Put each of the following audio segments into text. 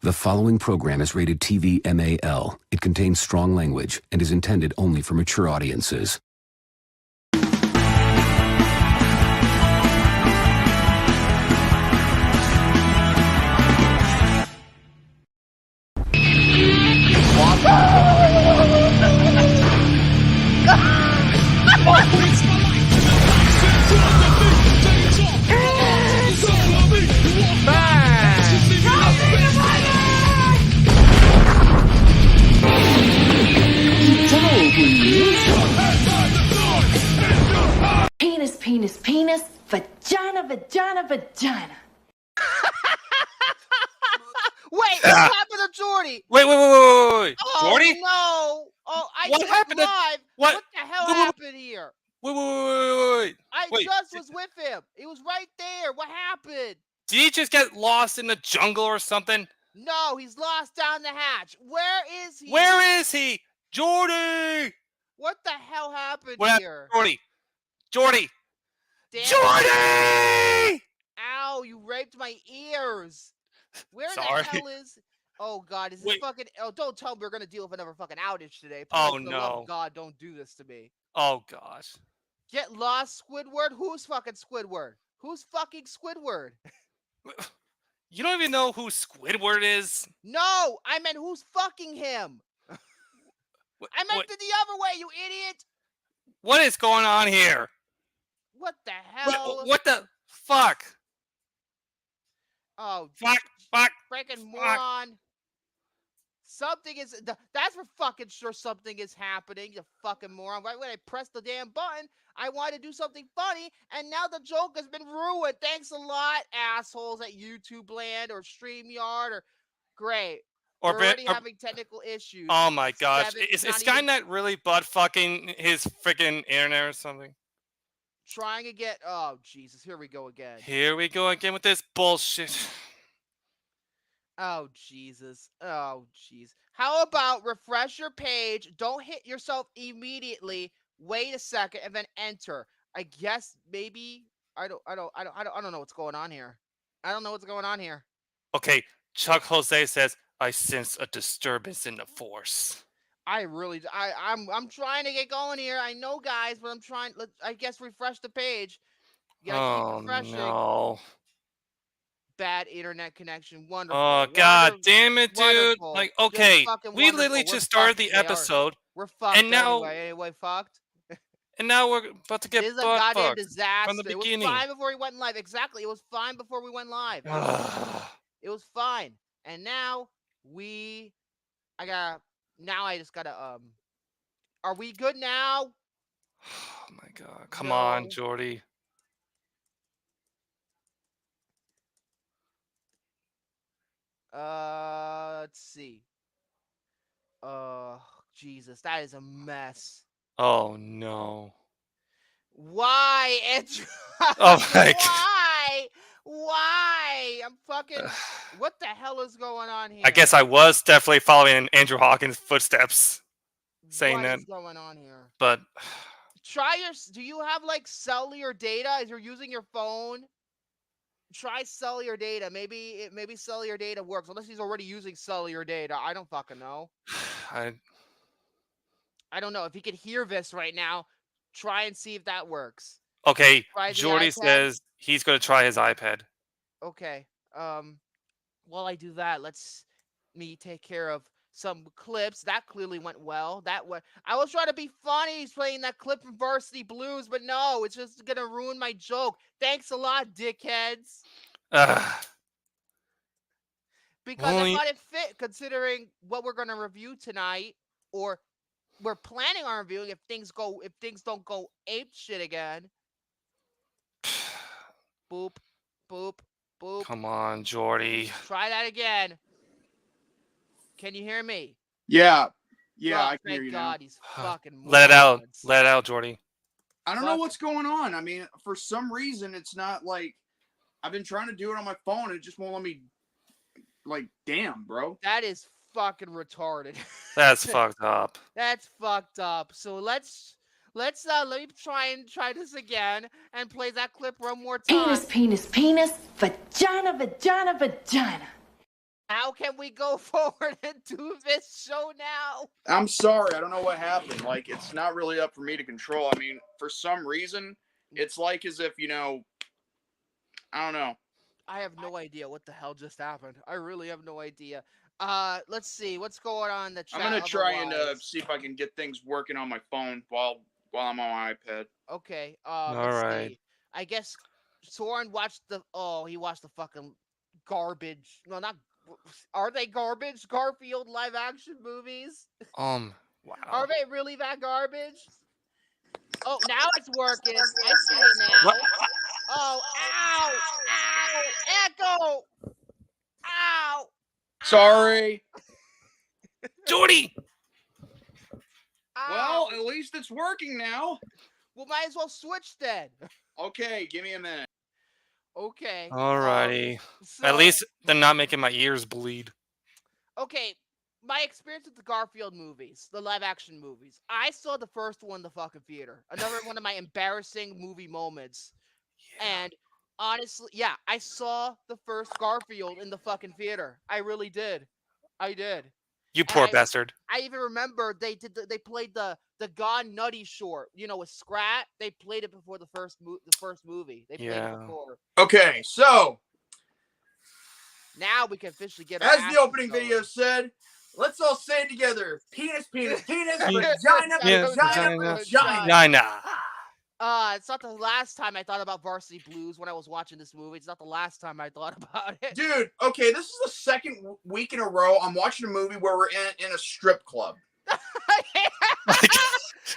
The following program is rated TV MAL. It contains strong language and is intended only for mature audiences. Penis, penis, penis, vagina, vagina, vagina. Wait, what happened to Jordy? Wait. Oh, Jordy? no. Oh, I What went happened to- live. what? The hell happened here? Wait. I Wait, just was with him. He was right there. What happened? Did he just get lost in the jungle or something? No, he's lost down the hatch. Where is he? Where is he? Jordy! What the hell happened What here? Jordy! Damn. Jordy! Ow, you raped my ears. Where Sorry. the hell is... Oh, God, is this Wait. fucking... Oh, don't tell me we're going to deal with another fucking outage today. Oh, Please, for the love no. of God, don't do this to me. Oh, gosh. Get lost, Squidward? Who's fucking Squidward? Who's fucking Squidward? You don't even know who Squidward is? No, I meant who's fucking him. I meant it the other way, you idiot. What is going on here? What the hell? What the fuck? Oh, Fuck. freaking moron. Something is... That's for fucking sure something is happening, you fucking moron. Right when I pressed the damn button, I wanted to do something funny, and now the joke has been ruined. Thanks a lot, assholes at YouTube Land or StreamYard or... Great. We're already having technical issues. Oh my gosh. Is not Skynet really butt fucking his freaking internet or something? Trying to get... Oh, Jesus. Here we go again. Here we go again with this bullshit. Oh, Jesus. Oh, jeez. How about refresh your page, don't hit yourself immediately, wait a second, and then enter. I guess maybe... I don't know what's going on here. I don't know what's going on here. Okay, Chuck Jose says, I sense a disturbance in the force. I'm trying to get going here. I know, guys, but I'm trying. I guess refresh the page. You gotta keep refreshing. No. Bad internet connection. Wonderful. Oh, God damn it, dude. Wonderful. Like, okay, we literally We're just started fucked. the episode. We're fucked And now- anyway, fucked. And now we're about to get This is a butt goddamn fucked disaster. from the It was beginning. fine before we went live. Exactly. It was fine before we went live. It was fine. And now I just gotta, are we good now? Oh my God. Come on, No. Jordy. Let's see. Jesus, that is a mess. Oh, no. Why, Andrew? Oh, my God. Why? I'm fucking... What the hell is going on here? I guess I was definitely following in Andrew Hawkins' footsteps, saying that. What is going on here? But Do you have, like, cellular data? Is you're using your phone? Try cellular data. Maybe cellular data works. Unless he's already using cellular data. I don't fucking know. I don't know. If he can hear this right now, try and see if that works. Okay, Try the Jordy iPad. says he's going to try his iPad. Okay. While I do that, me take care of some clips. That clearly went well. I was trying to be funny. He's playing that clip from Varsity Blues, but no, it's just gonna ruin my joke. Thanks a lot, dickheads. Because I thought it fit, considering what we're gonna review tonight, or we're planning on reviewing if things don't go ape shit again. Boop, boop, boop. Come on, Jordy. Try that again. Can you hear me? Yeah, Oh, I can thank hear you God, now. he's fucking Let it out. morons. Let it out, Jordy. I don't know what's going on. I mean, for some reason, it's not like I've been trying to do it on my phone. And it just won't let me. Like, damn, bro. That is fucking retarded. That's fucked up. That's fucked up. So let me try this again and play that clip one more time. Penis, penis, penis, vagina, vagina, vagina. How can we go forward and do this show now? I'm sorry, I don't know what happened. Like, it's not really up for me to control. I mean, for some reason, it's like as if, I don't know. I have no idea what the hell just happened. I really have no idea. Let's see what's going on in the chat. I'm gonna try and otherwise. see if I can get things working on my phone while I'm on my iPad. Okay. All Let's right. see. I guess Soren watched he watched the fucking garbage. No, not. Are they garbage? Garfield live action movies? Are Wow. they really that garbage? Oh, now it's working. I see it now. What? Oh, ow! Ow! Echo! Ow! Sorry. Jordy! Well, Ow! at least it's working now. Well, might as well switch then. Okay, give me a minute. Okay. Alrighty. So, At least they're not making my ears bleed. okay, my experience with the Garfield movies, the live action movies. I saw the first one in the fucking theater. Another one of my embarrassing movie moments. And honestly, yeah, I saw the first Garfield in the fucking theater. I really did. I did. You And poor bastard. I even remember they played the Gone Nutty short, with Scrat. They played it before the first movie. They played Yeah. it before. Okay, so Now we can officially get our as the asses opening going. video said, let's all say it together: penis, penis, penis, Yeah. vagina, Yeah, vagina, vagina. vagina. Nah. It's not the last time I thought about Varsity Blues when I was watching this movie. It's not the last time I thought about it. Dude, okay, this is the second week in a row I'm watching a movie where we're in a strip club. I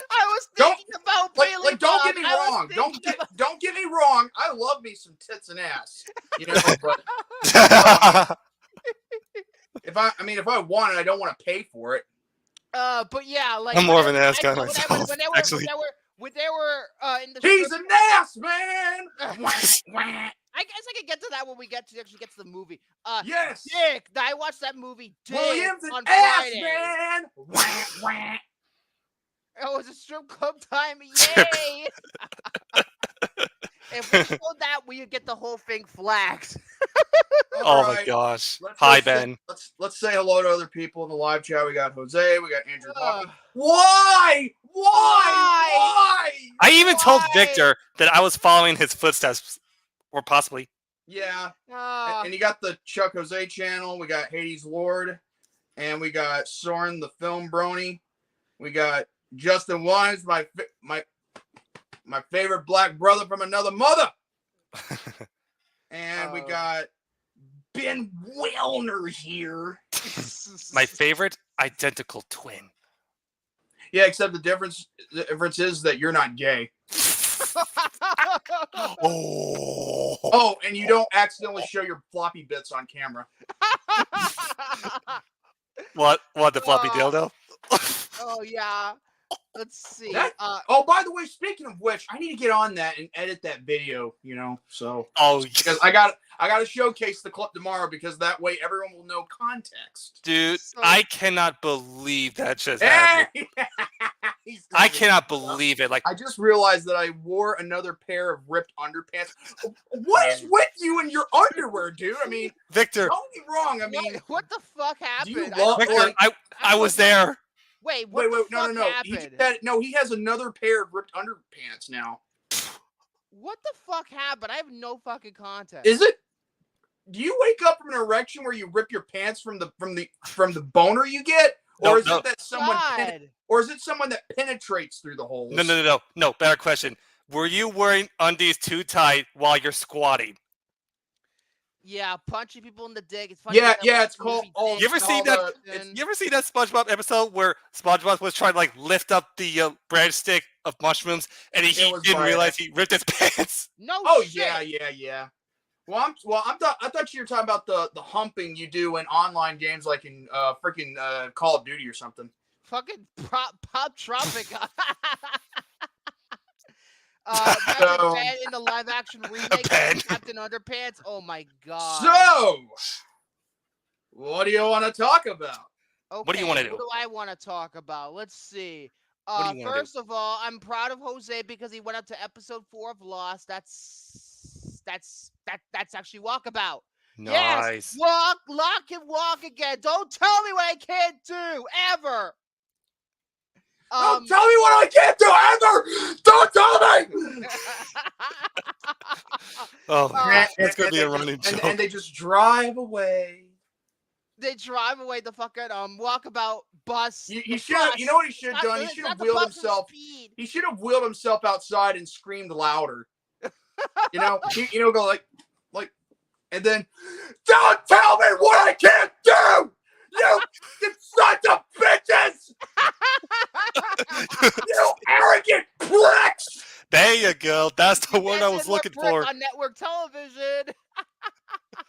was thinking about Bailey. Like, don't get me Bob. I was wrong. thinking Don't get me wrong. I love me some tits and ass. But if I want it, I don't want to pay for it. But yeah, like I'm more of an ass guy when myself, actually. when they were in the He's strip- an ass, man. I guess I can get to that when we actually get to the movie. Yes. Dick, I watched that movie Dick William's an on ass, Friday. man. Oh, it's a strip club time, yay! If we showed that, we would get the whole thing flagged. Oh my Alright, gosh. let's Hi, say- Ben. Let's say hello to other people in the live chat. We got Jose. We got Andrew. Why? I even told Why? Victor that I was following his footsteps, or possibly. Yeah. Uh, And you got the Chuck Jose channel. We got Hades Lord. And we got Soren the Film Brony. We got Justin Wines, my favorite black brother from another mother. And we got Ben Wilner here. My favorite identical twin. Yeah, except the difference is that you're not gay. Oh. Oh, and you don't accidentally show your floppy bits on camera. What the floppy dildo? Oh yeah. Let's see. Oh, by the way, speaking of which, I need to get on that and edit that video, so Oh, because I got to showcase the clip tomorrow because that way everyone will know context. dude, So- I cannot believe that just happened. Hey! I cannot believe it. Like, I just realized that I wore another pair of ripped underpants. What is with you and your underwear, dude? I mean, Victor, don't get me wrong. I mean, what the fuck happened? you I love- don't- Victor, I was there. Wait, wait, what the fuck no. happened? He has another pair of ripped underpants now. What the fuck happened? I have no fucking context. Is it? Do you wake up from an erection where you rip your pants from the boner you get, or is it that someone? God. Or is it someone that penetrates through the holes? No. Better question. Were you wearing undies too tight while you're squatting? Yeah, punching people in the dick. It's funny. Yeah, that yeah, last it's called. movie Oh, Dick You ever it's seen called, that? You ever see that SpongeBob episode where SpongeBob was trying to like lift up the breadstick of mushrooms and he was didn't by realize he ripped his pants? No Oh shit. yeah. I thought you were talking about the humping you do in online games like in freaking Call of Duty or something. Fucking Pop Tropic. So- Ben in the live action remake Ben. of Captain Underpants. Oh my god. So, what do you want to talk about? Okay, What do you wanna do? What do I want to talk about? Let's see. What do you wanna do? First of all, I'm proud of Jose because he went up to episode 4 of Lost. That's actually Walkabout. Nice. Yes, walk, lock, and walk again. Don't tell me what I can't do ever. Don't tell me what I can't do ever. Don't tell me. Oh my god, it's gonna And be a they running just- joke. and they just drive away. They drive away the fucking walkabout bus. He should have. You know what he should have done? He should have wheeled himself. He should have wheeled himself outside and screamed louder. Go like, and then, don't tell me what I can't do. You sons of bitches! You arrogant pricks! There you go. That's the word I was looking for. On network television.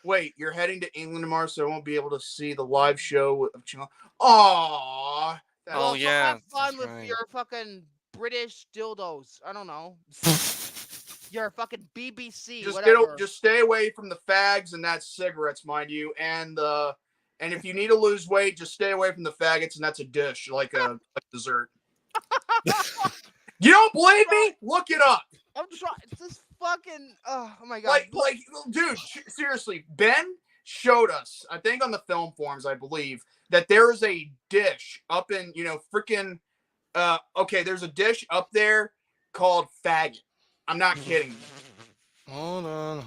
Wait, you're heading to England tomorrow, so I won't be able to see the live show of Channel. Aww. Oh yeah. Have fun that's with right. your fucking British dildos. I don't know. Your fucking BBC. Just stay away from the fags and that's cigarettes, mind you, and if you need to lose weight, just stay away from the faggots, and that's a dish like a dessert. You don't believe me? Look it up. I'm trying. It's just fucking. Oh my god. Like, dude, seriously, Ben showed us, I think on the film forums, I believe, that there is a dish up in, freaking, there's a dish up there called faggot. I'm not kidding. Hold on.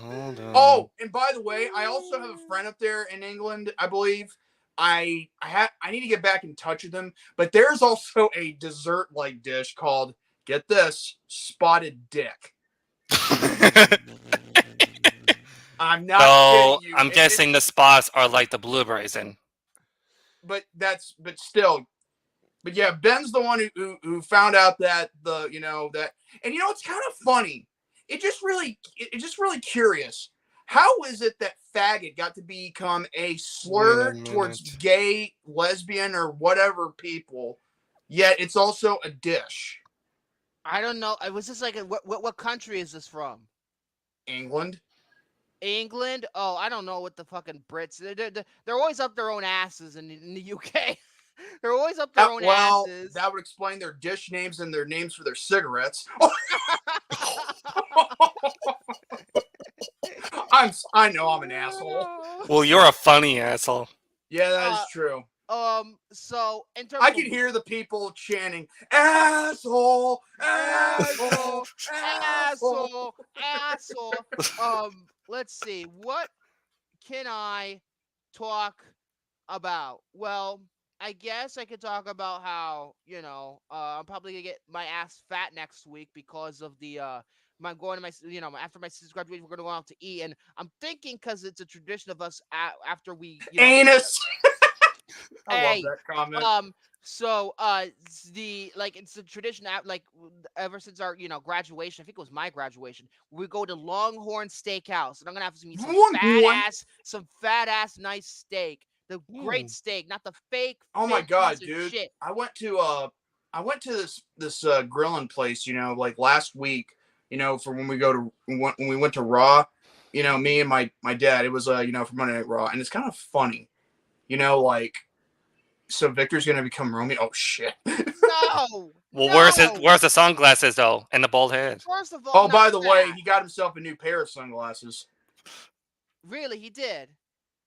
Oh, and by the way, I also have a friend up there in England, I believe. I need to get back in touch with him, but there's also a dessert-like dish called, get this, spotted dick. I'm not kidding you. I'm guessing the spots are like the blueberries in. But still. But yeah, Ben's the one who found out that that, and it's kind of funny. It's just really curious. How is it that faggot got to become a slur towards gay, lesbian, or whatever people, yet it's also a dish? I don't know. Was this like what country is this from? England. England? Oh, I don't know what the fucking Brits. They're always up their own asses in the UK. They're always up their own asses. That would explain their dish names and their names for their cigarettes. I know I'm an asshole. Well, you're a funny asshole. Yeah, that is true. So in terms I can hear the people chanting, asshole, asshole, asshole. asshole. Let's see. What can I talk about? Well, I guess I could talk about how, I'm probably gonna get my ass fat next week because of the I'm going to my, after my sister's graduation, we're gonna go out to eat, and I'm thinking because it's a tradition of us after we anus. I love that comment. It's a tradition ever since our graduation. I think it was my graduation. We go to Longhorn Steakhouse, and I'm gonna have to eat some fat ass nice steak. The great steak, not the fake. Oh my god, piece of dude! shit. I went to this grilling place, like last week. For when we went to Raw, me and my dad. It was for Monday Night Raw, and it's kind of funny, so Victor's gonna become Romy. Oh shit! No. Well, where's the sunglasses though, and the bald head? First of all, oh, by the way, he got himself a new pair of sunglasses. Really, he did.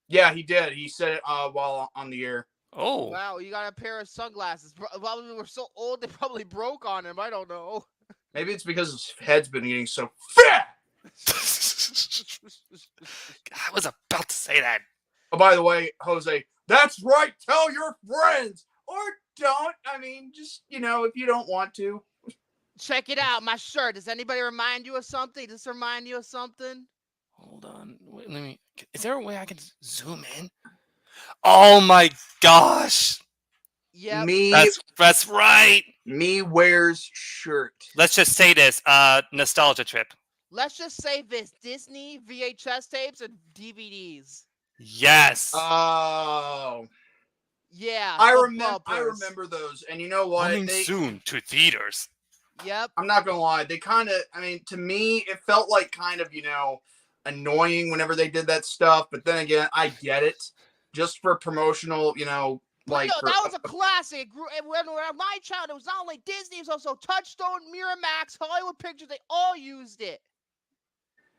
Yeah, he did. He said it while on the air. Oh. Wow, you got a pair of sunglasses. Probably were so old they probably broke on him. I don't know. Maybe it's because his head's been getting so fat. I was about to say that. Oh, by the way, Jose, that's right. Tell your friends, or don't. I mean, just if you don't want to. Check it out, my shirt. Does anybody remind you of something? Does this remind you of something? Hold on. Wait, let me. Is there a way I can zoom in? Oh my gosh. Yeah. That's right. Me wears shirt. Let's just say this. Nostalgia trip. Let's just say this: Disney VHS tapes and DVDs. Yes. Oh. Yeah. I remember those, and you know what? Coming soon to theaters. Yep. I'm not gonna lie. They kind of. I mean, to me, it felt like kind of annoying whenever they did that stuff. But then again, I get it. Just for promotional, that was a classic. When my child, it was not only Disney, it was also Touchstone, Miramax, Hollywood Pictures. They all used it.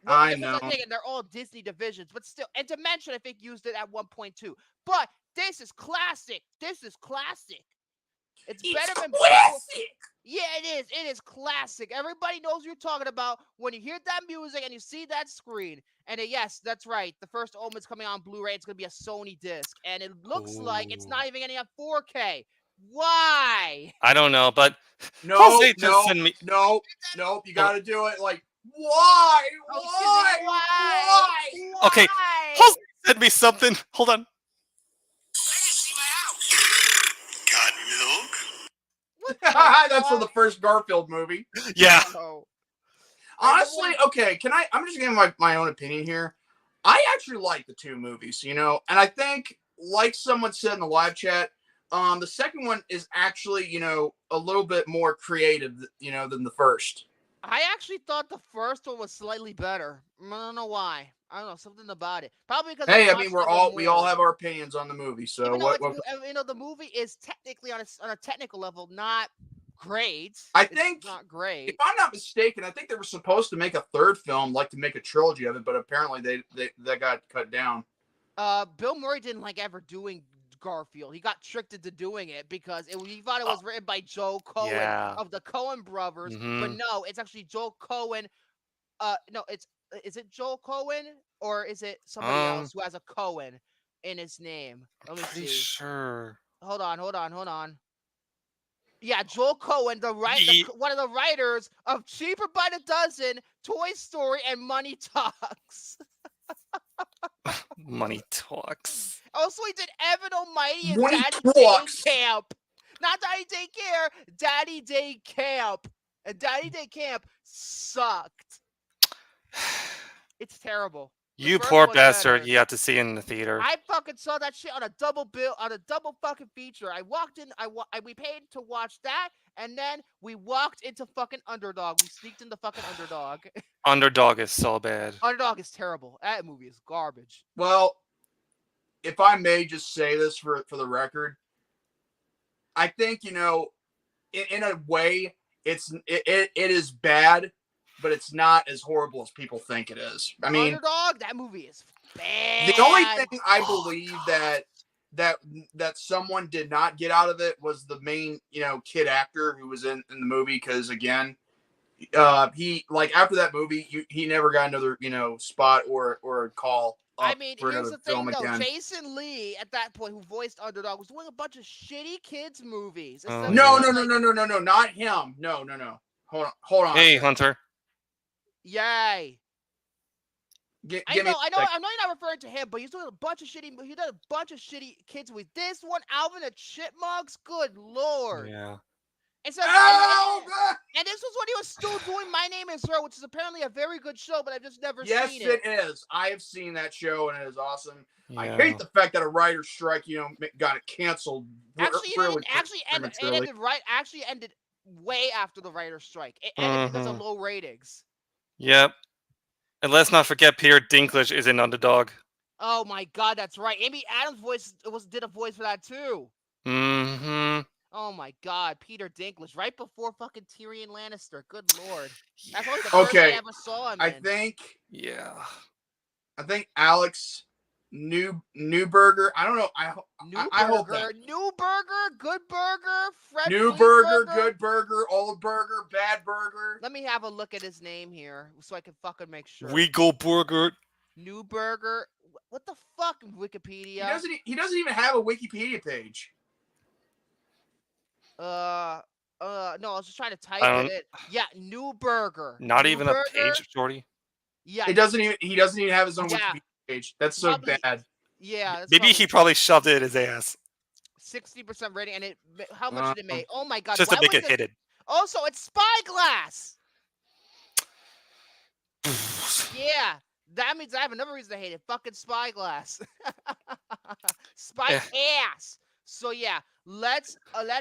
Well, I if it's know. a thing, and they're all Disney divisions, but still, and Dimension, I think, used it at one point too. But this is classic. This is classic. It's better than classic. Yeah, it is. It is classic. Everybody knows what you're talking about when you hear that music and you see that screen. And yes, that's right. The first Omen's coming on Blu-ray. It's gonna be a Sony disc, and it looks like it's not even getting a 4K. Why? I don't know, but No, Jose just no, sent me. no. You got to do it. Like, why? Oh, Why? Okay, Jose sent me something. Hold on. Got milk? That's from the first Garfield movie. Yeah. Oh. Honestly, okay, I'm just giving my own opinion here. I actually like the two movies, you know, and I think, like someone said in the live chat, the second one is actually, you know, a little bit more creative, you know, than the first. I actually thought the first one was slightly better. I don't know why. I don't know, something about it. Probably because Hey, I mean, we all have our opinions on the movie, so even though what you know, the movie is technically on a technical level not great. I It's think, not great. if I'm not mistaken, I think they were supposed to make a third film, like to make a trilogy of it, but apparently they got cut down. Bill Murray didn't like ever doing Garfield. He got tricked into doing it because he thought it was written by Joe Cohen of the Coen brothers, but no, it's actually Joe Cohen. No, is it Joel Cohen or is it somebody else who has a Cohen in his name? Let me Pretty see. sure. Hold on. Yeah, Joel Cohen, one of the writers of Cheaper by the Dozen, Toy Story, and Money Talks. Money talks. Also, he did Evan Almighty and Money Daddy Talks. Day Camp. Not Daddy Day Care, Daddy Day Camp. And Daddy Day Camp sucked. It's terrible. You poor bastard. You have to see it in the theater. I fucking saw that shit on a double bill, on a double fucking feature. I walked in, we paid to watch that, and then we walked into fucking Underdog. We sneaked into fucking Underdog. Underdog is so bad. Underdog is terrible. That movie is garbage. Well, if I may just say this for the record, I think, you know, in a way, it is bad, but it's not as horrible as people think it is. I mean, Underdog, that movie is bad. The only thing I believe that someone did not get out of it was the main, you know, kid actor who was in the movie, because again, he, like, after that movie, he never got another, you know, spot or a call. I mean, here's the thing, though. Jason Lee, at that point, who voiced Underdog, was doing a bunch of shitty kids movies. No, not him. No. Hold on. Hey, Hunter. Yay. I know you're not referring to him, but he's doing a bunch of shitty. He did a bunch of shitty kids movies. This one, Alvin and Chipmunks. Good lord. Yeah. And this was when he was still doing My Name Is Earl, which is apparently a very good show, but I've just never seen it. Yes, it is. I have seen that show, and it is awesome. Yeah. I hate the fact that a writer's strike, you know, got it canceled. Actually ended way after the writer's strike. It ended because of low ratings. Yep. And let's not forget Peter Dinklage is an Underdog. Oh my god, that's right. Amy Adams' did a voice for that too. Mm-hmm. Oh my god, Peter Dinklage, right before fucking Tyrion Lannister. Good lord. That's only the first I ever saw him. I think Alex Newburger. I don't know. I hope that. Newburger, good burger, fresh. New burger, good burger, old burger, bad burger. Let me have a look at his name here so I can fucking make sure. We go burger. Newburger. What the fuck, Wikipedia? He doesn't even have a Wikipedia page. No, I was just trying to type it in. Yeah, Newburger. Not even a page, Jordy. Yeah. He doesn't even have his own Wikipedia page. That's so bad. Yeah. Maybe he probably shoved it in his ass. 60% rating, and how much did it make? Oh my god. Just to make it hidden. Also, it's Spyglass. Yeah. That means I have another reason to hate it. Fucking Spyglass. Spy-ass. So yeah, let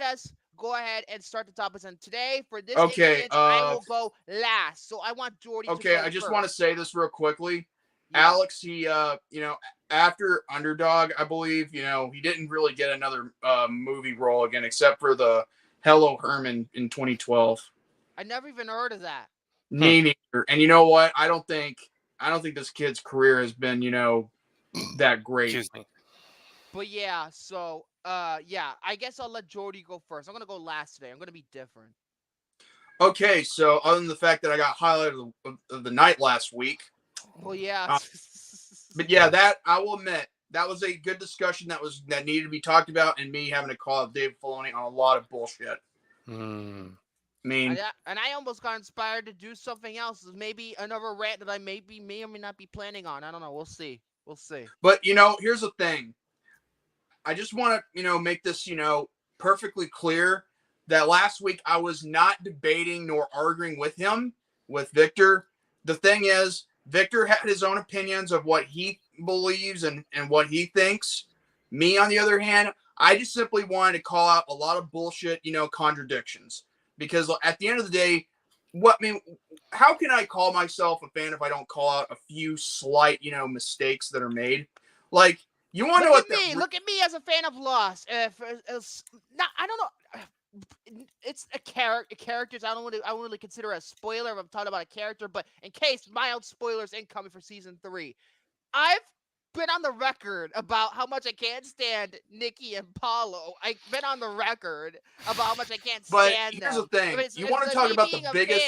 us go ahead and start the topics. And today, for this instance, I will go last. So I want Jordy to go I just first. want to say this real quickly. Yeah. Alex, he, you know, after Underdog, I believe, you know, he didn't really get another movie role again, except for the Hello Herman in 2012. I never even heard of that. Me neither. And you know what? I don't think I don't think this kid's career has been, that great. Excuse me. But yeah, so yeah, I guess I'll let Jordy go first. I'm gonna go last today. I'm gonna be different. Okay, so other than the fact that I got highlight of the night last week, Well, yeah. but yeah, that I will admit that was a good discussion that needed to be talked about, and me having to call out Dave Filoni on a lot of bullshit. Hmm. I mean, And I almost got inspired to do something else. Maybe another rant that I may or may not be planning on. I don't know. We'll see. We'll see. but here's the thing. I just want to make this perfectly clear that last week I was not debating nor arguing with Victor. The thing is, Victor had his own opinions of what he believes and what he thinks. Me, on the other hand, I just simply wanted to call out a lot of bullshit, contradictions. Because at the end of the day, how can I call myself a fan if I don't call out a few slight, mistakes that are made? Like, you want to know what Look at me as a fan of Lost. I don't know. It's a characters. I don't really consider a spoiler if I'm talking about a character, but in case mild spoilers incoming for season 3, I've been on the record about how much I can't stand Nikki and Paulo. I've been on the record about how much I can't stand them. But here's the thing: you want to talk about the biggest,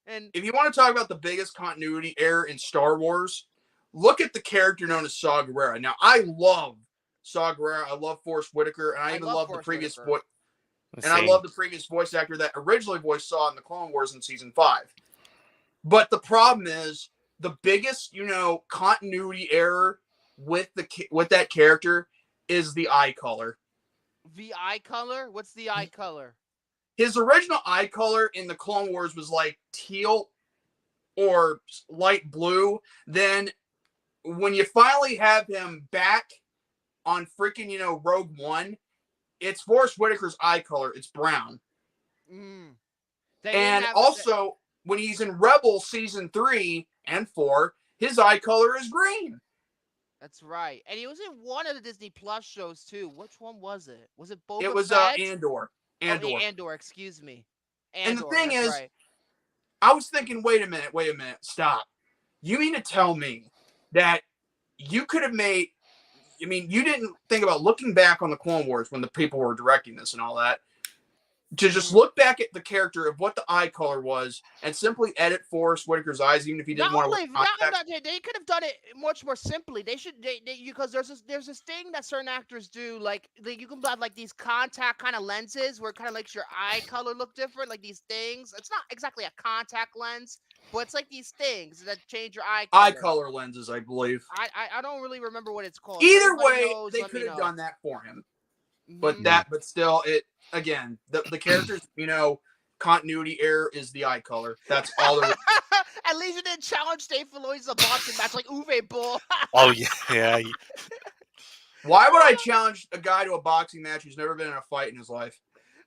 if you want to talk about the biggest continuity error in Star Wars, look at the character known as Saw Gerrera. Now, I love Saw Gerrera. I love Forrest Whitaker, and I even love the previous voice. And I love the previous voice actor that originally voiced Saw in the Clone Wars in season 5. But the problem is the biggest, continuity error with that character is the eye color. The eye color? What's the eye color? His original eye color in the Clone Wars was like teal or light blue. Then when you finally have him back on freaking, Rogue One, it's Forrest Whitaker's eye color. It's brown. And also, when he's in Rebels season 3 and 4, his eye color is green. That's right. And he was in one of the Disney Plus shows, too. Which one was it? Was it Boba It was Fett? Andor. Andor, excuse me. Andor, and the thing is, right. I was thinking, wait a minute, stop. You mean to tell me that you could have made, you didn't think about looking back on the Clone Wars when the people were directing this and all that, to just look back at the character of what the eye color was and simply edit Forrest Whitaker's eyes, even if he didn't want to. They could have done it much more simply. They should, because there's this thing that certain actors do, like you can have like these contact kind of lenses where it kind of makes your eye color look different, like these things. It's not exactly a contact lens, but it's like these things that change your eye color. Eye color lenses, I believe. I don't really remember what it's called. Either way, they could have done that for him. But still, again, the character's, continuity error is the eye color. That's all there is. At least you didn't challenge Dave Filoni's a boxing match like Uwe Boll. Oh, yeah. Why would I challenge a guy to a boxing match who's never been in a fight in his life?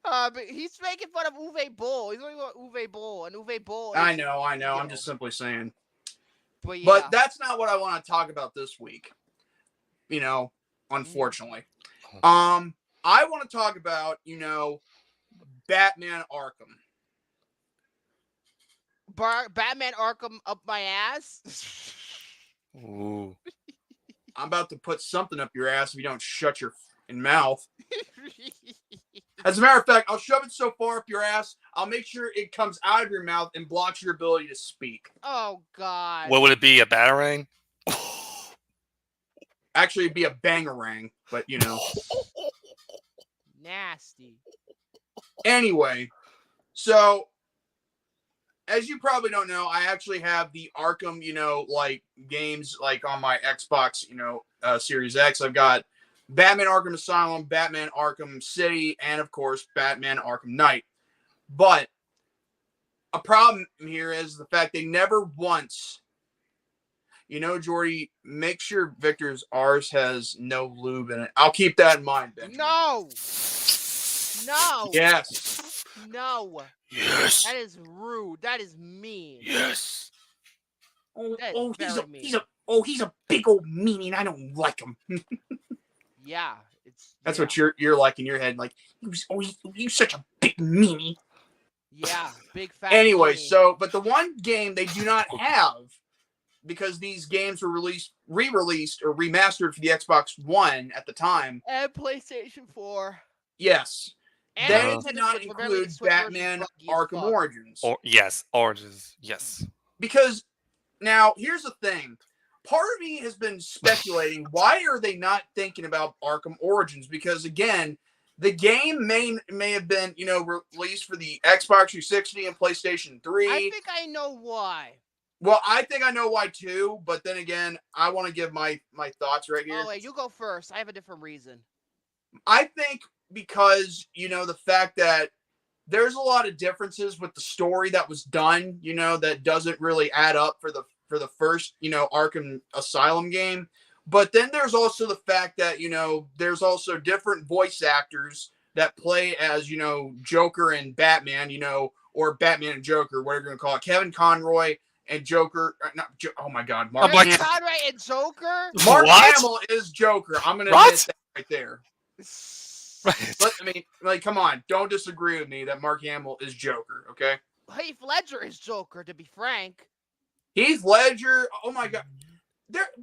But he's making fun of Uwe Boll. He's talking about Uwe Boll, and Uwe Boll. I know. I'm just simply saying. But, yeah. But that's not what I want to talk about this week. Unfortunately. I want to talk about, Batman Arkham. Batman Arkham up my ass? Ooh. I'm about to put something up your ass if you don't shut your mouth. As a matter of fact, I'll shove it so far up your ass, I'll make sure it comes out of your mouth and blocks your ability to speak. Oh, God. What would it be, a batarang? Actually, it'd be a bangarang, but, Nasty. Anyway, so as you probably don't know, I actually have the Arkham, games on my Xbox, Series X. I've got Batman Arkham Asylum, Batman Arkham City, and of course, Batman Arkham Knight. But a problem here is the fact they never once, Jordy, make sure Victor's ours has no lube in it. I'll keep that in mind, Benjamin. No. Yes. No. Yes. That is rude. That is mean. Yes. He's a big old meanie, and I don't like him. Yeah, that's what you're like in your head, like he's such a big meanie. Yeah, big fat. Anyway, meanie. but the one game they do not have because these games were re-released or remastered for the Xbox One at the time. And PlayStation 4. Yes. And Then the it did Nintendo not Switch, but apparently the include Switch version's Batman buggy as Arkham fuck. Origins. Or yes, Oranges. Yes. Because now here's the thing. Part of me has been speculating, why are they not thinking about Arkham Origins? Because again, the game may have been, released for the Xbox 360 and PlayStation 3. I think I know why. Well, I think I know why too, but then again, I want to give my thoughts right here. Oh, wait, you go first. I have a different reason. I think because, the fact that there's a lot of differences with the story that was done, that doesn't really add up for the first, Arkham Asylum game. But then there's also the fact that, there's also different voice actors that play as, Joker and Batman, or Batman and Joker, whatever you're going to call it. Kevin Conroy and Joker. Oh my God. Mark Kevin Conroy and Joker? Mark What? Hamill is Joker. I'm going to What? admit that right there. But, come on. Don't disagree with me that Mark Hamill is Joker, okay? Heath Ledger is Joker, to be frank. Heath Ledger. Oh my God.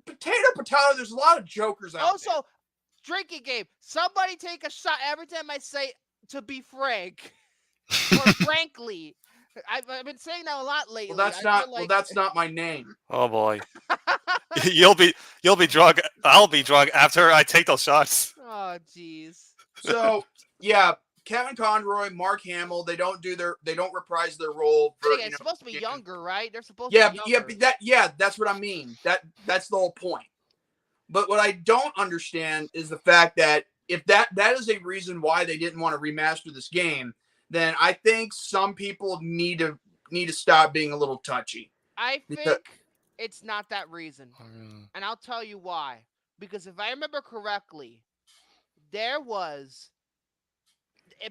Potato. There's a lot of Jokers out there. Also, drinking game. Somebody take a shot every time I say "to be frank" or "frankly." I've been saying that a lot lately. Well, that's not my name. Oh boy. You'll be drunk. I'll be drunk after I take those shots. Oh jeez. So yeah, Kevin Conroy, Mark Hamill. They don't reprise their role. It's supposed to be younger, right? They're supposed to be younger. That's what I mean. That's the whole point. But what I don't understand is the fact that if that is a reason why they didn't want to remaster this game, then I think some people need to stop being a little touchy. I think it's not that reason. And I'll tell you why. Because if I remember correctly, there was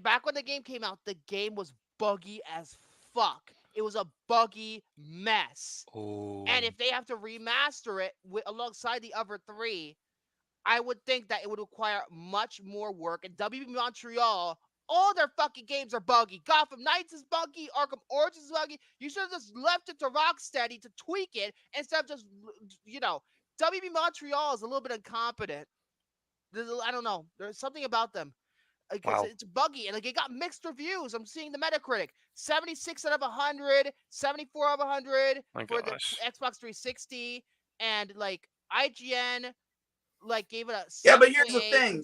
back when the game came out, the game was buggy as fuck. It was a buggy mess. Ooh. And if they have to remaster it alongside the other three, I would think that it would require much more work. And WB Montreal, all their fucking games are buggy. Gotham Knights is buggy. Arkham Origins is buggy. You should have just left it to Rocksteady to tweak it instead of just, WB Montreal is a little bit incompetent. I don't know. There's something about them. Wow. It's buggy, and it got mixed reviews. I'm seeing the Metacritic 76 out of 100, 74 out of 100 for the Xbox 360, and IGN gave it a 7. Yeah, but here's the thing.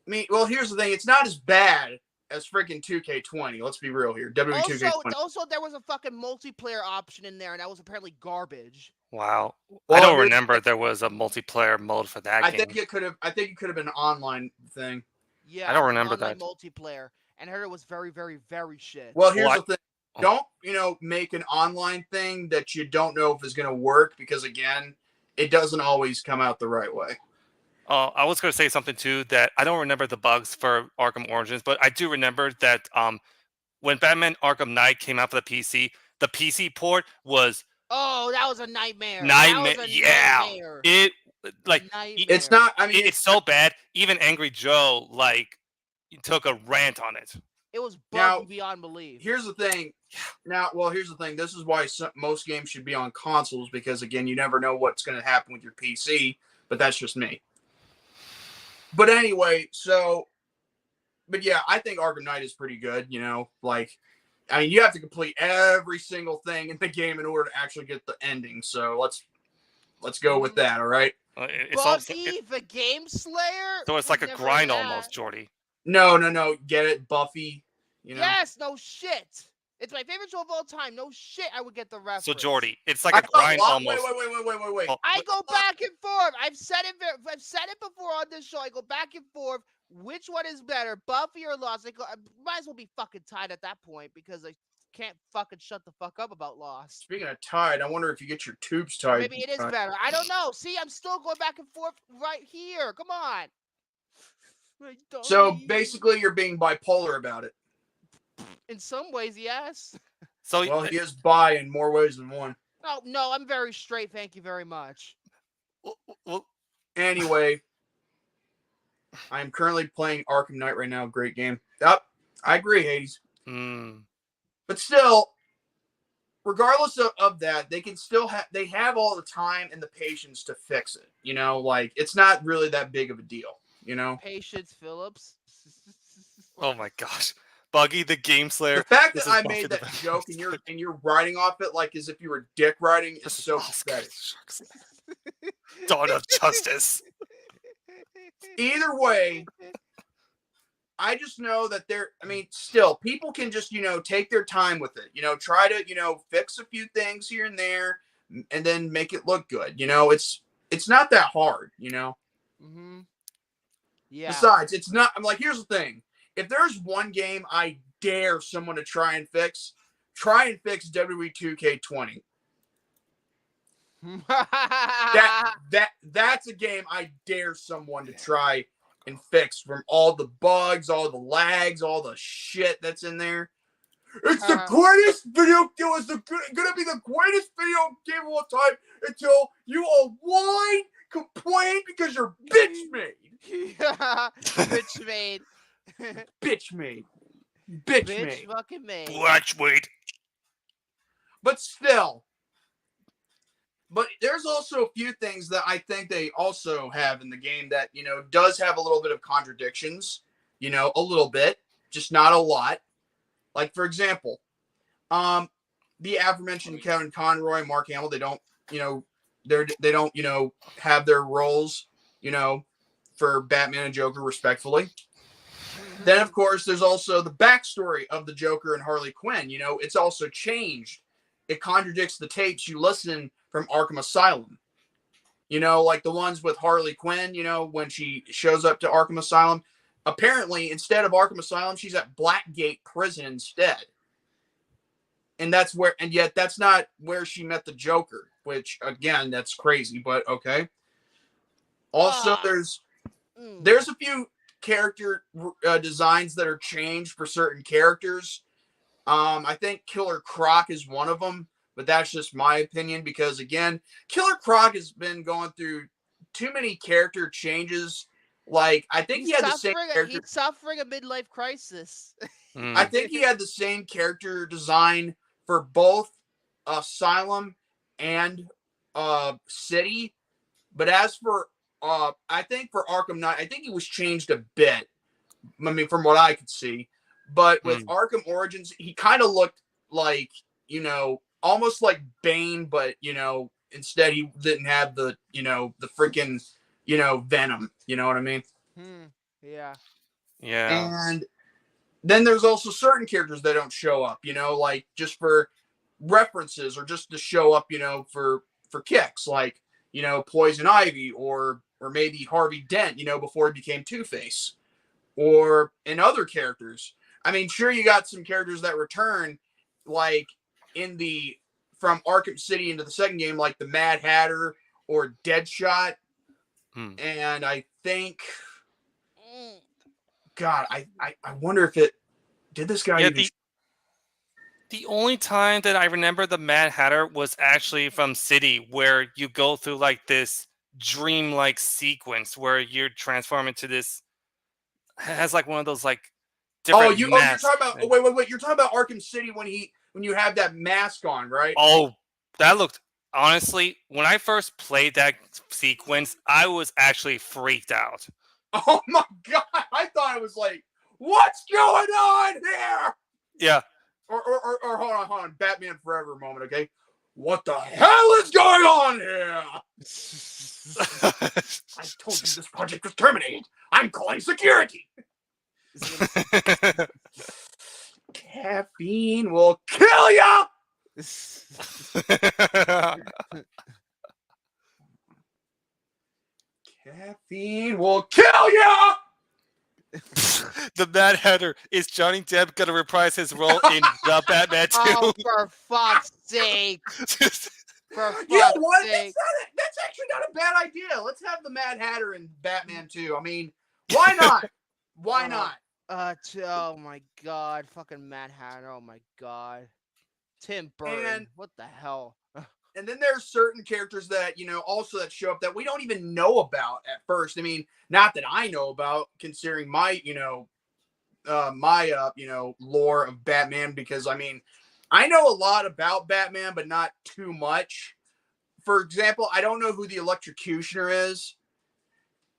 Here's the thing. It's not as bad as freaking 2K20. Let's be real here. WWE2K20. Also, there was a fucking multiplayer option in there, and that was apparently garbage. Wow. I don't remember there was a multiplayer mode for that game. I think it could have been an online thing. Yeah, I don't remember that multiplayer, and I heard it was very, very, very shit. Well, here's the thing: don't make an online thing that you don't know if it's going to work, because again, it doesn't always come out the right way. I was going to say something too, that I don't remember the bugs for Arkham Origins, but I do remember that when Batman Arkham Knight came out for the PC port was that was a nightmare. Nightmare. It's not. It's so bad. Even Angry Joe took a rant on it. It was buggy beyond belief. Here's the thing. Here's the thing. This is why most games should be on consoles, because again, you never know what's going to happen with your PC. But that's just me. But anyway, but yeah, I think Arkham Knight is pretty good. You have to complete every single thing in the game in order to actually get the ending. So let's go with that. All right. Buffy the Game Slayer? So it's like a grind almost, Jordy. No. Get it? Buffy. Yes, no shit. It's my favorite show of all time. No shit, I would get the reference. So Jordy, it's like a grind almost. Wait. I go back and forth. I've said it before on this show. I go back and forth. Which one is better, Buffy or Lost? I might as well be fucking tied at that point, because I can't fucking shut the fuck up about Lost. Speaking of tied, I wonder if you get your tubes tied. Maybe it is better. I don't know. See, I'm still going back and forth right here. Come on. So basically, you're being bipolar about it. In some ways, yes. Well, he is bi in more ways than one. Oh, no, I'm very straight. Thank you very much. Well, anyway, I am currently playing Arkham Knight right now. Great game. I agree, Hades. But still, regardless of that, they can still they have all the time and the patience to fix it. You know, like it's not really that big of a deal. You know, Patience Phillips. Oh my gosh. Buggy the Game Slayer. the fact This that is I Buffy made the that Vampire joke Slayer. and you're writing off it like as if you were dick writing is This is so Oscar pathetic. Sharks. Dawn of Justice. Either way, I just know that I mean, still, people can just, take their time with it. Try to, fix a few things here and there and then make it look good. It's not that hard, Mm-hmm. Yeah. Besides, it's not, I'm like, here's the thing. If there's one game I dare someone to try and fix WWE 2K20. That's a game I dare someone to try and fix from all the bugs, all the lags, all the shit that's in there. It's the greatest video. It was gonna be the greatest video game of all time until you all whine, complain because you're bitch made. Bitch made. Bitch made. Bitch Bitch made. fucking made. Watch, wait. But still. But there's also a few things that I think they also have in the game that, does have a little bit of contradictions, a little bit, just not a lot. Like, for example, the aforementioned Kevin Conroy, Mark Hamill, they don't, they don't, have their roles, for Batman and Joker respectfully. Then, of course, there's also the backstory of the Joker and Harley Quinn. It's also changed. It contradicts the tapes you listen from Arkham Asylum. Like the ones with Harley Quinn, when she shows up to Arkham Asylum. Apparently, instead of Arkham Asylum, she's at Blackgate Prison instead. And yet that's not where she met the Joker, which, again, that's crazy, but okay. Also, there's a few character designs that are changed for certain characters. I think Killer Croc is one of them, but that's just my opinion because, again, Killer Croc has been going through too many character changes. Like, I think he had the same character. He's suffering a midlife crisis. I think he had the same character design for both Asylum and City. But as for, I think for Arkham Knight, I think he was changed a bit. I mean, from what I could see. But with Arkham Origins, he kind of looked like, almost like Bane, but, instead he didn't have the, the freaking, Venom. You know what I mean? Yeah. Yeah. And then there's also certain characters that don't show up, like just for references or just to show up, for kicks, like, Poison Ivy or maybe Harvey Dent, before he became Two-Face. Or in other characters. I mean, sure, you got some characters that return, like from Arkham City into the second game, like the Mad Hatter or Deadshot. And I think, God, I wonder if did this guy even... The only time that I remember the Mad Hatter was actually from City, where you go through like this dream-like sequence where you're transformed into this. Has like one of those like different. You're talking about wait. You're talking about Arkham City when you have that mask on, right? Oh, that looked, honestly, when I first played that sequence, I was actually freaked out. Oh my God! I thought it was like, what's going on here? Yeah. Or hold on, Batman Forever moment, okay? What the hell is going on here? I told you this project was terminated. I'm calling security. Caffeine will kill you. Caffeine will kill you. The Mad Hatter, is Johnny Depp going to reprise his role in The Batman 2? Oh, for fuck's sake. You know what? That's actually not a bad idea. Let's have the Mad Hatter in Batman 2. I mean, why not? Why not? Oh my God. Fucking Mad Hatter. Oh my God. Tim Burton. What the hell? And then there's certain characters that, also that show up that we don't even know about at first. I mean, not that I know about, considering my, lore of Batman, because, I mean, I know a lot about Batman, but not too much. For example, I don't know who the Electrocutioner is.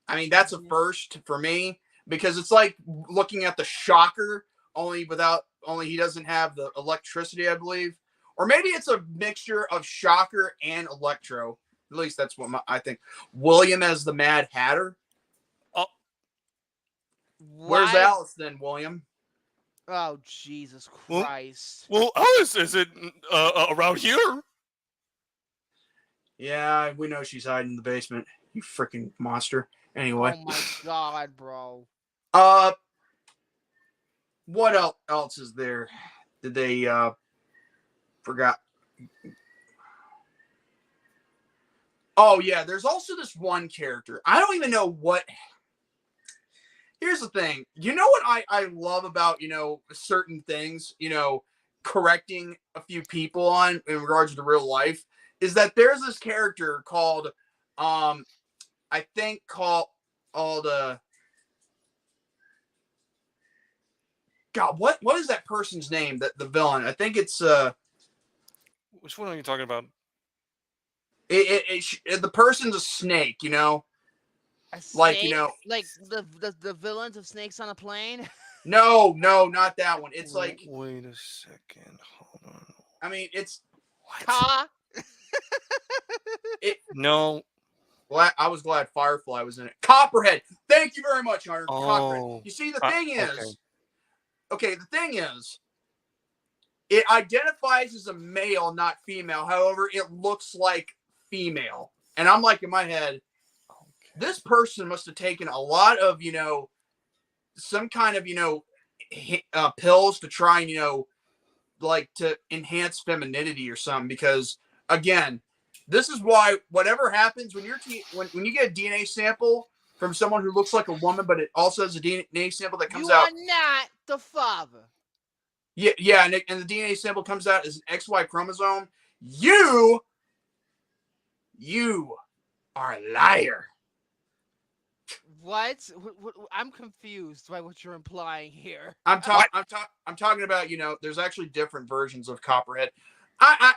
I mean, that's a first for me because it's like looking at the Shocker, only he doesn't have the electricity, I believe. Or maybe it's a mixture of Shocker and Electro. At least that's what I think. William as the Mad Hatter. Oh, where's Alice then, William? Oh, Jesus Christ. Well, Alice isn't around here. Yeah, we know she's hiding in the basement. You freaking monster. Anyway. Oh my God, bro. What else is there? Did they forgot? Oh yeah, there's also this one character. I don't even know what. Here's the thing. You know what I love about, certain things, correcting a few people on in regards to real life is that there's this character called I think called God, what is that person's name? That the villain? I think it's Which one are you talking about? The person's a snake, A snake? like like the villains of Snakes on a Plane. No, not that one. It's like wait a second, hold on. I mean, it's Ka? No. Well, I was glad Firefly was in it. Copperhead. Thank you very much, Hunter. Oh, Copperhead. You see, the thing is, okay. the thing is, it identifies as a male, not female. However, it looks like female. And I'm like in my head, this person must have taken a lot of, some kind of, pills to try and, like to enhance femininity or something. Because again, this is why whatever happens when when you get a DNA sample from someone who looks like a woman, but it also has a DNA sample that comes out. You are not the father. Yeah, and the DNA sample comes out as an XY chromosome. You are a liar. What? I'm confused by what you're implying here. I'm talking about, there's actually different versions of Copperhead. I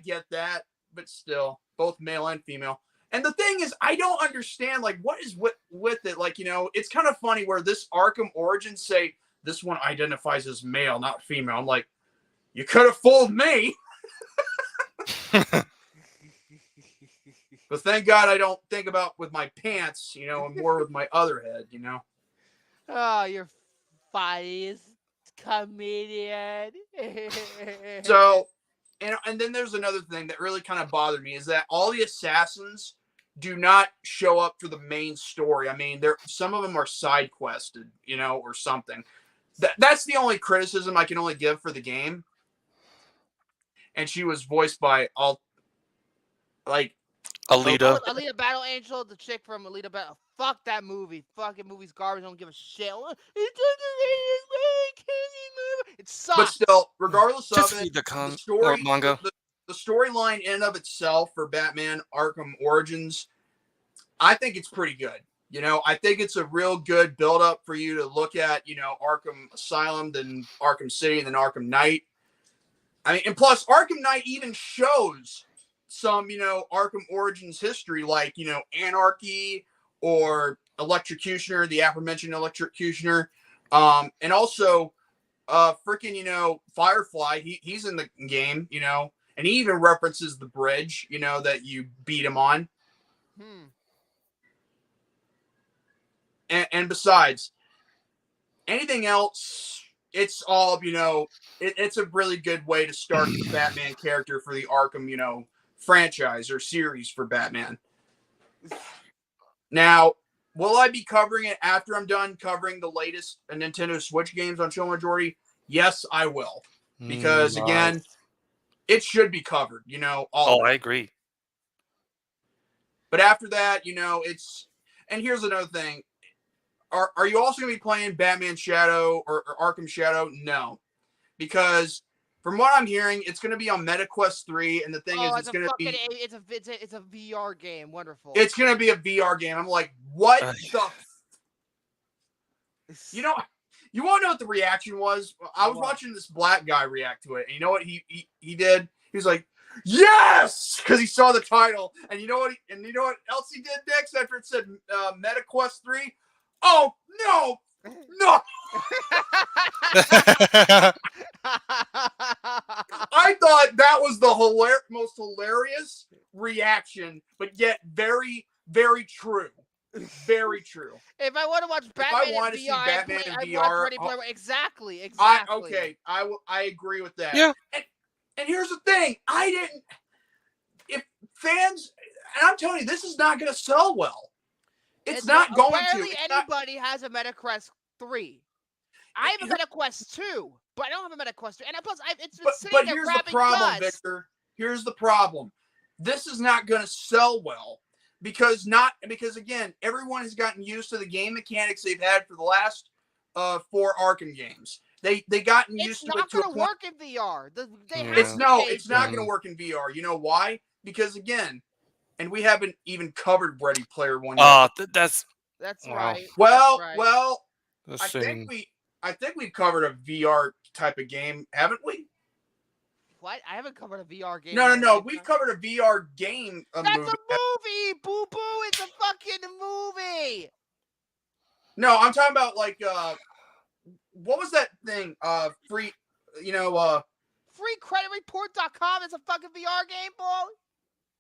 get that, but still, both male and female. And the thing is, I don't understand, like, what is with it? Like, it's kind of funny where this Arkham Origins say this one identifies as male, not female. I'm like, you could have fooled me. But thank God I don't think about with my pants, and more with my other head, Oh, you're funniest comedian. So, and then there's another thing that really kind of bothered me is that all the assassins do not show up for the main story. I mean, some of them are side quested, or something. That's the only criticism I can only give for the game. And she was voiced by Alita. Alita Battle Angel, the chick from Alita Battle. Fuck that movie. Fucking movie's garbage. I don't give a shit. It sucks. But still, regardless Just of read it, the the story, manga. The storyline in and of itself for Batman Arkham Origins, I think it's pretty good. I think it's a real good build up for you to look at, Arkham Asylum, then Arkham City, and then Arkham Knight. I mean, and plus Arkham Knight even shows some, Arkham Origins history, like, Anarchy or Electrocutioner, the aforementioned Electrocutioner. And also freaking, Firefly, he's in the game, and he even references the bridge, that you beat him on. And besides, anything else, it's all, it's a really good way to start the Batman character for the Arkham, franchise or series for Batman. Now, will I be covering it after I'm done covering the latest Nintendo Switch games on Show Jordy? Yes, I will. Because, again, it should be covered, all I agree. But after that, it's... And here's another thing. Are you also going to be playing Batman Shadow or Arkham Shadow? No. Because from what I'm hearing, it's going to be on MetaQuest 3, and the thing is, it's going to be... It's a VR game. Wonderful. It's going to be a VR game. I'm like, what the... You want to know what the reaction was? I was watching this black guy react to it, and you know what he did? He was like, "Yes!" because he saw the title, and you know what else he did next after it said MetaQuest 3? Oh no, no! I thought that was the most hilarious reaction, but yet very, very true. Very true. If I want to watch Batman I want to in see VR, Batman in I VR, watch Ready Player One. Exactly. I agree with that. Yeah. And here's the thing, if fans, and I'm telling you, this is not going to sell well. It's not going to. Barely anybody has a MetaQuest 3. I have a MetaQuest 2, but I don't have a MetaQuest 3. And plus, it's been sitting there here's grabbing the problem, dust. Victor. Here's the problem. This is not going to sell well. Because again, everyone has gotten used to the game mechanics they've had for the last 4 Arkham games. They gotten used to it to a point. It's not going to work in VR. It's not going to work in VR. You know why? Because again, and we haven't even covered Ready Player One yet. That's right. Well, that's I think we've covered a VR type of game, haven't we? What? I haven't covered a VR game. No. We've covered a VR game. That's a movie, boo boo. It's a fucking movie. No, I'm talking about like what was that thing? Free, FreeCreditReport.com is a fucking VR game, boy.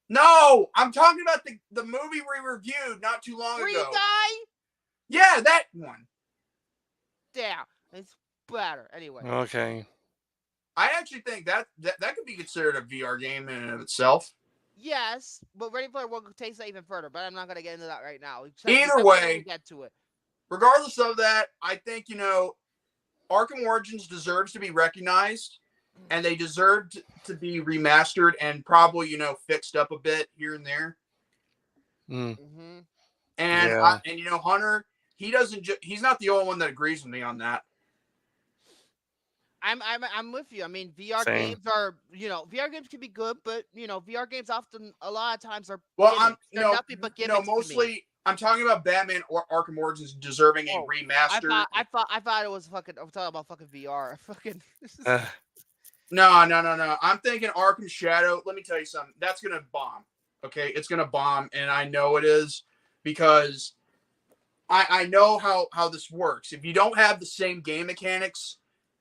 No, I'm talking about the movie we reviewed not too long Free ago. Guy? Yeah, that one. Yeah, it's better. Anyway. okay. I actually think that could be considered a VR game in and of itself. Yes, but Ready Player One takes that even further, but I'm not going to get into that right now. Either way, get to it. Regardless of that, I think, Arkham Origins deserves to be recognized, and they deserve to be remastered and probably, fixed up a bit here and there. Mm-hmm. And Hunter, he's not the only one that agrees with me on that. I'm with you. I mean, VR games are, VR games can be good, but VR games often a lot of times are nothing but gimmicks. Mostly I'm talking about Batman or Arkham Origins deserving a remaster. I thought it was fucking. I'm talking about fucking VR. Fucking. No. I'm thinking Arkham Shadow. Let me tell you something. That's gonna bomb. Okay, it's gonna bomb, and I know it is because I know how this works. If you don't have the same game mechanics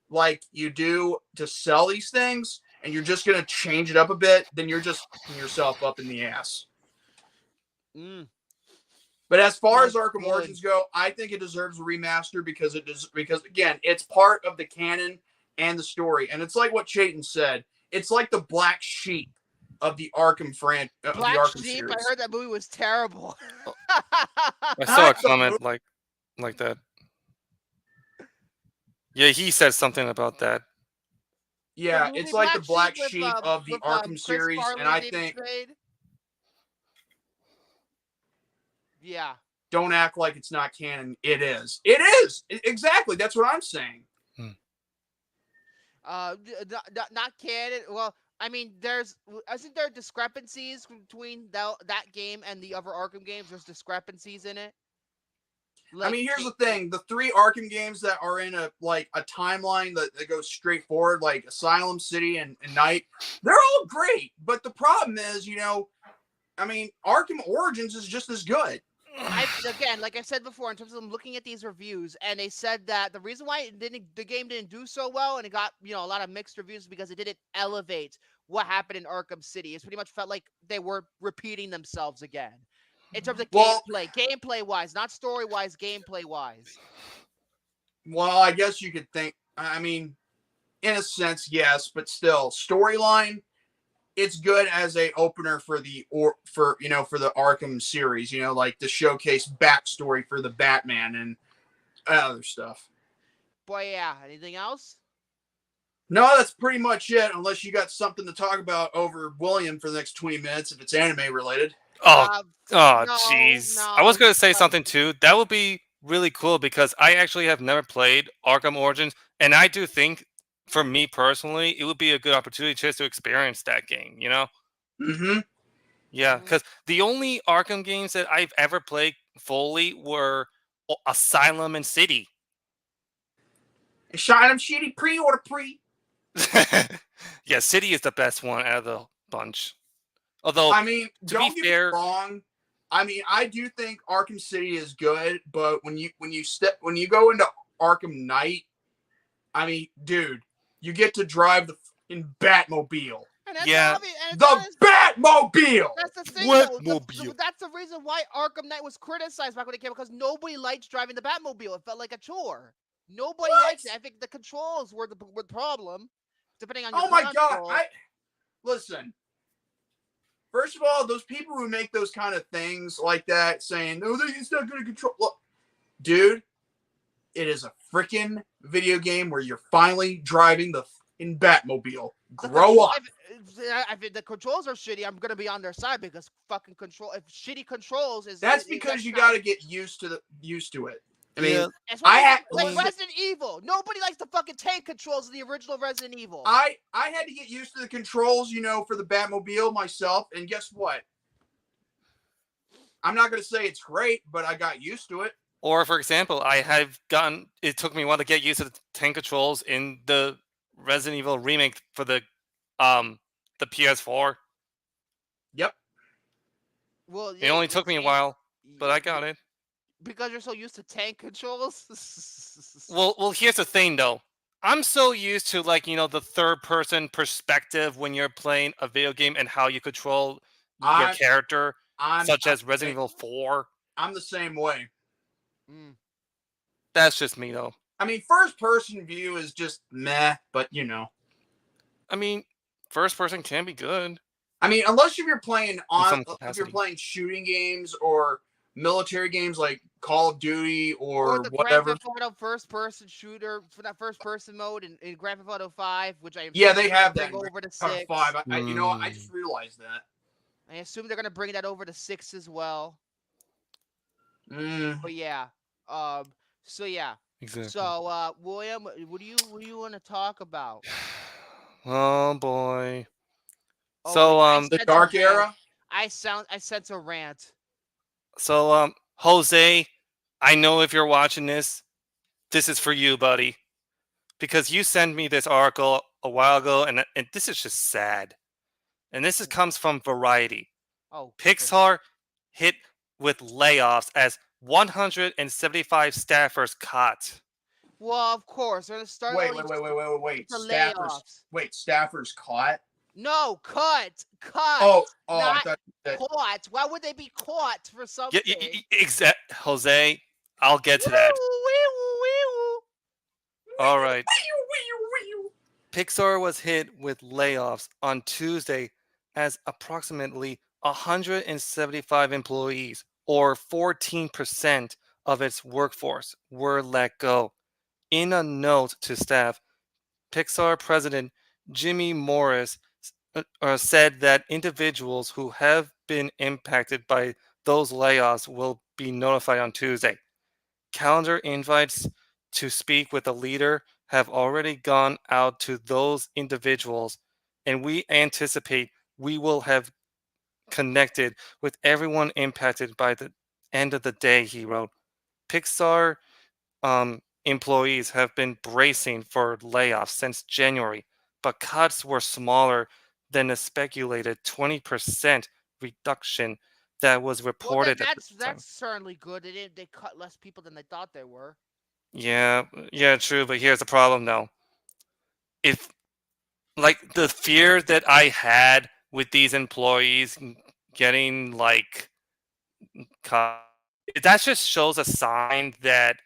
like you do to sell these things, and you're just gonna change it up a bit, then you're just putting yourself up in the ass. But as far as Arkham Origins go, I think it deserves a remaster because again, it's part of the canon and the story, and it's like what Chayton said. It's like the black sheep of the Arkham series. I heard that movie was terrible. I saw a comment like that. Yeah, he said something about that. Yeah, it's like the black sheep of the Arkham series, and I think. Yeah. Don't act like it's not canon. It is. It is. Exactly. That's what I'm saying. Not canon. Well, I mean, isn't there discrepancies between that game and the other Arkham games? There's discrepancies in it. I mean, here's the thing: the 3 Arkham games that are in a timeline that goes straight forward, like Asylum City and Night, they're all great. But the problem is, I mean, Arkham Origins is just as good. Again, like I said before, in terms of them looking at these reviews, and they said that the reason why the game didn't do so well and it got a lot of mixed reviews is because it didn't elevate what happened in Arkham City. It pretty much felt like they were repeating themselves again in terms of gameplay wise, not story wise, gameplay wise. Well, I guess you could think. I mean, in a sense, yes, but still, storyline. It's good as a opener for the Arkham series, like to showcase backstory for the Batman and other stuff. Boy, yeah. Anything else? No, that's pretty much it. Unless you got something to talk about over William for the next 20 minutes, if it's anime related. Jeez. No, I was gonna say something too. That would be really cool because I actually have never played Arkham Origins, and I do think, for me personally, it would be a good opportunity just to experience that game, Mm-hmm. Yeah, because the only Arkham games that I've ever played fully were Asylum and City. And Shine 'em shitty pre-order pre. Yeah, City is the best one out of the bunch. Although, I mean, to be don't get fair, me wrong. I mean, I do think Arkham City is good, but when you go into Arkham Knight, I mean, dude, you get to drive the fucking Batmobile. And that's Yeah. obvious, and The Batmobile. that's the thing, What though. mobile? That's the reason why Arkham Knight was criticized back when it came out, because nobody liked driving the Batmobile. It felt like a chore. Nobody liked it. I think the controls were the problem, depending on your Oh my god! console. Listen. First of all, those people who make those kind of things like that, saying, "No, it's not going to control." Look, dude, it is a freaking video game where you're finally driving the fucking Batmobile. Grow up. If the controls are shitty, I'm gonna be on their side, because fucking if shitty controls is. That's because you got to get used to it. I mean, Yeah. like Resident Evil. Nobody likes the fucking tank controls of the original Resident Evil. I had to get used to the controls, for the Batmobile myself, and guess what? I'm not gonna say it's great, but I got used to it. Or, for example, it took me a while to get used to the tank controls in the Resident Evil remake for the PS4. Yep. Well, It only took me a while, but I got it. Because you're so used to tank controls. Well, here's the thing, though. I'm so used to, the third-person perspective when you're playing a video game and how you control your character, such as Resident Evil 4. I'm the same way. That's just me, though. I mean, first-person view is just meh, but I mean, first-person can be good. I mean, unless if you're playing shooting games or military games like Call of Duty or the whatever. Grand Theft Auto first-person shooter for that first-person mode in Grand Theft Auto 5, which I they have that over to 6. 5. I just realized that. I assume they're gonna bring that over to 6 as well. But yeah, so yeah. Exactly. So William, what do you want to talk about? Oh boy. The Dark Era. I sense a rant. So Jose, I know if you're watching this is for you, buddy, because you sent me this article a while ago, and this is just sad. And this comes from Variety. Oh, Pixar hit with layoffs as 175 staffers cut. Well, of course, they're gonna start. Wait. Staffers caught? No, cut. Oh, not I thought that... caught. Why would they be caught for something? Yeah, Jose, I'll get to that. All right. Pixar was hit with layoffs on Tuesday as approximately 175 employees, or 14% of its workforce, were let go. In a note to staff, Pixar president Jimmy Morris said that individuals who have been impacted by those layoffs will be notified on Tuesday. Calendar invites to speak with the leader have already gone out to those individuals, and we anticipate we will have connected with everyone impacted by the end of the day, he wrote. Pixar employees have been bracing for layoffs since January, but cuts were smaller than a speculated 20% reduction that was reported. Well, that's certainly good. They cut less people than they thought they were. Yeah, true. But here's the problem, though. If, the fear that I had with these employees getting, cut, that just shows a sign that,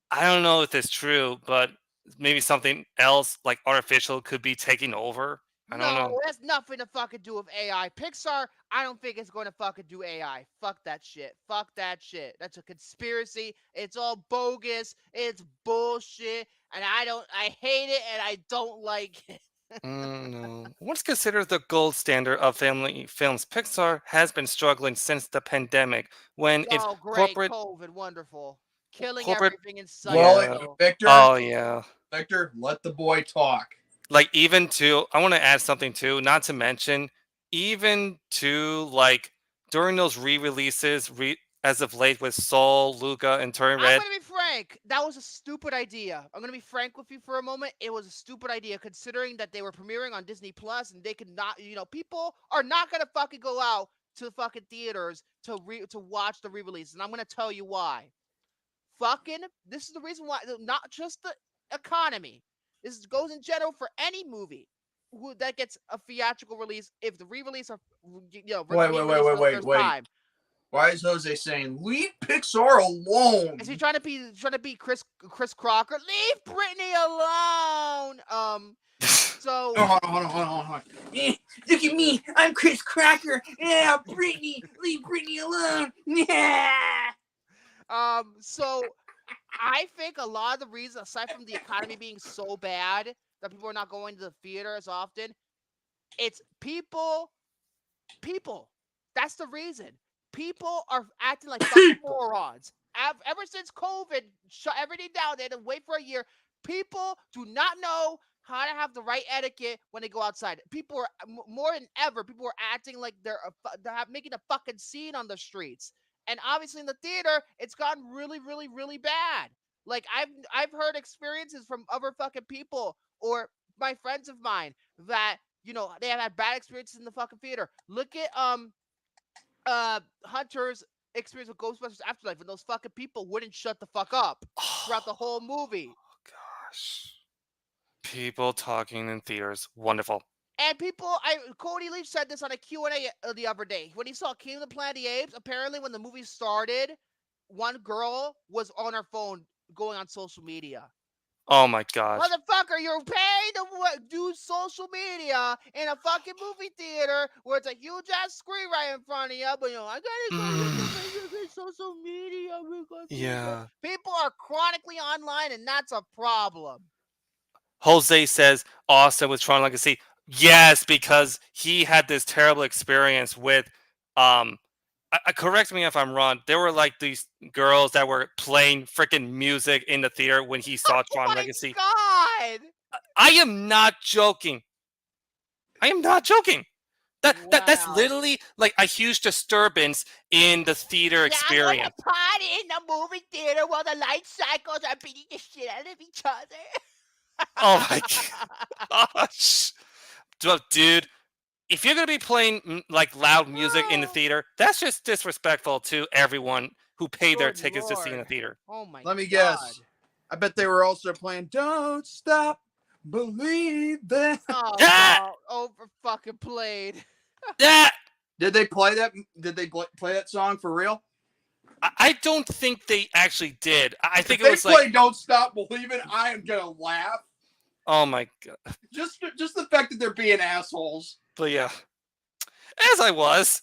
I don't know if it's true, but maybe something else, like artificial, could be taking over. I don't know. No, it has nothing to fucking do with AI. Pixar, I don't think it's going to fucking do AI. Fuck that shit. That's a conspiracy. It's all bogus. It's bullshit. And I hate it and I don't like it. No. Once considered the gold standard of family films, Pixar has been struggling since the pandemic when its corporate COVID, wonderful. Killing corporate- everything in sight. Well, Victor. Oh yeah. Victor, let the boy talk. Even to, I want to add something too, not to mention, even to during those re-releases, as of late with Soul, Luca, and Turning I'm Red. gonna be frank. That was a stupid idea. I'm gonna be frank with you for a moment. It was a stupid idea considering that they were premiering on Disney Plus and they could not. People are not gonna fucking go out to the fucking theaters to watch the re-release, and I'm gonna tell you why. This is the reason why. Not just the economy. This goes in general for any movie that gets a theatrical release. If the re-release are, Wait, re-released for the first time. Why is Jose saying leave Pixar alone? Is he trying to be Chris Crocker? Leave Britney alone. So hold on. Look at me, I'm Chris Crocker. Yeah, Britney, leave Britney alone. Yeah. So I think a lot of the reasons, aside from the economy being so bad that people are not going to the theater as often, it's people. That's the reason. People are acting like fucking morons. Ever since COVID shut everything down, they had to wait for a year. People do not know how to have the right etiquette when they go outside. People are more than ever. People are acting like they're making a fucking scene on the streets. And obviously in the theater, it's gotten really, really, really bad. Like I've heard experiences from other fucking people or my friends of mine that they have had bad experiences in the fucking theater. Look at Hunter's experience with Ghostbusters Afterlife, and those fucking people wouldn't shut the fuck up throughout the whole movie. Oh gosh, people talking in theaters, wonderful. And Cody Leach said this on a Q&A the other day. When he saw Kingdom of the Planet of the Apes, apparently when the movie started, one girl was on her phone going on social media. Oh my gosh. Motherfucker, you're paying to do social media in a fucking movie theater where it's a huge ass screen right in front of you, but I gotta go social media. Yeah. People are chronically online, and that's a problem. Jose says Austin with Tron Legacy. Yes, because he had this terrible experience with correct me if I'm wrong. There were like these girls that were playing freaking music in the theater when he saw Tron Legacy. God! I am not joking. That's literally like a huge disturbance in the theater experience. I'm gonna party in the movie theater while the light cycles are beating the shit out of each other. Oh my gosh, dude. If you're going to be playing like loud music in the theater, that's just disrespectful to everyone who paid their tickets to see in the theater. Oh my God. Let me guess. I bet they were also playing Don't Stop Believing. Oh, yeah. Over fucking played. Yeah. Did they play that? Did they play that song for real? I don't think they actually did. I think if it was they play like Don't Stop Believing, I am going to laugh. Oh my God. Just the fact that they're being assholes. But yeah, as I was.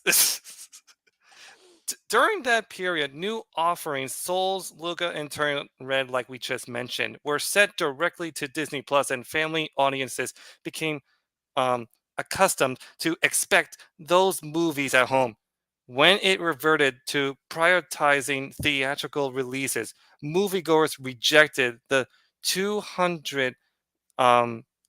During that period, new offerings, Souls, Luca, and Turning Red, like we just mentioned, were set directly to Disney Plus, and family audiences became accustomed to expect those movies at home. When it reverted to prioritizing theatrical releases, moviegoers rejected the $200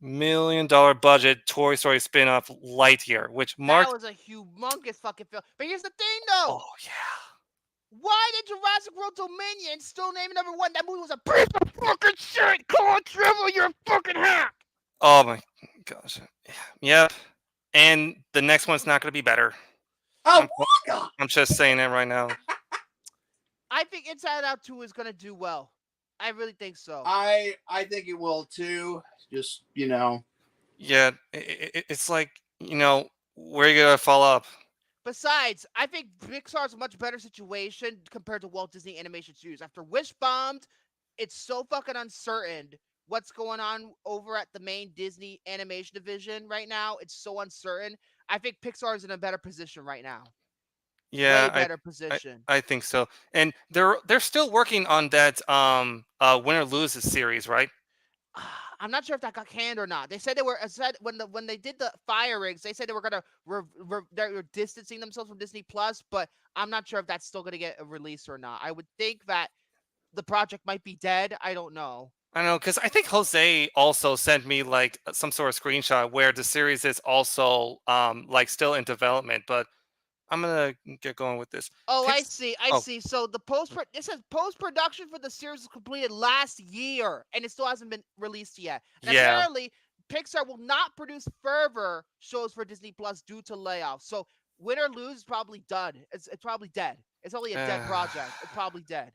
million budget Toy Story spin-off Lightyear, which marked... That was a humongous fucking film. But here's the thing, though. Oh, yeah. Why did Jurassic World Dominion still name number one? That movie was a piece of fucking shit. Come on, Trevor, you're a fucking hack. Oh, my gosh. Yep. And the next one's not going to be better. Oh, I'm just saying that right now. I think Inside Out 2 is going to do well. I really think so. I think it will too. Just, Yeah, it's like, where are you going to follow up? Besides, I think Pixar's a much better situation compared to Walt Disney Animation Studios. After Wish bombed, it's so fucking uncertain what's going on over at the main Disney animation division right now. It's so uncertain. I think Pixar is in a better position right now. Yeah, way better position. I think so. And they're still working on that Win or Lose series, right? I'm not sure if that got canned or not. They said they were when they did the firings, they said they were gonna they're distancing themselves from Disney Plus, but I'm not sure if that's still gonna get a release or not. I would think that the project might be dead. I don't know. I know, because I think Jose also sent me like some sort of screenshot where the series is also like still in development, but I'm gonna get going with this. Oh, I Pix- see. oh, So it says post production for the series was completed last year, and it still hasn't been released yet. And yeah. apparently, Pixar will not produce further shows for Disney Plus due to layoffs. So win or lose is probably done. It's probably dead. It's only a dead project. It's probably dead.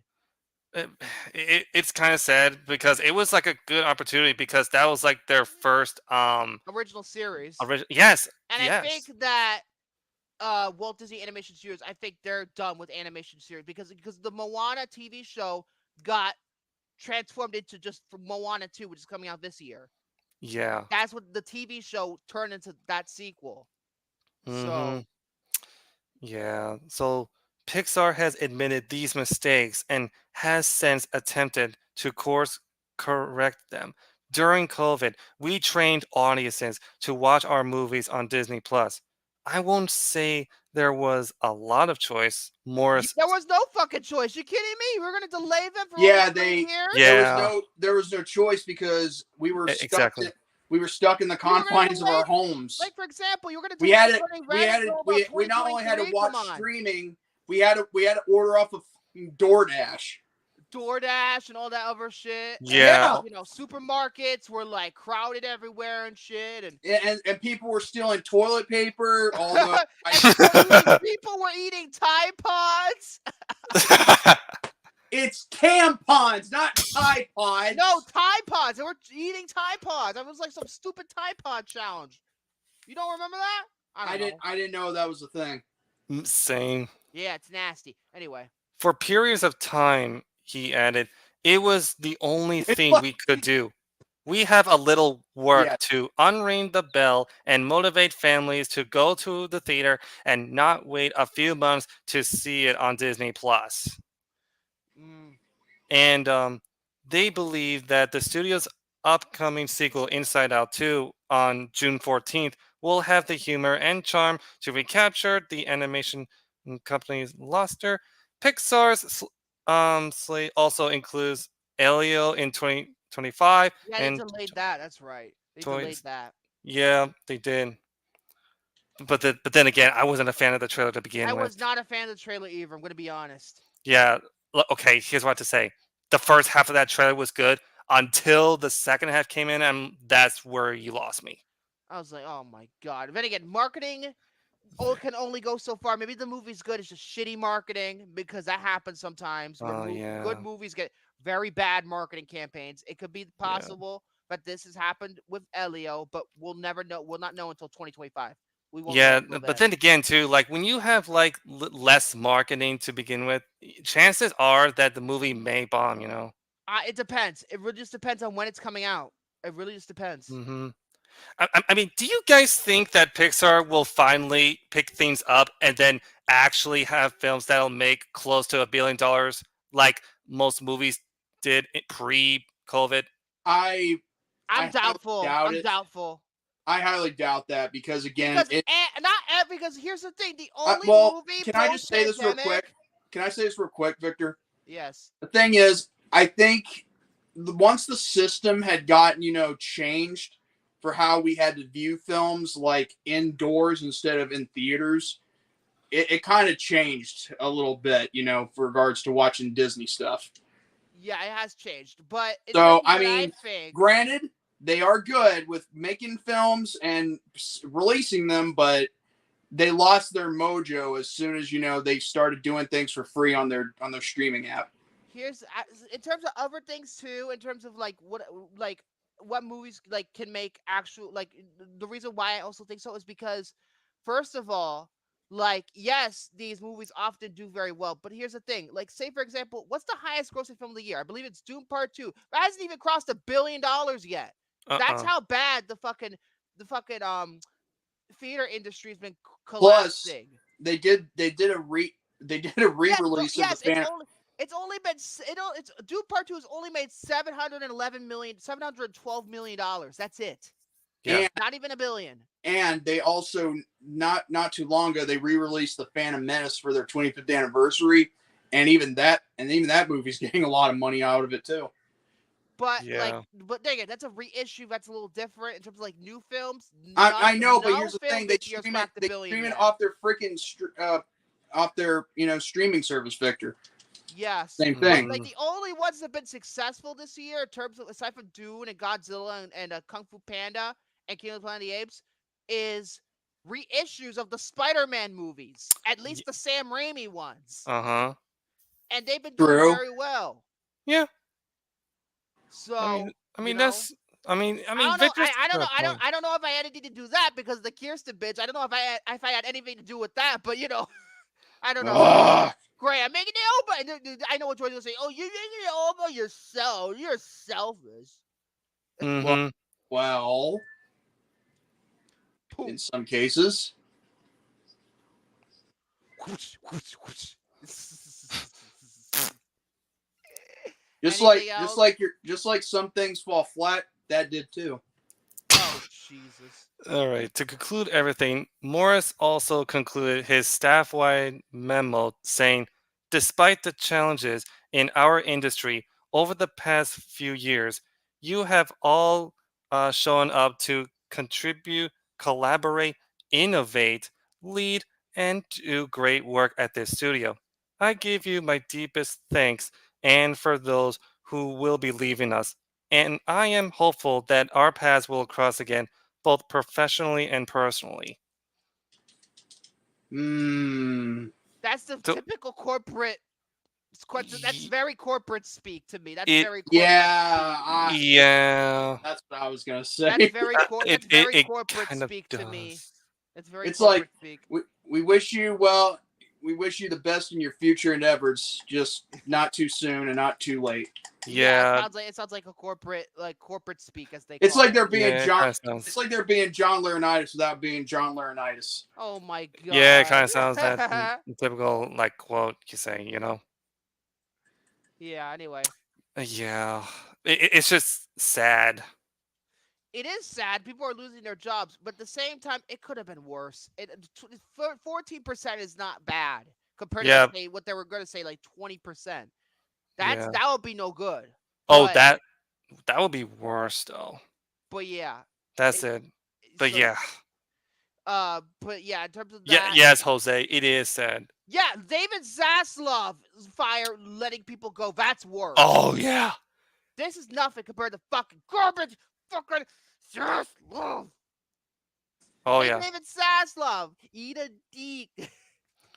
It's kind of sad because it was like a good opportunity because that was like their first Original series. yes, And yes. I think that Walt Disney Animation Studios, I think they're done with animation series because the Moana TV show got transformed into just Moana 2, which is coming out this year. Yeah. That's what the TV show turned into, that sequel. Mm-hmm. So yeah. So Pixar has admitted these mistakes and has since attempted to course correct them. During COVID, we trained audiences to watch our movies on Disney Plus. I won't say there was a lot of choice. More, there was no fucking choice. You kidding me? We're gonna delay them for Yeah, over 3 years? Yeah. There was no choice because we were stuck. Exactly. We were stuck in the confines of our homes. Like, for example, you were gonna. We not only had to watch streaming, we had to order off of DoorDash and all that other shit. Yeah. And, supermarkets were like crowded everywhere and shit, and people were stealing toilet paper. Although people were eating Tide Pods. It's tampons, not Tide Pods. No, Tide Pods. They were eating Tide Pods. It was like some stupid Tide Pod challenge. You don't remember that? I didn't know that was a thing. Same. Yeah, it's nasty. Anyway. For periods of time, he added, it was the only thing we could do. We have a little work to unring the bell and motivate families to go to the theater and not wait a few months to see it on Disney Plus. And they believe that the studio's upcoming sequel, Inside Out 2, on June 14th, will have the humor and charm to recapture the animation company's luster. Pixar's slate also includes Elio in 2025. Yeah, they delayed that. That's right. They delayed that. Yeah, they did. But then again, I wasn't a fan of the trailer to begin with. I was not a fan of the trailer either. I'm going to be honest. Yeah. Okay, here's what I have to say. The first half of that trailer was good until the second half came in, and that's where you lost me. I was like, oh my god. Then again, marketing can only go so far. Maybe the movie's good. It's just shitty marketing because that happens sometimes. Good movies get very bad marketing campaigns. It could be possible that this has happened with Elio, but we'll never know. We'll not know until 2025. We won't know but then again, too, like when you have like less marketing to begin with, chances are that the movie may bomb. It depends. It really just depends on when it's coming out. It really just depends. Mm-hmm. I mean, do you guys think that Pixar will finally pick things up and then actually have films that'll make close to $1 billion, like most movies did pre-COVID? I'm doubtful. I'm doubtful. I highly doubt that because again, because here's the thing: the only movie. Can I just say this real quick? Can I say this real quick, Victor? Yes. The thing is, I think once the system had gotten changed for how we had to view films, like indoors instead of in theaters, it kind of changed a little bit, for regards to watching Disney stuff. Yeah, it has changed, but so I mean, granted. They are good with making films and releasing them, but they lost their mojo as soon as they started doing things for free on their streaming app. Here's in terms of other things too. In terms of what movies can make actual the reason why I also think so is because first of all, yes, these movies often do very well, but here's the thing. Say for example, what's the highest grossing film of the year? I believe it's Doom Part 2. It hasn't even crossed $1 billion yet. That's how bad the fucking theater industry has been collapsing. Plus, they did a re-release of the Phantom. Doom Part 2 has only made $712 million. That's it. Yeah. Not even $1 billion. And they also not too long ago they re-released the Phantom Menace for their 25th anniversary, and even that movie's getting a lot of money out of it too. But Yeah. but dang it, that's a reissue. That's a little different in terms of like new films. I know, but no here's the film thing: they this year's stream cracked it. the They billion stream it yet. off their freaking off their streaming service, Victor. Yes. Same thing. Like the only ones that have been successful this year in terms of aside from Dune and Godzilla and Kung Fu Panda and King of the Planet of the Apes is reissues of the Spider-Man movies, at least the Sam Raimi ones, Uh-huh. and they've been doing True. very well. Yeah. So I mean you know, that's I mean I don't know. Victor's I don't know. got a point. I don't know if I had anything to do that because the Kirsten bitch. I don't know if I had anything to do with that, but I don't know. Ugh. Great, I'm making it over. I know what Jordy will say. Oh, you're making it over yourself. You're selfish. Mm-hmm. Well, in some cases. Just like some things fall flat, that did too. Oh Jesus! All right. To conclude everything, Morris also concluded his staff-wide memo saying, despite the challenges in our industry over the past few years, you have all shown up to contribute, collaborate, innovate, lead, and do great work at this studio. I give you my deepest thanks, and for those who will be leaving us. And I am hopeful that our paths will cross again, both professionally and personally. That's the typical corporate question. That's very corporate speak to me. That's very corporate. Yeah. That's what I was gonna say. That's very corporate kind of speak to me. It's very. It's corporate like speak. we wish you well. We wish you the best in your future endeavors. Just not too soon and not too late. Yeah. It sounds like a corporate speak as they. It's call like they're it. being John. Sounds... It's like they're being John Laurinaitis without being John Laurinaitis. Oh my god. Yeah, it kind of sounds that typical like quote you say, Yeah. Anyway. Yeah, it's just sad. It is sad. People are losing their jobs, but at the same time, it could have been worse. 14% is not bad compared to what they were going to say, like 20%. That would be no good. Oh, that would be worse though. But yeah, that's it. But so, yeah. But yeah, in terms of that. Yes, Jose, it is sad. Yeah, David Zaslav letting people go. That's worse. Oh yeah. This is nothing compared to fucking garbage. Fucking Zaslav. Oh yeah. David Zaslav, eat a D.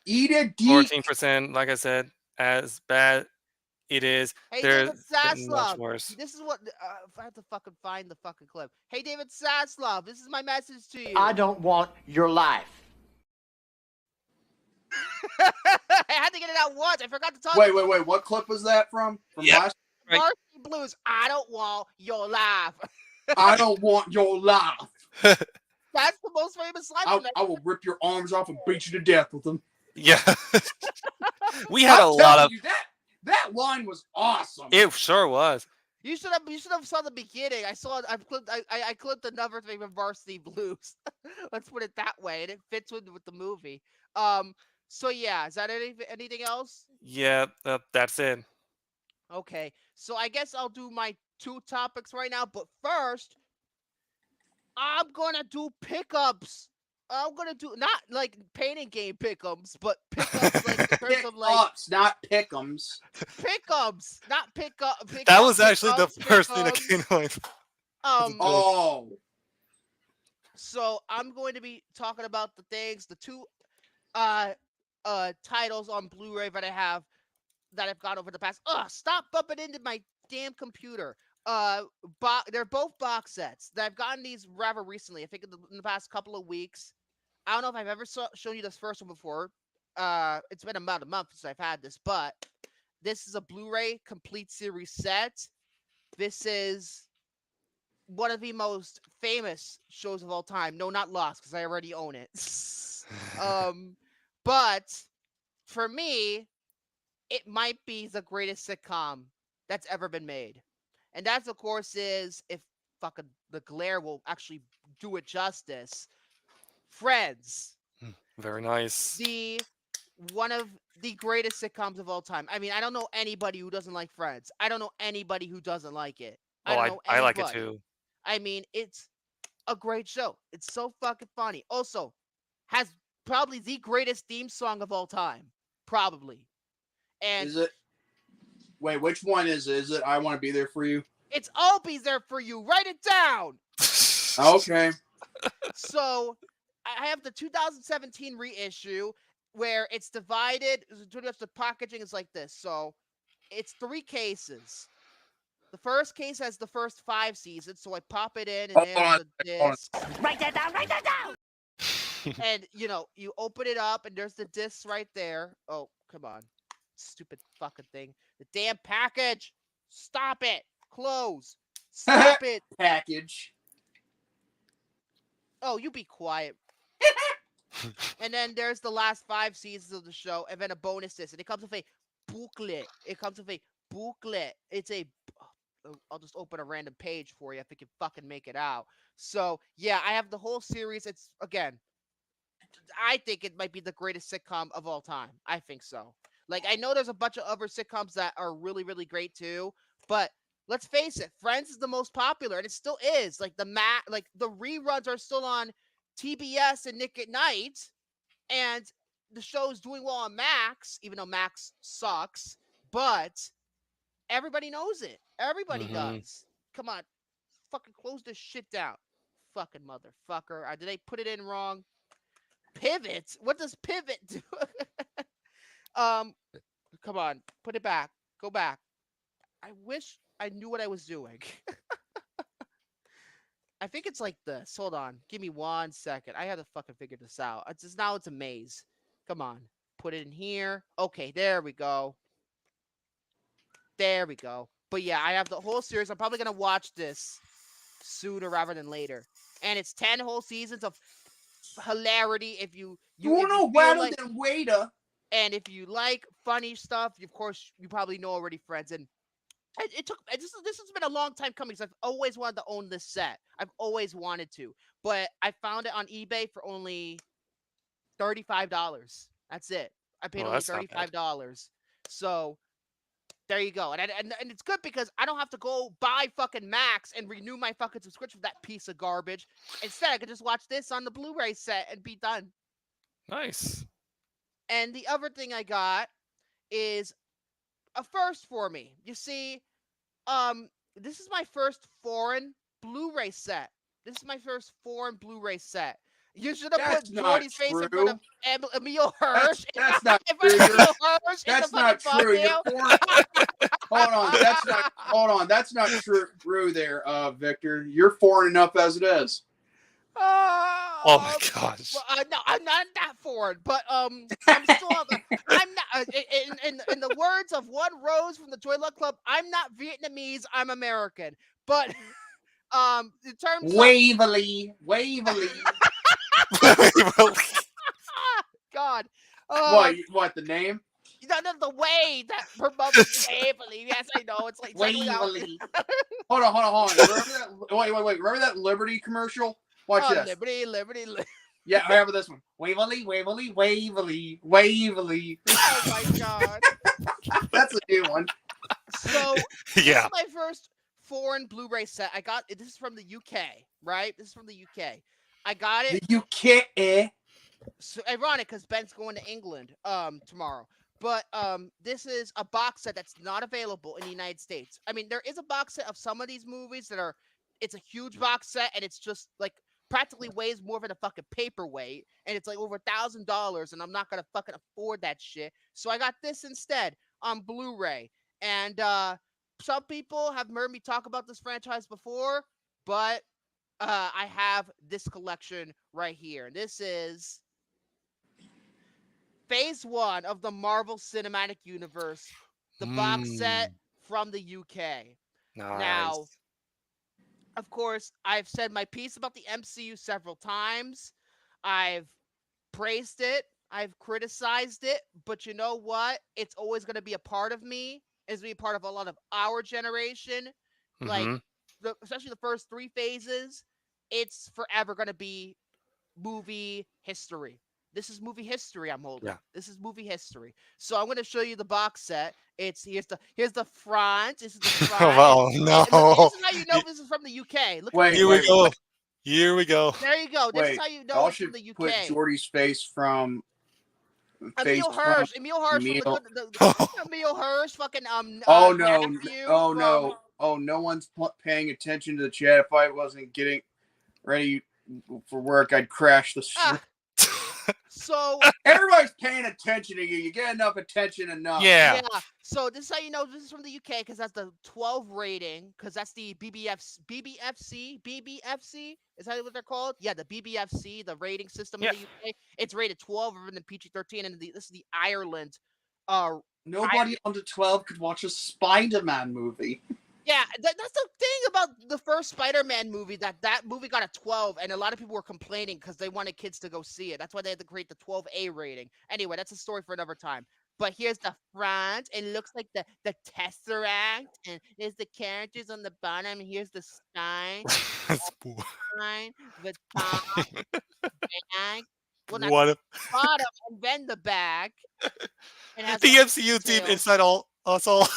Eat a D. 14%, like I said, as bad it is. Hey, there's David Zaslav. much worse. This is what if I have to fucking find the fucking clip. Hey, David Zaslav, this is my message to you. I don't want your life. I had to get it out once. I forgot to talk. Wait. What clip was that from? Last? Right. Varsity Blues. I don't want your life. I don't want your life. That's the most famous line. I will rip your arms off and beat you to death with them. Yeah. We had a lot of. That line was awesome. It sure was. You should have saw the beginning. I clipped another thing from Varsity Blues. Let's put it that way, and it fits with the movie. So yeah, is that anything else? Yeah, that's it. Okay, so I guess I'll do my 2 topics right now, but first, I'm gonna do pickups. I'm gonna do not like painting game pickups, but pickups like in terms of like pickups, not pickums. Pickups, not pickup. That was actually the first thing that came to mind. Oh. So I'm going to be talking about the 2 titles on Blu-ray that I've got over the past. Stop bumping into my damn computer. They're both box sets. I've gotten these rather recently. I think in the past couple of weeks. I don't know if I've ever shown you this first one before. It's been about a month since I've had this, but this is a Blu-ray complete series set. This is one of the most famous shows of all time. No, not Lost, because I already own it. But for me, it might be the greatest sitcom that's ever been made. And that, of course, is, if fucking the glare will actually do it justice, Friends. Very nice. One of the greatest sitcoms of all time. I mean, I don't know anybody who doesn't like Friends. I don't know anybody who doesn't like it. I don't know I like it anybody. too. I mean, it's a great show. It's so fucking funny. Also, has probably the greatest theme song of all time. Probably. And Is it? Wait, which one is it? Is it I Want to Be There for You? it's I'll Be There for You. Write it down. Okay. So I have the 2017 reissue where it's divided. The packaging is like this. So it's 3 cases. The first case has the first 5 seasons, so I pop it in, and Hold there's on, the hold on. disc. Write that down, write that down! And you open it up, and there's the discs right there. Oh, come on, stupid fucking thing! The damn package! Stop it! Close! Stop it! Package. Oh, you be quiet. And then there's the last 5 seasons of the show, and then a bonus disc, and it comes with a booklet. It's a. I'll just open a random page for you if you can fucking make it out. So yeah, I have the whole series. It's again, I think it might be the greatest sitcom of all time. I think so. Like, I know there's a bunch of other sitcoms that are really, really great too, but let's face it, Friends is the most popular, and it still is. Like the reruns are still on TBS and Nick at Night, and the show's doing well on Max, even though Max sucks. But everybody knows it. Everybody does. Come on, fucking close this shit down, fucking motherfucker. Did they put it in wrong? Pivot? What does pivot do? Come on, put it back. Go back. I wish I knew what I was doing. I think it's like this. Hold on. Give me 1 second. I had to fucking figure this out. Now it's a maze. Come on. Put it in here. Okay, there we go. There we go. But yeah, I have the whole series. I'm probably going to watch this sooner rather than later. And it's 10 whole seasons of hilarity. If you Uno feel rather like, than waiter. and if you like funny stuff, of course, you probably know already, Friends. And it took this has been a long time coming because I've always wanted to own this set. I've always wanted to, but I found it on eBay for only $35. That's it. I paid Well, only that's not bad. $35. So there you go. And it's good because I don't have to go buy fucking Max and renew my fucking subscription for that piece of garbage. Instead, I could just watch this on the Blu-ray set and be done. Nice. And the other thing I got is a first for me. You see, this is my first foreign Blu-ray set. You should have That's put not Jordy's face in front of Emil Hirsch. That's not In front true. of Emil Hirsch in That's the not fucking true. thumbnail. Hold on. That's not true there, Victor. You're foreign enough as it is. Oh my gosh. Well, no, I'm not that foreign, but I'm still. I'm not. In the words of one Rose from the Joy Luck Club, I'm not Vietnamese. I'm American. But in terms Waverly. God. What the name? No, the way that her mother's Waverly. Yes, I know. It's like Waverly. Hold on. Wait. Remember that Liberty commercial? Watch this. Liberty. Yeah, I have this one. Waverly. Oh my God. That's a new one. So this Yeah. is my first foreign Blu-ray set. I got this is from the UK, right? This is from the UK. I got it. The UK. So ironic because Ben's going to England tomorrow. But this is a box set that's not available in the United States. I mean, there is a box set of some of these movies that are. It's a huge box set, and it's just like practically weighs more than a fucking paperweight, and it's like over $1,000, and I'm not gonna fucking afford that shit. So I got this instead on Blu-ray. And some people have heard me talk about this franchise before, but I have this collection right here. This is Phase 1 of the Marvel Cinematic Universe, the box set from the UK. Nice. Now, of course, I've said my piece about the MCU several times. I've praised it. I've criticized it. But you know what? It's always going to be a part of me. It's going to be a part of a lot of our generation. Like, especially the first 3 phases. It's forever going to be movie history. This is movie history I'm holding. Yeah. This is movie history. So I'm going to show you the box set. Here's the front. This is the front. Oh And no! look, this is how you know this is from the UK. Look Wait, at Here this. we go. Here we go. There you go. This is Wait, how you know y'all it's from should the put UK. Jordy's face from. Emil Hirsch. Emil Hirsch from Emil. the Emil Hirsch. Fucking Oh no! nephew Oh from- no! Oh, no one's paying attention to the chat. If I wasn't getting ready for work, I'd crash the stream. So Everybody's paying attention to you. You get enough attention enough. Yeah. So this is how you know this is from the UK because that's the 12 rating because that's the BBFC. Is that what they're called? Yeah, the BBFC, the rating system in the UK. It's rated 12 over the PG-13, and this is the Ireland. Nobody under 12 could watch a Spider-Man movie. Yeah, that's the thing about the first Spider-Man movie, that movie got a 12, and a lot of people were complaining because they wanted kids to go see it. That's why they had to create the 12A rating. Anyway, that's a story for another time. But here's the front. It looks like the Tesseract, and there's the characters on the bottom, and here's the spine, the top, back. Well, not What the bottom, and then the back. It has the all MCU deep details. inside us all.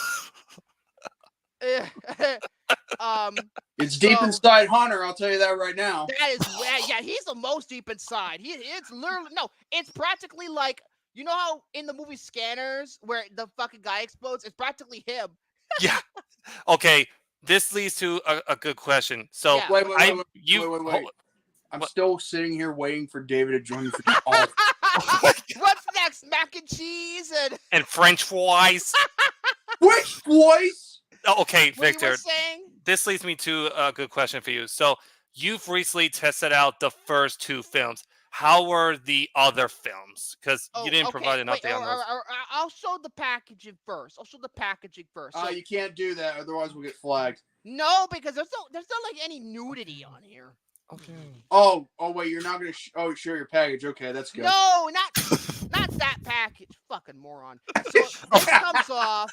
It's deep So- inside Hunter, I'll tell you that right now. That is yeah, he's the most deep inside. It's literally it's practically like you know how in the movie Scanners where the fucking guy explodes, it's practically him. Yeah. Okay. This leads to a good question. So Yeah. Wait. hold- I'm What? still sitting here waiting for David to join me for the call. What's next? Mac and cheese and French fries. Which voice? Oh, okay, what you were Victor. saying? This leads me to a good question for you. So you've recently tested out the first two films. How were the other films? Because you didn't provide an update on those. I'll show the packaging first. So, You can't do that, otherwise we'll get flagged. no, because there's not like any nudity on here. Okay. Oh, wait, you're not gonna show your package. Okay, that's good. No, not that package. Fucking moron. So this comes off.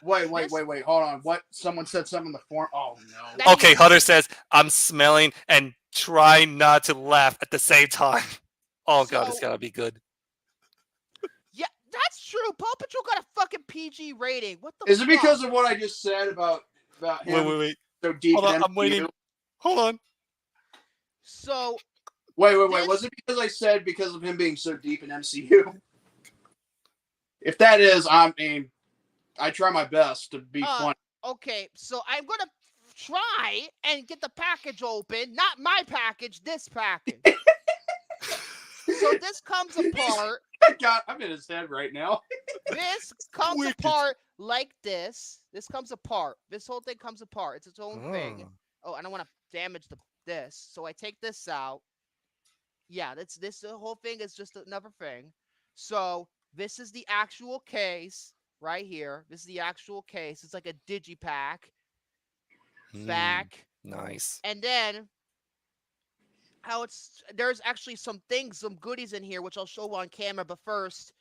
Wait. Hold on. What? Someone said something in the form. Oh no. That- Okay, Hunter says, I'm smelling and try not to laugh at the same time. Oh, God, it's So- got to be good. Yeah, that's true. Paw Patrol got a fucking PG rating. What the Is it fuck? because of what I just said about him Wait. so deep Hold on, in I'm waiting. MCU? Hold on. So Wait. This- Was it because I said because of him being so deep in MCU? If that is, I mean, I try my best to be funny. okay, so I'm gonna try and get the package open. Not my package, this package. So this comes apart. I'm in his head right now. This comes Wicked. apart like this. This comes apart. This whole thing comes apart. It's its own thing. Oh, I don't want to damage this. So I take this out. Yeah, this the whole thing is just another thing. So this is the actual case right here. This is the actual case. It's like a digipack back. Nice. And then there's actually some goodies in here, which I'll show on camera. But first,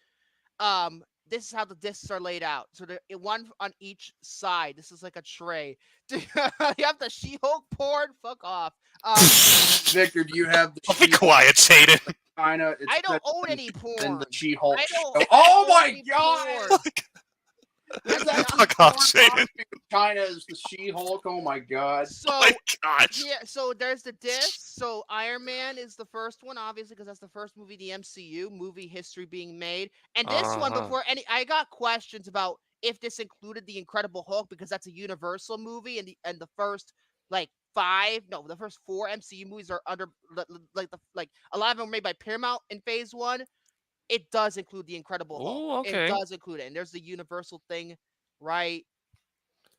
this is how the discs are laid out. So one on each side. This is like a tray. You have the She-Hulk porn? Fuck off. Victor, do you have the Be quiet, Shaden. China? I don't own any porn. And the She-Hulk. I don't show. Oh own my any god! porn. Fuck off, Shaden. China is the She-Hulk. Oh my god! So Oh my gosh. yeah, so there's the disc. So Iron Man is the first one, obviously, because that's the first movie, the MCU movie history being made. And this one, before I got questions about if this included the Incredible Hulk because that's a Universal movie, and the first the first 4 MCU movies are under like a lot of them were made by Paramount in Phase 1. It does include the Incredible Hulk. Oh, okay. It does include it, and there's the Universal thing right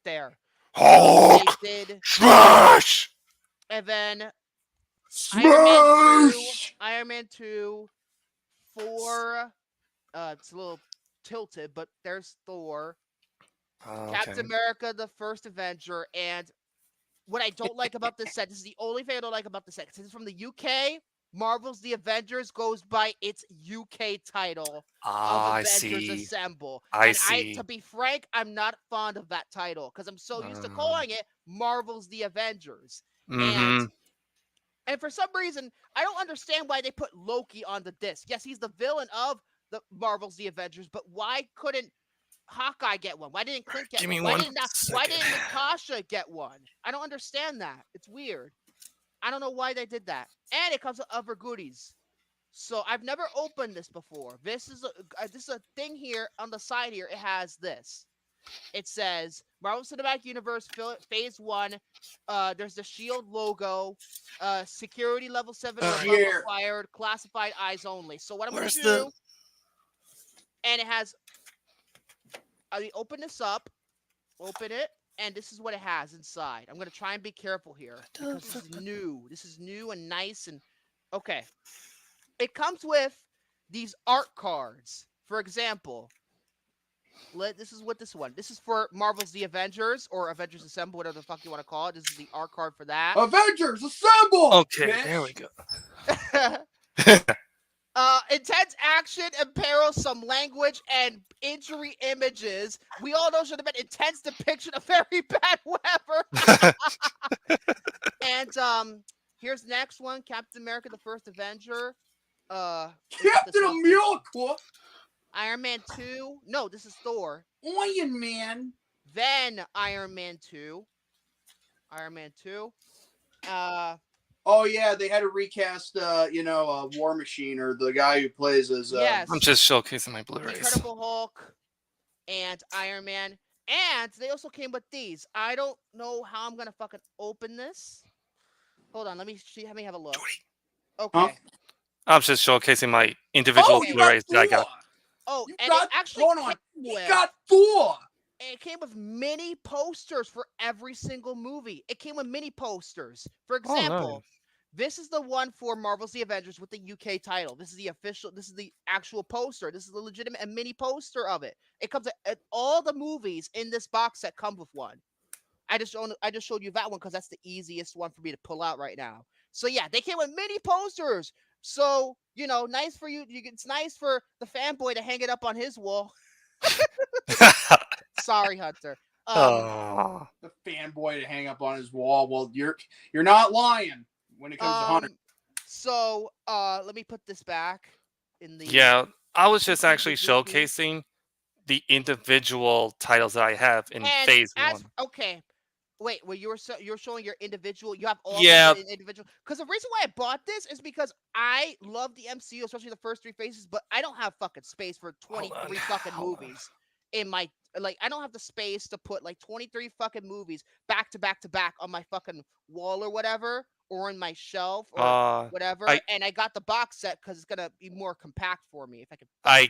there. Hulk They did. smash. And then Smash! Iron Man 2, 4, it's a little tilted, but there's Thor, Captain America, the first Avenger, and what I don't like about this set, this is the only thing I don't like about the set, since it's from the UK, Marvel's The Avengers goes by its UK title of I Avengers see. Assemble. I And see. to be frank, I'm not fond of that title, because I'm so used to calling it Marvel's The Avengers. Mm-hmm. And for some reason, I don't understand why they put Loki on the disc. Yes, he's the villain of the Marvel's The Avengers, but why couldn't Hawkeye get one? Why didn't Clint get Give one? me Why one didn't Natasha get one? I don't understand that. It's weird. I don't know why they did that. And it comes with other goodies. So I've never opened this before. This is a thing here on the side here. It has this. It says Marvel Cinematic Universe Phase 1. There's the Shield logo. Security level 7 or above Here. required. Classified eyes only. So what I'm going to Where's do, and it has, I open this up, open it, and this is what it has inside. I'm going to try and be careful here because this is new. This is new and nice and okay. It comes with these art cards. For example, this is what this one. This is for Marvel's The Avengers or Avengers Assemble, whatever the fuck you want to call it. This is the art card for that. Avengers Assemble. Okay, bitch. there we go. Intense action and peril, some language and injury images. We all know should have been intense depiction of very bad weather. And here's the next one: Captain America: The First Avenger. Captain America. Iron Man 2. No, this is Thor. Iron Man. Then Iron Man 2. Iron Man 2. Oh yeah, they had to recast War Machine, or the guy who plays as Yes. I'm just showcasing my Blu-rays. Incredible Hulk and Iron Man. And they also came with these. I don't know how I'm gonna fucking open this. Hold on, let me have a look. Okay. Huh? I'm just showcasing my individual you Blu-rays that I got. Oh, You and got, it actually hold on. came You with, got 4. it came with mini posters for every single movie. It came with mini posters. For Oh, example, nice. this is the one for Marvel's The Avengers with the UK title. This is the official, this is the actual poster. This is the legitimate mini poster of it. It comes at all the movies in this box set come with one. I just showed you that one because that's the easiest one for me to pull out right now. So yeah, they came with mini posters. So, nice for you. It's nice for the fanboy to hang it up on his wall. Sorry, Hunter. Oh. The fanboy to hang up on his wall. Well, you're not lying when it comes to Hunter. So let me put this back in the. Yeah, I was just actually showcasing the individual titles that I have in Phase 1. Okay. Wait, well, you're showing your individual. You have all Yeah. the individual. Because the reason why I bought this is because I love the MCU, especially the first 3 phases, but I don't have fucking space for 23 fucking movies in my I don't have the space to put 23 fucking movies back to back to back on my fucking wall or whatever, or in my shelf or whatever. And I got the box set because it's gonna be more compact for me if I can. I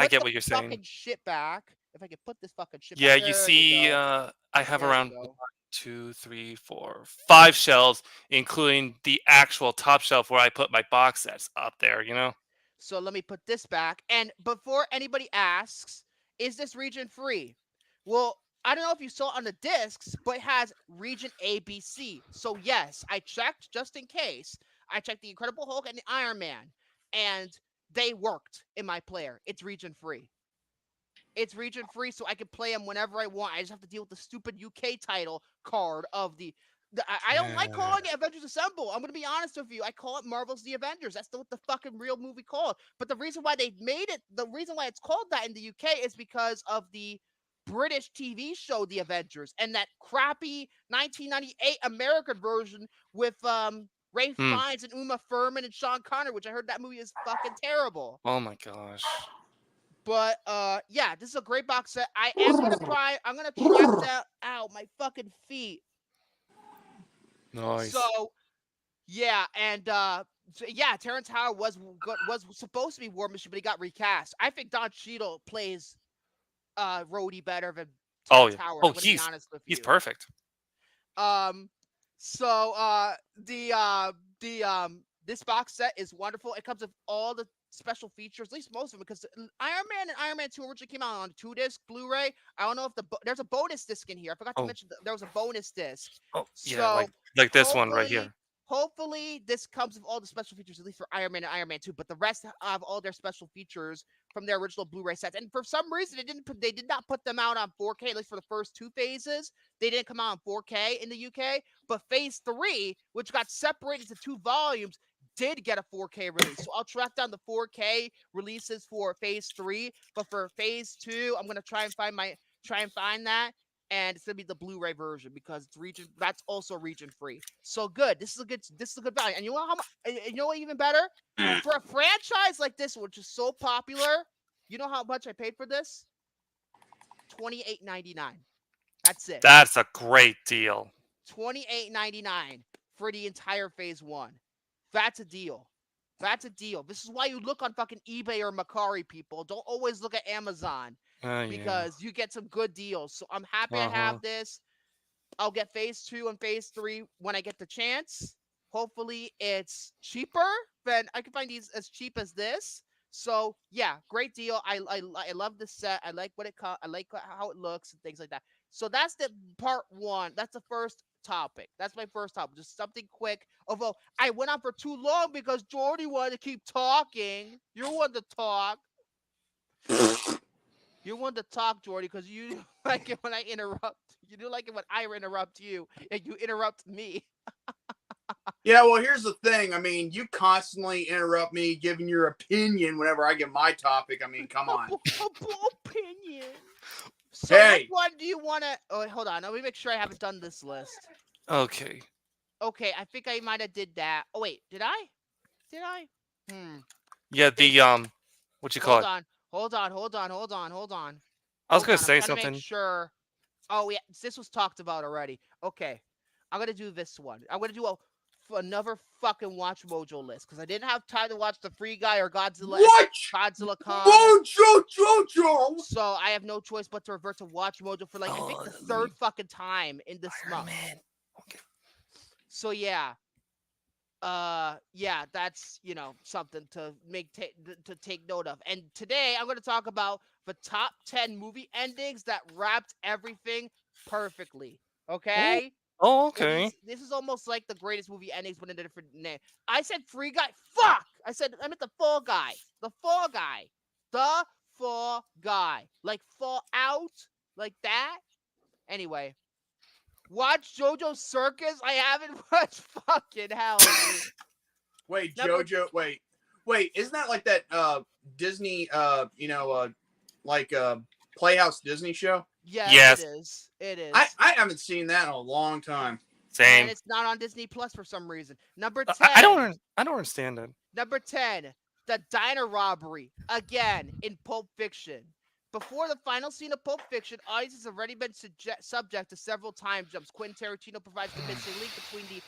get what you're saying. Fucking shit back. If I could put this fucking shit. Yeah, back. you There see, go. I have There around you go. 2, 3, 4, 5 shelves, including the actual top shelf where I put my box sets up there. So let me put this back. And before anybody asks, is this region free? Well, I don't know if you saw on the discs, but it has region A, B, C. So yes, I checked just in case. I checked the Incredible Hulk and the Iron Man, and they worked in my player. It's region free. It's region free, so I can play them whenever I want. I just have to deal with the stupid UK title card of the. I don't like calling it Avengers Assemble. I'm gonna be honest with you. I call it Marvel's The Avengers. That's what the fucking real movie called. But the reason why they made it, the reason why it's called that in the UK is because of the British TV show The Avengers and that crappy 1998 American version with Ray Fiennes and Uma Thurman and Sean Connery, which I heard that movie is fucking terrible. Oh my gosh. But yeah, this is a great box set. I'm gonna track that out my fucking feet. Nice. So yeah, and Terrence Howard was supposed to be War Machine, but he got recast. I think Don Cheadle plays Rhodey better than Terrence Howard. I'm gonna be honest with you. He's perfect. So this box set is wonderful. It comes with all the special features, at least most of them, because Iron Man and Iron Man 2 originally came out on 2-disc Blu-ray. I don't know if there's a bonus disc in here. I forgot to mention there was a bonus disc. Oh, yeah, like this one right here. hopefully this comes with all the special features, at least for Iron Man and Iron Man 2, but the rest have all their special features from their original Blu-ray sets. And for some reason, they did not put them out on 4K, at least for the first 2 phases. They didn't come out on 4K in the UK, but phase 3, which got separated into 2 volumes, did get a 4K release. So I'll track down the 4K releases for phase 3, but for phase 2, I'm gonna try and find that, and it's gonna be the Blu-ray version because that's also region free. So good. This is a good value. And you know you know what even better? For a franchise like this, which is so popular, you know how much I paid for this? $28.99. That's it. That's a great deal. $28.99 for the entire phase 1. That's a deal. That's a deal. This is why you look on fucking eBay or Mercari, people. Don't always look at Amazon because you get some good deals. So I'm happy I have this. I'll get phase 2 and phase 3 when I get the chance. Hopefully it's cheaper than I can find these as cheap as this. So yeah, great deal. I love this set. I like I like how it looks and things like that. So that's the part 1. That's the first topic. That's my first topic. Just something quick. Although I went on for too long because Jordy wanted to keep talking. You're one to talk. You're one to talk, Jordy, because you like it when I interrupt. You do like it when I interrupt you, and you interrupt me. Yeah, well, here's the thing. I mean, you constantly interrupt me giving your opinion whenever I give my topic. I mean, come on. Opinion. So Hey. which one do you want to... Oh, wait, hold on. Let me make sure I haven't done this list. Okay. Okay, I think I might have did that. Oh, wait. Did I? Yeah, the what you call it? Hold on. I was gonna I'm say trying to something. make sure. Oh, yeah. This was talked about already. Okay. I'm going to do this one. I'm going to do another fucking Watch Mojo list because I didn't have time to watch The Free Guy or Godzilla Kong. Mojo! So I have no choice but to revert to Watch Mojo for like I think the 3rd fucking time in this month. Okay. So yeah. Yeah, that's, you know, something to take note of. And today I'm going to talk about the top 10 movie endings that wrapped everything perfectly. Okay? Oh, okay. This is almost like the greatest movie endings with a different name. I said Free Guy. Fuck! I meant the Fall Guy. The Fall Guy. The Fall Guy. Like Fall Out? Like that? Anyway. Watch JoJo's Circus? I haven't watched fucking hell. Wait, JoJo, wait, isn't that like that Disney like Playhouse Disney show? Yeah, Yes. It is. I haven't seen that in a long time. Same. And it's not on Disney Plus for some reason. Number 10. I don't understand it. Number 10, the diner robbery again in Pulp Fiction. Before the final scene of Pulp Fiction, audiences have already been subject to several time jumps. Quentin Tarantino provides the missing link between the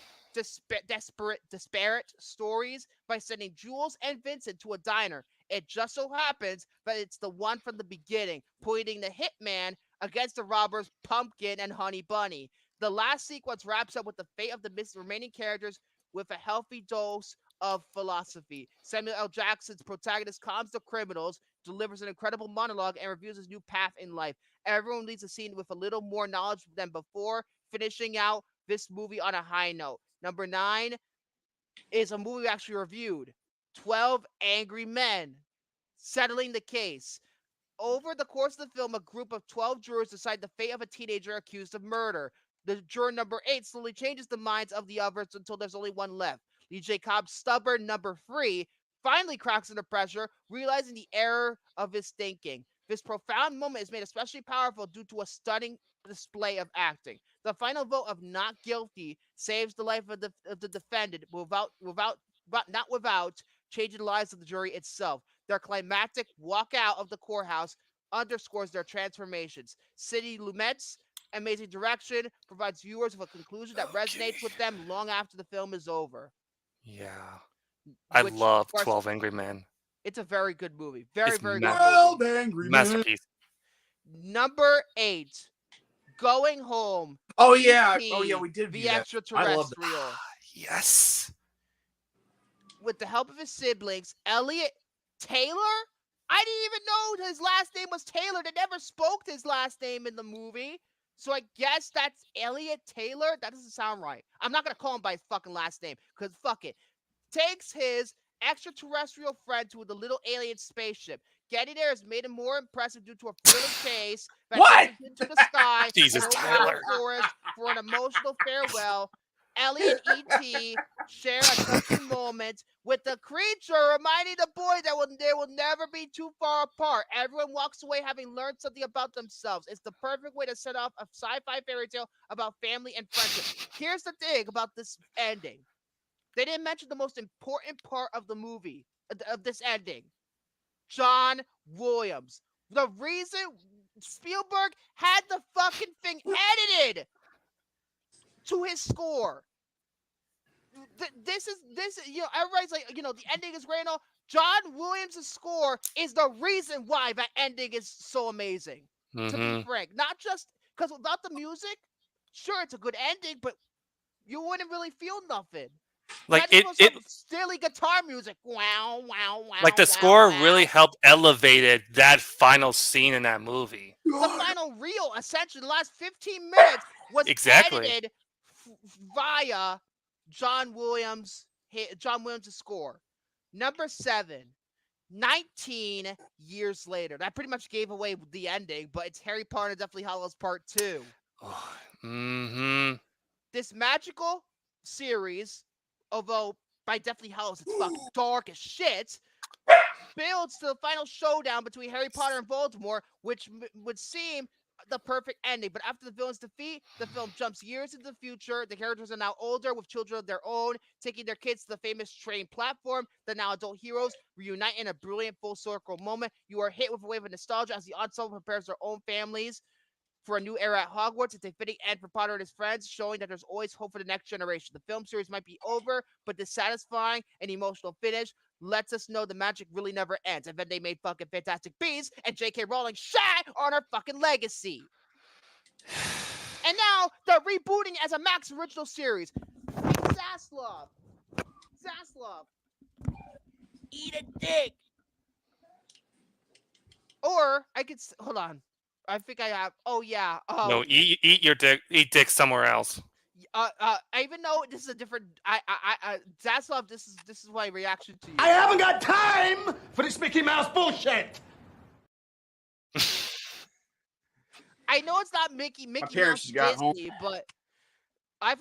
disparate stories by sending Jules and Vincent to a diner. It just so happens that it's the one from the beginning, pointing the hitman against the robbers Pumpkin and Honey Bunny. The last sequence wraps up with the fate of the remaining characters with a healthy dose of philosophy. Samuel L. Jackson's protagonist calms the criminals, delivers an incredible monologue, and reviews his new path in life. Everyone leaves the scene with a little more knowledge than before, finishing out this movie on a high note. Number 9 is a movie we actually reviewed, 12 Angry Men, settling the case. Over the course of the film, a group of 12 jurors decide the fate of a teenager accused of murder. The juror number 8 slowly changes the minds of the others until there's only one left. Lee J. Cobb's stubborn number 3 finally cracks under pressure, realizing the error of his thinking. This profound moment is made especially powerful due to a stunning display of acting. The final vote of not guilty saves the life of the defendant without changing the lives of the jury itself. Their climactic walkout of the courthouse underscores their transformations. Sidney Lumet's amazing direction provides viewers with a conclusion that resonates with them long after the film is over. Yeah. I love of course, 12 Angry Men. It's a very good movie. Very good movie. 12 Angry Men. Masterpiece. Number 8, Going Home. Oh yeah, E.T., we did The view that. I love Extraterrestrial. that. Yes. With the help of his siblings, Elliot Taylor? I didn't even know his last name was Taylor. They never spoke his last name in the movie. So I guess that's Elliot Taylor. That doesn't sound right. I'm not gonna call him by his fucking last name because fuck it. Takes his extraterrestrial friend to the little alien spaceship. Getting there has made him more impressive due to a thrilling chase that What? takes him into the sky Jesus, and over Tyler. the forest for an emotional farewell. Ellie and E.T. share a touching moment with the creature, reminding the boy that they will never be too far apart. Everyone walks away having learned something about themselves. It's the perfect way to set off a sci-fi fairy tale about family and friendship. Here's the thing about this ending. They didn't mention the most important part of the movie, of this ending. John Williams. The reason Spielberg had the fucking thing edited to his score. This is everybody's like, the ending is great and all. John Williams' score is the reason why that ending is so amazing. To be frank, not just because without the music, sure it's a good ending, but you wouldn't really feel nothing. Like Imagine it some silly guitar music. Wow, wow, wow. like the wow, score wow. really helped elevated that final scene in that movie. The final reel, essentially, the last 15 minutes was Exactly. edited via John Williams' score. Number 7, 19 years later. That pretty much gave away the ending, but it's Harry Potter and Deathly Hallows Part 2. This magical series, although by Deathly Hallows it's fucking dark as shit, builds to the final showdown between Harry Potter and Voldemort, which would seem the perfect ending. But after the villain's defeat, the film jumps years into the future. The characters are now older with children of their own, taking their kids to the famous train platform. The now adult heroes reunite in a brilliant full circle moment. You are hit with a wave of nostalgia as the ensemble prepares their own families for a new era at Hogwarts. It's a fitting end for Potter and his friends, showing that there's always hope for the next generation. The film series might be over, but the satisfying and emotional finish lets us know the magic really never ends. And then they made fucking Fantastic Beasts, and J.K. Rowling shat on her fucking legacy. And now they're rebooting as a Max original series. Zaslav, eat a dick. Or I could hold on. I think I have. Oh yeah. No, eat your dick. Eat dick somewhere else. Even though this is a different. Zaslav. This is my reaction to you. I haven't got time for this Mickey Mouse bullshit. I know it's not Mickey parents Mouse got home. Disney, but I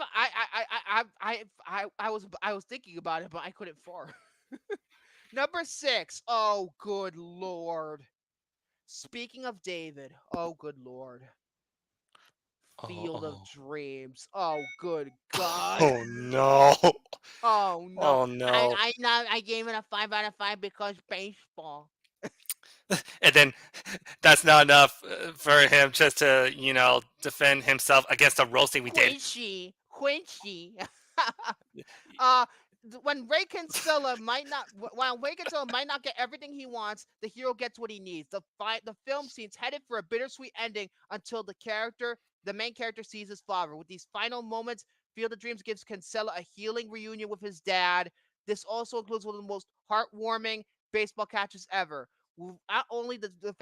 was thinking about it, but I couldn't fart. Number 6. Oh, good lord. Speaking of David, oh good lord. Field of Dreams. Oh good god. Oh no. Oh no. Oh no. I gave it a 5 out of 5 because baseball. And then that's not enough for him just to, defend himself against the roasting we did. Quincy. When Ray Kinsella might not get everything he wants, the hero gets what he needs. The film seems headed for a bittersweet ending until the main character sees his father. With these final moments, Field of Dreams gives Kinsella a healing reunion with his dad. This also includes one of the most heartwarming baseball catches ever. Not only do the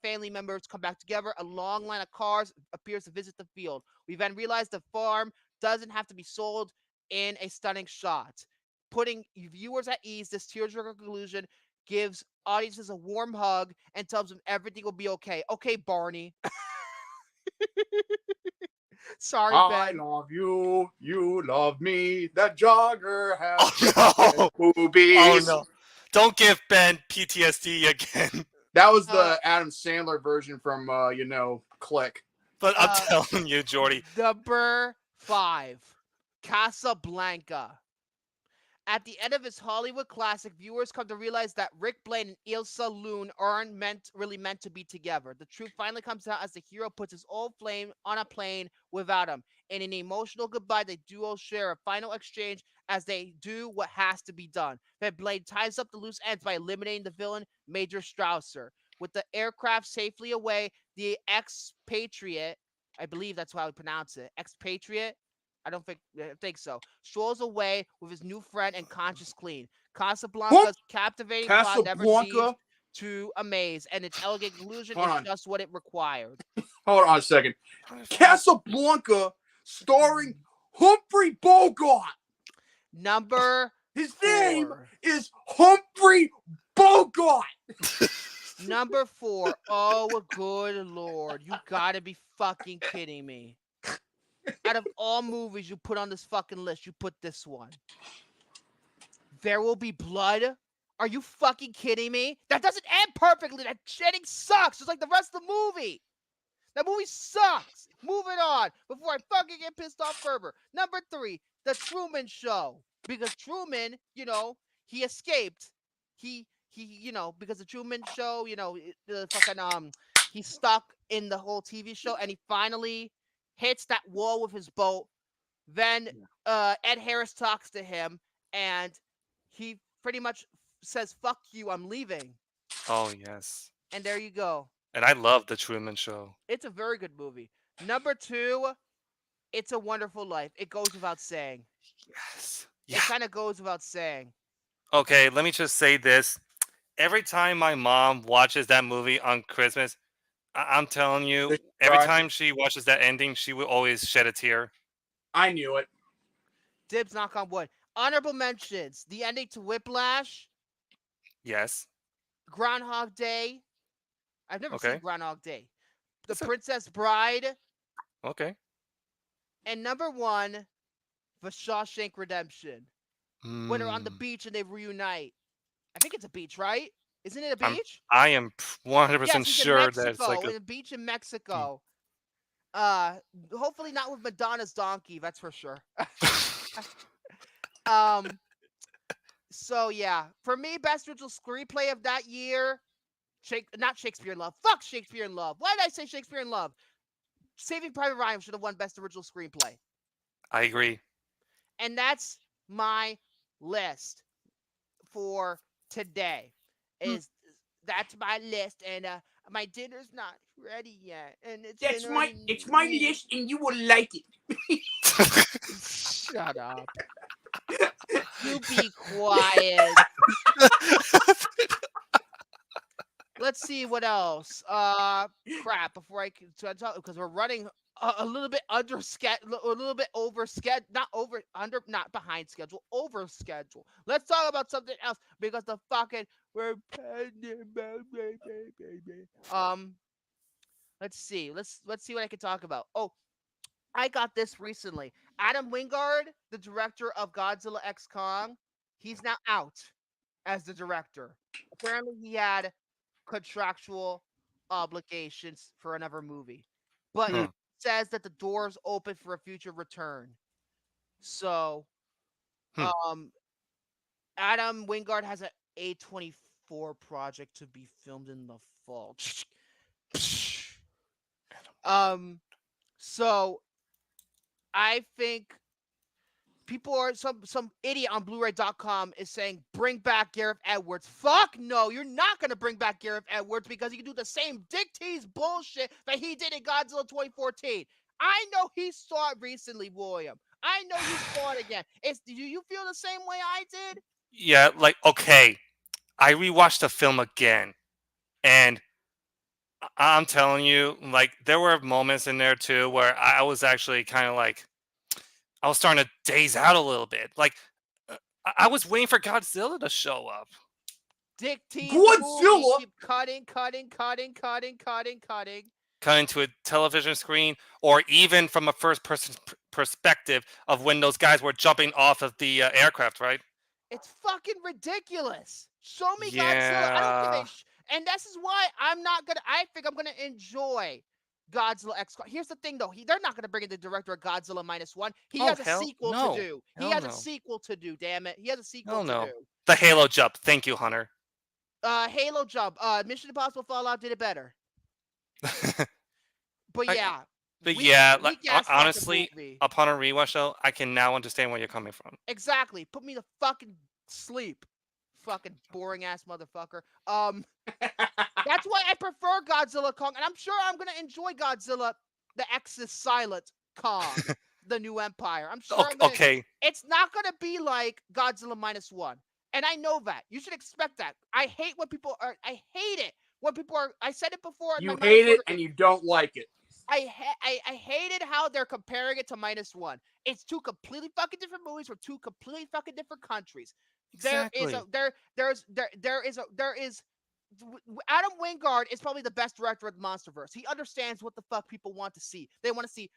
family members come back together, a long line of cars appears to visit the field. We then realize the farm doesn't have to be sold in a stunning shot. Putting viewers at ease, this tearjerker conclusion gives audiences a warm hug and tells them everything will be okay. Okay, Barney. Sorry, I Ben. love you. You love me. That jogger has Oh no. boobies. Oh no. Don't give Ben PTSD again. That was the Adam Sandler version from Click. But I'm telling you, Jordy. Number 5. Casablanca. At the end of his Hollywood classic, viewers come to realize that Rick Blaine and Ilsa Loon aren't really meant to be together. The truth finally comes out as the hero puts his old flame on a plane without him. In an emotional goodbye, the duo share a final exchange as they do what has to be done. Then Blaine ties up the loose ends by eliminating the villain, Major Strausser. With the aircraft safely away, the expatriate, I believe that's how I pronounce it, expatriate, I think so, strolls away with his new friend and conscience clean. Casablanca's captivating plot never ceased to amaze, and its elegant conclusion is just what it required. Hold on a second. Casablanca, starring Humphrey Bogart. Number His 4. name is Humphrey Bogart. Number 4. Oh, good Lord. You gotta be fucking kidding me. Out of all movies you put on this fucking list, you put this one. There Will Be Blood? Are you fucking kidding me? That doesn't end perfectly. That ending sucks, just like the rest of the movie. That movie sucks. Moving on before I fucking get pissed off further. Number 3, The Truman Show. Because Truman, he escaped. He because the Truman Show, the fucking he's stuck in the whole TV show, and he finally hits that wall with his boat. Then Ed Harris talks to him, and he pretty much says, "Fuck you, I'm leaving." Oh yes. And there you go. And I love the Truman Show. It's a very good movie. Number 2, It's a Wonderful Life. It goes without saying. Yes. It Yeah. kind of goes without saying. Okay, let me just say this. Every time my mom watches that movie on Christmas, I'm telling you, Does she every cry? time she watches that ending, she will always shed a tear. I knew it. Dibs, knock on wood. Honorable mentions. The ending to Whiplash. Yes. Groundhog Day. I've never seen Okay. Groundhog Day. The It's a- Princess Bride. Okay. And number 1, The Shawshank Redemption. When they're on the Mm, beach and they reunite. I think it's a beach, right? Isn't it a I'm- beach? I am 100% Yes, he's sure in that it's Mexico, like in a beach in Mexico. Hopefully not with Madonna's donkey, that's for sure. So yeah, for me, best original screenplay of that year, not Shakespeare in Love. Fuck Shakespeare in Love. Why did I say Shakespeare in Love? Saving Private Ryan should have won best original screenplay. I agree. And that's my list for today. That's my list, and my dinner's not ready yet, and it's been already- list, and you will like it. Shut up. You be quiet. Let's see what else. Crap. Before I can talk, because we're running a little bit under schedule, a little bit over schedule, not behind schedule, over schedule. Let's talk about something else because the fucking we're Let's see. Let's see what I can talk about. Oh, I got this recently. Adam Wingard, the director of Godzilla X Kong, he's now out as the director. Apparently, he had contractual obligations for another movie, but Hmm. it says that the door's open for a future return. So, Adam Wingard has an A24 project to be filmed in the fall. So I think people are some idiot on Blu-ray.com is saying bring back Gareth Edwards. Fuck no, you're not gonna bring back Gareth Edwards because he can do the same dick tease bullshit that he did in Godzilla 2014. I know he saw it recently, William. I know you saw it again. Do you feel the same way I did? Yeah, like, okay. I rewatched the film again, and I'm telling you, like, there were moments in there too where I was actually kind of like, I was starting to daze out a little bit. Like, I was waiting for Godzilla to show up. Dick tease Godzilla? movie, keep cutting. Cut into a television screen, or even from a first-person perspective of when those guys were jumping off of the aircraft, right? It's fucking ridiculous. Show me Godzilla. I Yeah. don't give a and this is why I think I'm gonna enjoy Godzilla X Kong. Here's the thing though, they're not gonna bring in the director of Godzilla Minus One. He Oh, has a hell sequel no. to do. He Hell has no. a sequel to do, damn it. He has a sequel Hell to no. do. The Halo jump. Thank you, Hunter. Halo Jump. Mission Impossible Fallout did it better. But yeah. But yeah, like, weak-ass fucking honestly, movie. upon a rewatch though, I can now understand where you're coming from. Exactly. Put me to fucking sleep. Fucking boring ass motherfucker. That's why I prefer Godzilla Kong, and I'm sure I'm gonna enjoy Godzilla the X is Silent Kong, the New Empire. I'm sure. Okay. It's not gonna be like Godzilla Minus One, and I know that. You should expect that. I hate when people are. I hate it when people are. I said it before. You hate it and you don't like it. I hated how they're comparing it to Minus One. It's two completely fucking different movies from two completely fucking different countries. Exactly. There is Adam Wingard is probably the best director of the MonsterVerse. He understands what the fuck people want to see. They want to see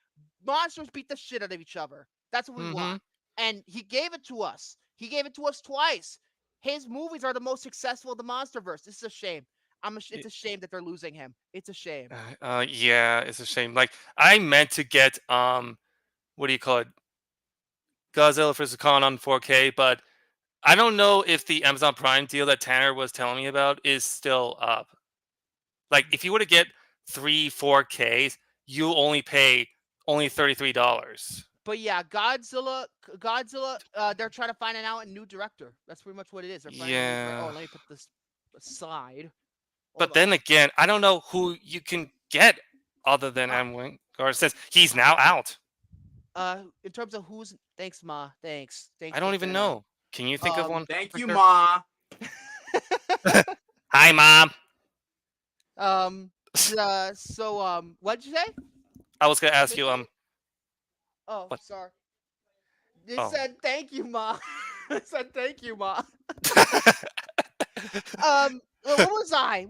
monsters beat the shit out of each other. That's what we want. And he gave it to us. He gave it to us twice. His movies are the most successful of the MonsterVerse. This is a shame. It's a shame that they're losing him. It's a shame. Yeah, it's a shame. Like I meant to get what do you call it? Godzilla vs. Kong on 4K, but I don't know if the Amazon Prime deal that Tanner was telling me about is still up. Like if you were to get 4Ks, you only pay only $33. But yeah, Godzilla. They're trying to find out a new director. That's pretty much what it is. They're finding Yeah. let me put this aside. But then again, I don't know who you can get other than M. Wingard since he's now out. In terms of who's, thanks, Ma. Thanks. I don't even know. Can you think of one? Thank you, Ma. Hi, Mom. What'd you say? I was gonna ask you. Oh, what? sorry. It said thank you, Ma. It said thank you, Ma. Where was I?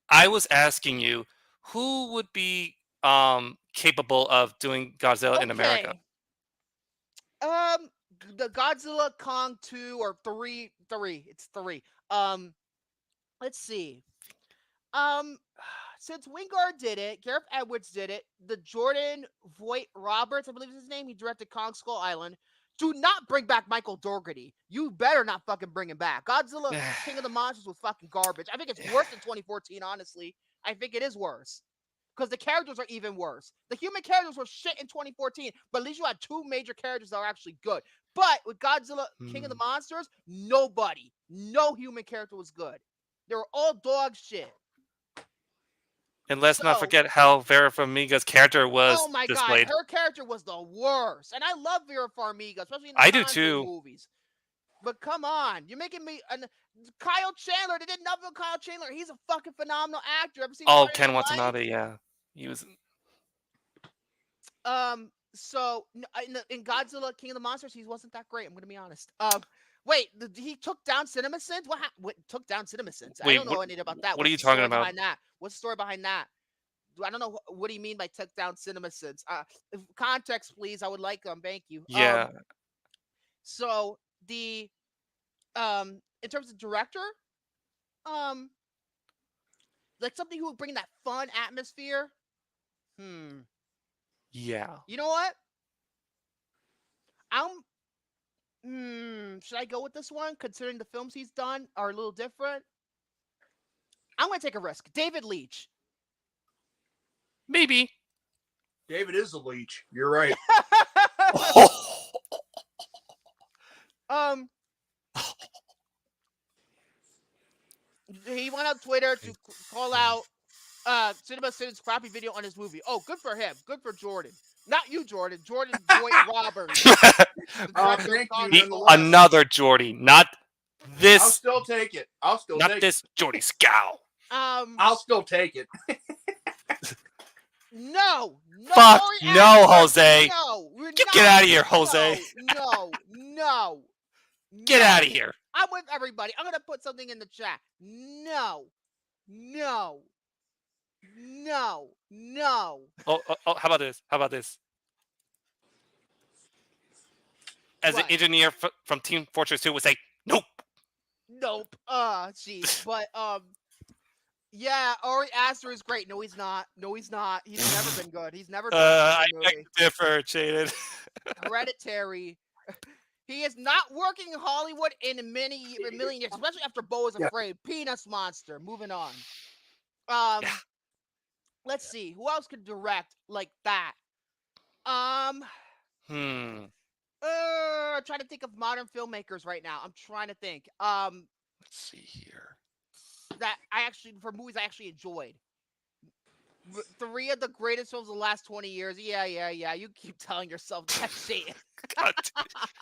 I was asking you who would be capable of doing Godzilla in America. The Godzilla Kong 2 or 3. It's 3. Let's see. Since Wingard did it, Gareth Edwards did it, the Jordan Voight Roberts, I believe is his name, he directed Kong Skull Island. Do not bring back Michael Dougherty. You better not fucking bring him back. Godzilla King of the Monsters was fucking garbage. I think it's worse than 2014, honestly. I think it is worse. Because the characters are even worse. The human characters were shit in 2014, but at least you had two major characters that are actually good. But with Godzilla King of the Monsters, no human character was good. They were all dog shit. And let's not forget how Vera Farmiga's character was displayed. God, her character was the worst. And I love Vera Farmiga, especially in the movies. But come on, you're making me Kyle Chandler. They did nothing with Kyle Chandler. He's a fucking phenomenal actor. Ever seen Ken Watanabe, yeah. He was so in Godzilla King of the Monsters, he wasn't that great, I'm gonna be honest. Wait, he took down CinemaSins? What took down CinemaSins? I don't know anything about that. What are you talking about? What's the story behind that? I don't know. What do you mean by took down CinemaSins? Context, please. I would like them. Thank you. Yeah. So the in terms of director, like something who would bring that fun atmosphere. Yeah. You know what? Should I go with this one, considering the films he's done are a little different? I'm going to take a risk. David Leitch. Maybe. David is a leech. You're right. He went on Twitter to call out CinemaSins' crappy video on his movie. Oh, good for him. Good for Jordan. Not you, Jordan. Jordan Voight Roberts. Another Jordy, not this. I'll still take it. Not this Jordy Scowl. I'll still take it. No. Fuck no, Jose. No. Get out of here, Jose. No. Get out of here. I'm with everybody. I'm going to put something in the chat. No. Oh, how about this? As an engineer from Team Fortress 2 would say, nope. Jeez. But, yeah, Ari Aster is great. No, he's not. He's never been good. He's never been I differ, Jaden. Hereditary. He is not working in Hollywood in a million years, especially after Beau is Afraid. Peanuts Monster. Moving on. Let's see. Who else could direct like that? I'm trying to think of modern filmmakers right now. I'm trying to think. Let's see here. That for movies I actually enjoyed. 3 of the greatest films of the last 20 years. Yeah. You keep telling yourself that shit. God,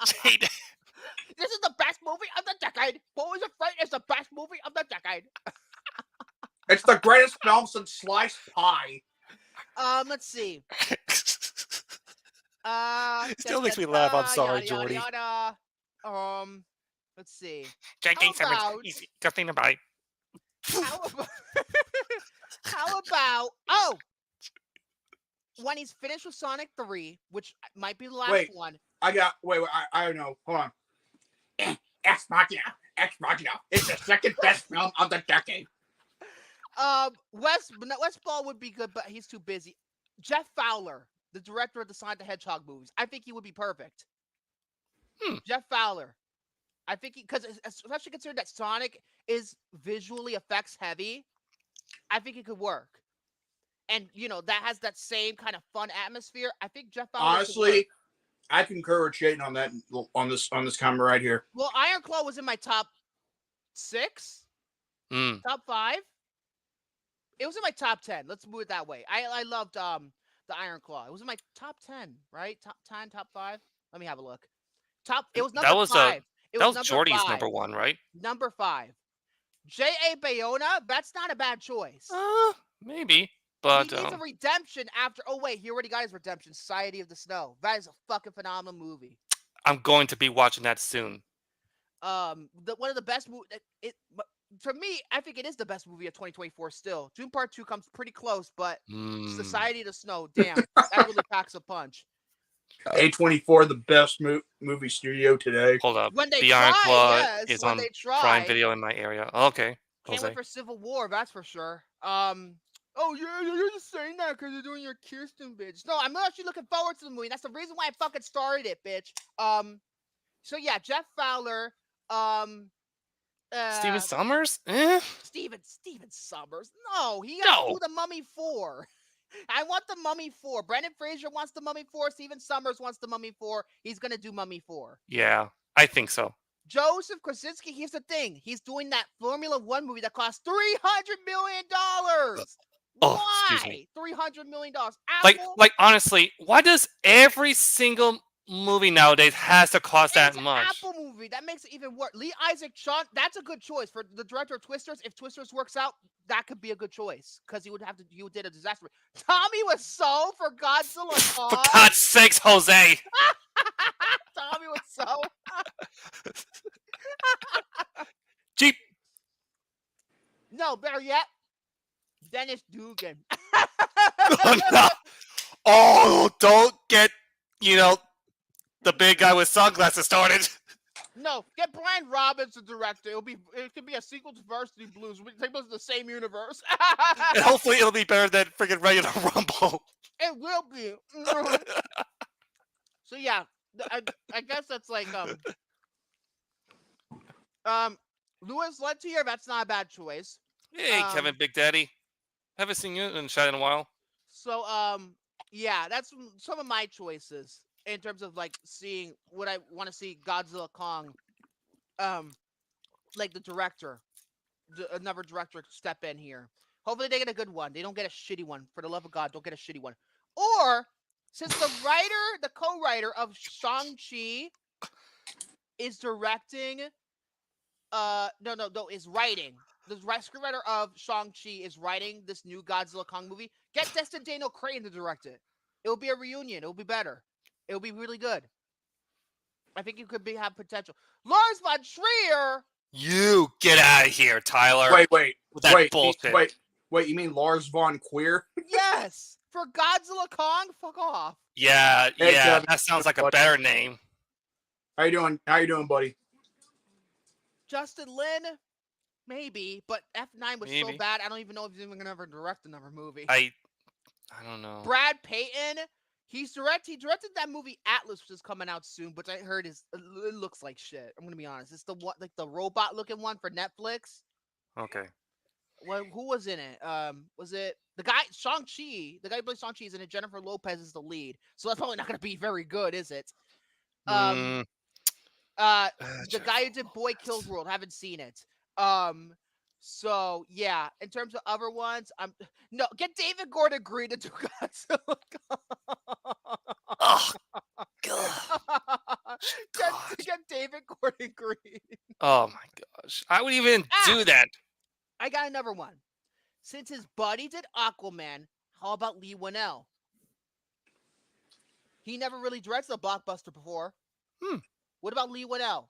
Jaden. This is the best movie of the decade. Beau is Afraid is the best movie of the decade. It's the greatest film since sliced pie. Let's see. Still makes me laugh. I'm sorry, yada, Jordy. yada, yada. Let's see. Drinking How about- easy. Nothing to buy. How about? When he's finished with Sonic 3, which might be the last one. I don't know. Hold on. Ex Machina. It's the second best film of the decade. Westball would be good, but he's too busy. Jeff Fowler, the director of the Sonic the Hedgehog movies, I think he would be perfect. Jeff Fowler, I think because especially considering that Sonic is visually effects heavy, I think it could work. And that has that same kind of fun atmosphere. I think Jeff Fowler. Honestly, I concur with Chayton on that on this comment right here. Well, Iron Claw was in my top 6, top 5. It was in my top 10. Let's move it that way. I loved the Iron Claw. It was in my top 10, right? Top 10, top 5. Let me have a look. It was number 5. That was Jordy's number 1, right? Number 5. J.A. Bayona. That's not a bad choice. Maybe. But he needs a redemption after. Oh wait, he already got his redemption. Society of the Snow. That is a fucking phenomenal movie. I'm going to be watching that soon. One of the best movies. For me, I think it is the best movie of 2024. Still, Dune Part 2 comes pretty close, but Society of the Snow. Damn, that really packs a punch. A24, the best movie studio today. Hold up. When they the try, Iron Claw yes, is when on they try. Prime Video in my area. Okay. Can't wait for Civil War. That's for sure. Oh, yeah, you're just saying that because you're doing your Kirsten, bitch. No, I'm actually looking forward to the movie. That's the reason why I fucking started it, bitch. So yeah, Jeff Fowler. Steven Sommers? Steven Sommers. No, he got to do the Mummy 4. I want the Mummy 4. Brendan Fraser wants the Mummy 4. Steven Sommers wants the Mummy 4. He's gonna do Mummy 4. Yeah, I think so. Joseph Krasinski. Here's the thing. He's doing that Formula 1 movie that costs $300 million. Why? $300 million. Like honestly, why does every single movie nowadays has to cost that much? Apple movie that makes it even worse. Lee Isaac Chung, that's a good choice for the director of Twisters. If Twisters works out, that could be a good choice because he did a disaster. Tommy Wiseau for Godzilla Kong. For God's sakes, Jose. Tommy Wiseau. Jeep. No, better yet, Dennis Dugan. No. Oh, don't get the big guy with sunglasses started. No, get Brian Robbins to direct it. It could be a sequel to Varsity Blues. We take those in the same universe. And hopefully it'll be better than freaking regular Rumble. It will be. So yeah, I guess that's like Louis Lettier. That's not a bad choice. Hey, Kevin Big Daddy. Haven't seen you in chat in a while. So yeah, that's some of my choices in terms of like seeing what I want to see Godzilla Kong. Like the director, another director step in here. Hopefully they get a good one. They don't get a shitty one. For the love of God, don't get a shitty one. Or since the co-writer of Shang-Chi is directing, is writing. The screenwriter of Shang-Chi is writing this new Godzilla Kong movie. Get Destin Daniel Cretton to direct it. It will be a reunion. It will be better. It will be really good. I think it could have potential. Lars von Trier. You get out of here, Tyler. Wait. Bullshit. Wait, you mean Lars von Queer? Yes. For Godzilla Kong? Fuck off. Yeah, Hey, Kevin. that sounds like a better name. How you doing, buddy? Justin Lin? Maybe, but F9 was so bad, I don't even know if he's even gonna ever direct another movie. I don't know. Brad Payton, he directed that movie Atlas, which is coming out soon, but I heard it looks like shit. I'm gonna be honest. It's the one, like the robot looking one for Netflix. Okay. Well, who was in it? Was it the guy Shang-Chi? The guy who plays Shang-Chi is in it. Jennifer Lopez is the lead, so that's probably not gonna be very good, is it? The guy who did Boy Kills World, haven't seen it. So yeah, in terms of other ones, get David Gordon Green to do Godzilla. Oh God. Get David Gordon Green. Oh my gosh, I would even do that. I got another one. Since his buddy did Aquaman, How about Lee Winnell? He never really directed a blockbuster before. What about Lee Winnell?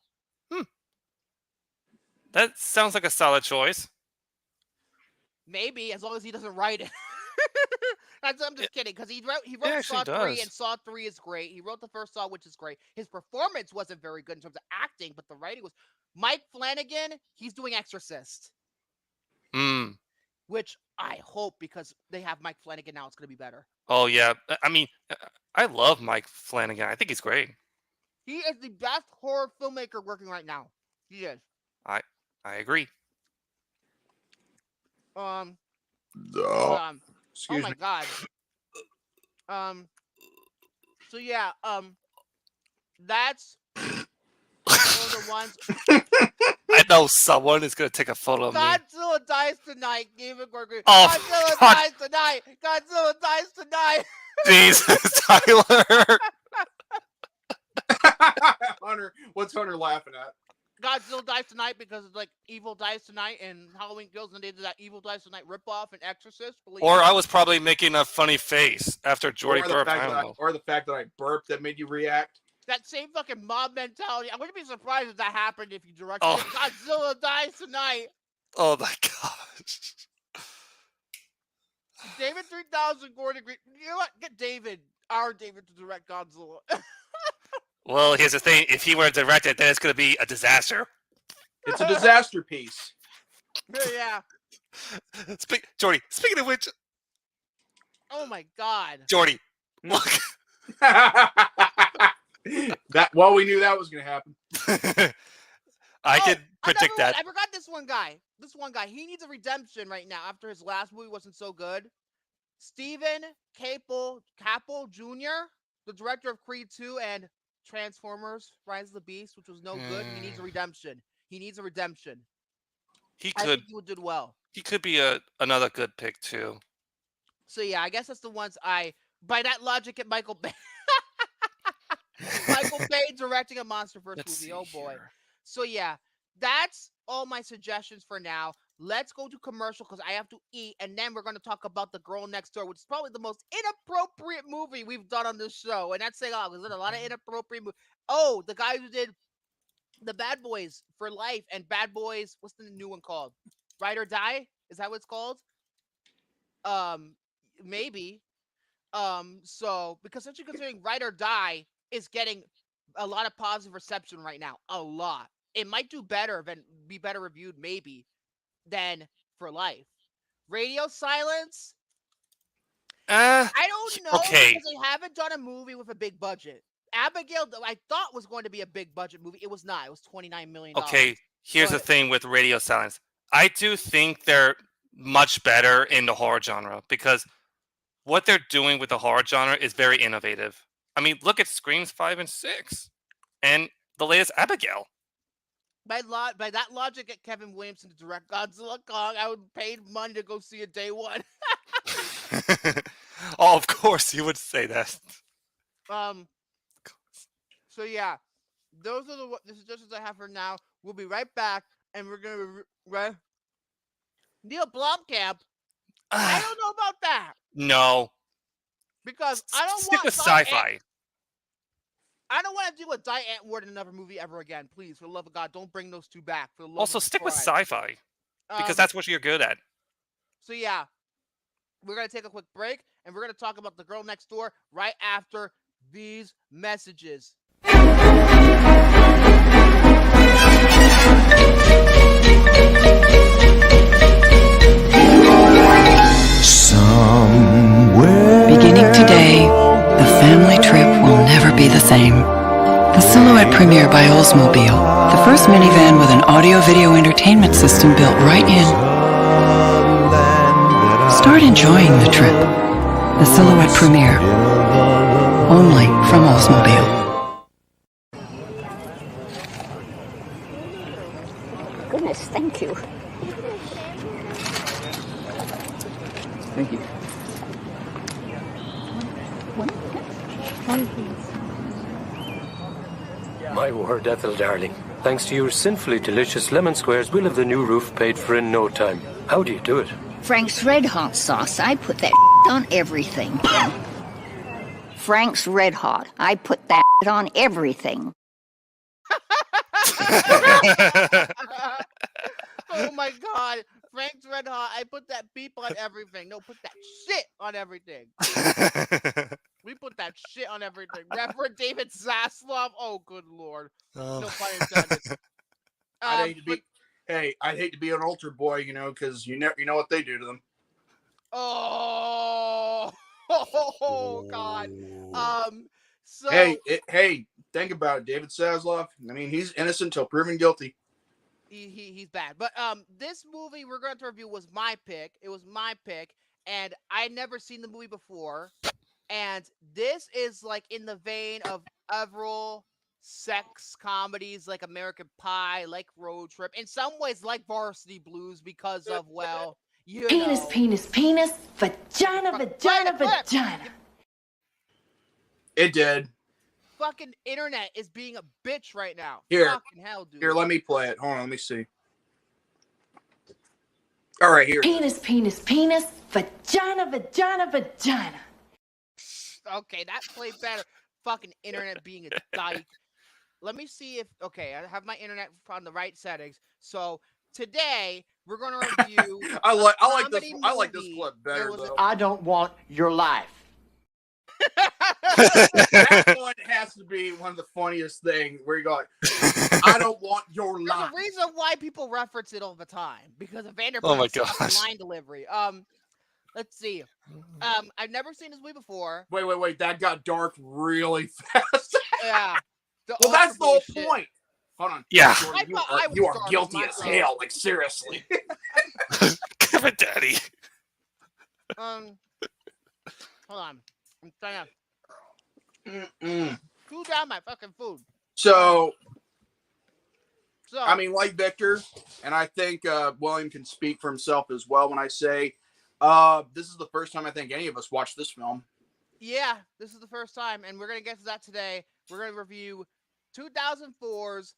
That sounds like a solid choice. Maybe, as long as he doesn't write it. I'm just kidding, because he wrote actually Saw 3, does. and Saw 3 is great. He wrote the first Saw, which is great. His performance wasn't very good in terms of acting, but the writing was... Mike Flanagan, he's doing Exorcist. Which I hope, because they have Mike Flanagan now, it's going to be better. Oh, yeah. I mean, I love Mike Flanagan. I think he's great. He is the best horror filmmaker working right now. He is. I agree. Excuse Oh my me. god. So yeah, that's one of the ones. I know someone is gonna take a photo of me. Godzilla dies tonight. David Gorgon. Oh, Godzilla God. dies tonight. Godzilla dies tonight. Jesus, Tyler. Hunter, what's Hunter laughing at? Godzilla dies tonight because it's like Evil dies tonight and Halloween Kills, and they did that Evil dies tonight ripoff and Exorcist. Or I was probably making a funny face after Jordy or the burped. fact I that don't know. or the fact that I burped that made you react. That same fucking mob mentality. I wouldn't be surprised if that happened if you directed Oh. it. Godzilla dies tonight. Oh my gosh. David 3000 Gordon Green. You know what? Get David, our David, to direct Godzilla. Well, here's the thing. If he were to direct it, then it's going to be a disaster. It's a disaster piece. Yeah. Jordy, speaking of which, Oh my god. Jordy, look. Well, we knew that was going to happen. I could predict another that. one. I forgot this one guy. He needs a redemption right now after his last movie wasn't so good. Stephen Caple Jr., the director of Creed 2 and Transformers: Rise of the Beast, which was no good. He needs a redemption. He I could. think he would do well. He could be another good pick too. So yeah, I guess that's the ones I. By that logic, at Michael Bay. Michael Bay directing a MonsterVerse movie. Oh boy. So yeah, that's all my suggestions for now. Let's go to commercial because I have to eat, and then we're going to talk about The Girl Next Door, which is probably the most inappropriate movie we've done on this show. And that's saying, oh, there's a lot of inappropriate movies. Oh, the guy who did the Bad Boys for Life and Bad Boys, what's the new one called? Ride or Die? Is that what it's called? Maybe. So because especially considering Ride or Die is getting a lot of positive reception right now, a lot. It might do better than be better reviewed maybe than For Life. Radio Silence. I don't know okay. because they haven't done a movie with a big budget. Abigail, I thought was going to be a big budget movie. It was not. It was $29 million. Okay, here's the But- thing with Radio Silence. I do think they're much better in the horror genre because what they're doing with the horror genre is very innovative. I mean, look at Screams 5 and 6 and the latest Abigail. By that logic, get Kevin Williamson to direct Godzilla Kong. I would pay money to go see it day one. Oh, of course you would say that. So yeah, those are the suggestions I have for now. We'll be right back, and we're gonna Neil Blomkamp. I don't know about that No. because I don't Stick want with sci-fi. I don't want to deal with Die Antwoord in another movie ever again. Please, for the love of God, don't bring those two back. For the love Also, of stick with Christ. sci-fi because that's what you're good at. So yeah, we're gonna take a quick break, and we're gonna talk about The Girl Next Door right after these messages. Beginning today, the family trip will never be the same. The Silhouette Premiere by Oldsmobile, the first minivan with an audio-video entertainment system built right in. Start enjoying the trip. The Silhouette Premiere, only from Oldsmobile. Goodness, thank you. Thank you. My word, Ethel, darling. Thanks to your sinfully delicious lemon squares, we'll have the new roof paid for in no time. How do you do it? Frank's Red Hot sauce. I put that on everything. Frank's Red Hot. I put that on everything. Oh my God. Frank's Red Hot. I put that beep on everything. No, put that shit on everything. We put that shit on everything. Reverend David Zaslav. Oh, good Lord. No pun intended. I'd hate to be an altar boy, you know, because you know what they do to them. Oh, God. So Hey, think about it, David Zaslav. I mean, he's innocent until proven guilty. he's bad. But this movie we're going to review was my pick. It was my pick, and I'd never seen the movie before. And this is like in the vein of several sex comedies like American Pie, like Road Trip, in some ways like Varsity Blues because of, well, you Penis, know. penis, penis, vagina, vagina, vagina. It did. Fucking internet is being a bitch right now. Here. Fucking hell, dude. Here, let me play it. Hold on, let me see. All right, here. Penis, penis, penis, vagina, vagina, vagina. Okay, that played better. Fucking internet being a dyke. Let me see if, okay, I have my internet on the right settings. So today we're going to review. I like this clip better though. I don't want your life. That one has to be one of the funniest things where you go, I don't want your There's life. a reason why people reference it all the time because of Oh my Vanderbilt's gosh. line delivery. Let's see. I've never seen this movie before. Wait. That got dark really fast. Yeah. Well, that's the whole shit. point. Hold on. Yeah. Jordy, I you was are dark guilty with as myself. hell. Like, seriously. Give it, Daddy. Hold on. I'm trying to Mm-mm. cool down my fucking food. So, So I mean, like Victor, and I think William can speak for himself as well when I say this is the first time I think any of us watched this film. yeah, this is the first time, and we're gonna get to that today. We're gonna review 2004's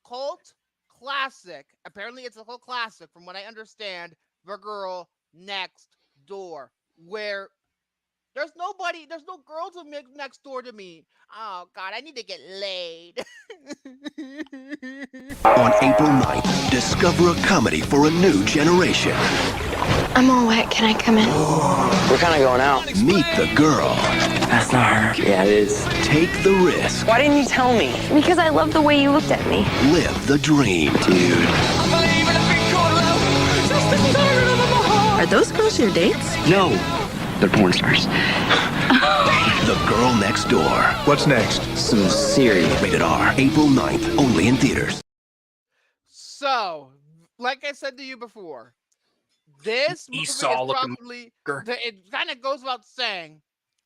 cult classic. Apparently, it's a cult classic, from what I understand. The Girl Next Door, where there's no girl next door to me. Oh God, I need to get laid. On April 9th, discover a comedy for a new generation. I'm all wet. Can I come in? We're kind of going out. Meet the girl. That's not her. Yeah, it is. Take the risk. Why didn't you tell me? Because I love the way you looked at me. Live the dream. Dude. Are those girls your dates? No. They're porn stars. The Girl Next Door. What's next? Some serious. Rated R. April 9th, only in theaters. So, like I said to you before, this movie is Esau-looking probably, girl. it kind of goes without saying,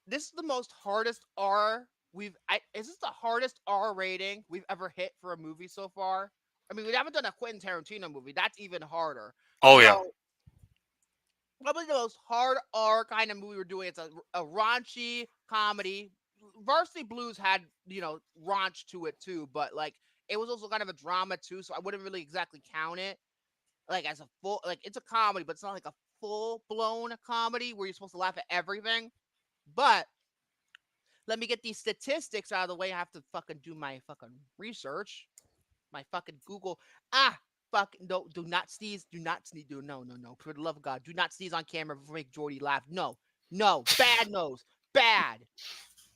this is the most hardest R is this the hardest R rating we've ever hit for a movie so far? I mean, we haven't done a Quentin Tarantino movie. That's even harder. Oh yeah. So, probably the most hard R kind of movie we're doing. It's a raunchy comedy. Varsity Blues had, raunch to it too, but like it was also kind of a drama too, so I wouldn't really exactly count it like as a full, like it's a comedy, but it's not like a full-blown comedy where you're supposed to laugh at everything. But let me get these statistics out of the way. I have to fucking do my fucking research. My fucking Google. Fucking no, do not sneeze. Do not sneeze. No. For the love of God, do not sneeze on camera before make Jordy laugh. No. Bad nose. Bad.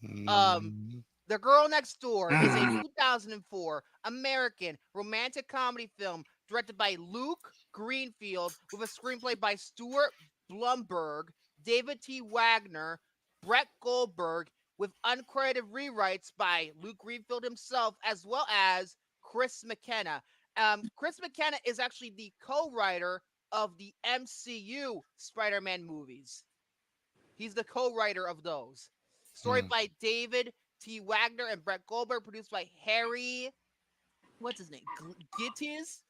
The Girl Next Door is a 2004 American romantic comedy film directed by Luke Greenfield with a screenplay by Stuart Blumberg, David T. Wagner, Brett Goldberg, with uncredited rewrites by Luke Greenfield himself, as well as Chris McKenna. Chris McKenna is actually the co-writer of the MCU Spider-Man movies. He's the co-writer of those. Story by David T. Wagner and Brett Goldberg, produced by Harry, what's his name? Gitties?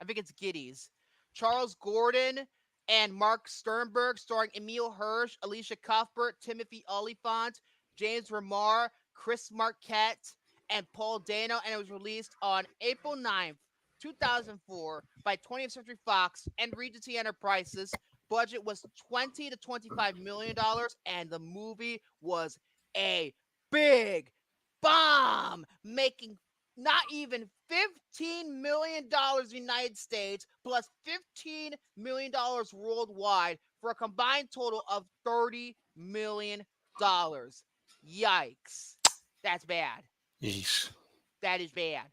I think it's Giddies. Charles Gordon and Mark Sternberg, starring Emil Hirsch, Alicia Cuthbert, Timothy Olyphant, James Remar, Chris Marquette, and Paul Dano, and it was released on April 9th, 2004 by 20th Century Fox and Regency Enterprises, budget was $20 to $25 million, and the movie was a big bomb, making not even $15 million United States plus $15 million worldwide for a combined total of $30 million. Yikes. That's bad. Yeesh. That is bad.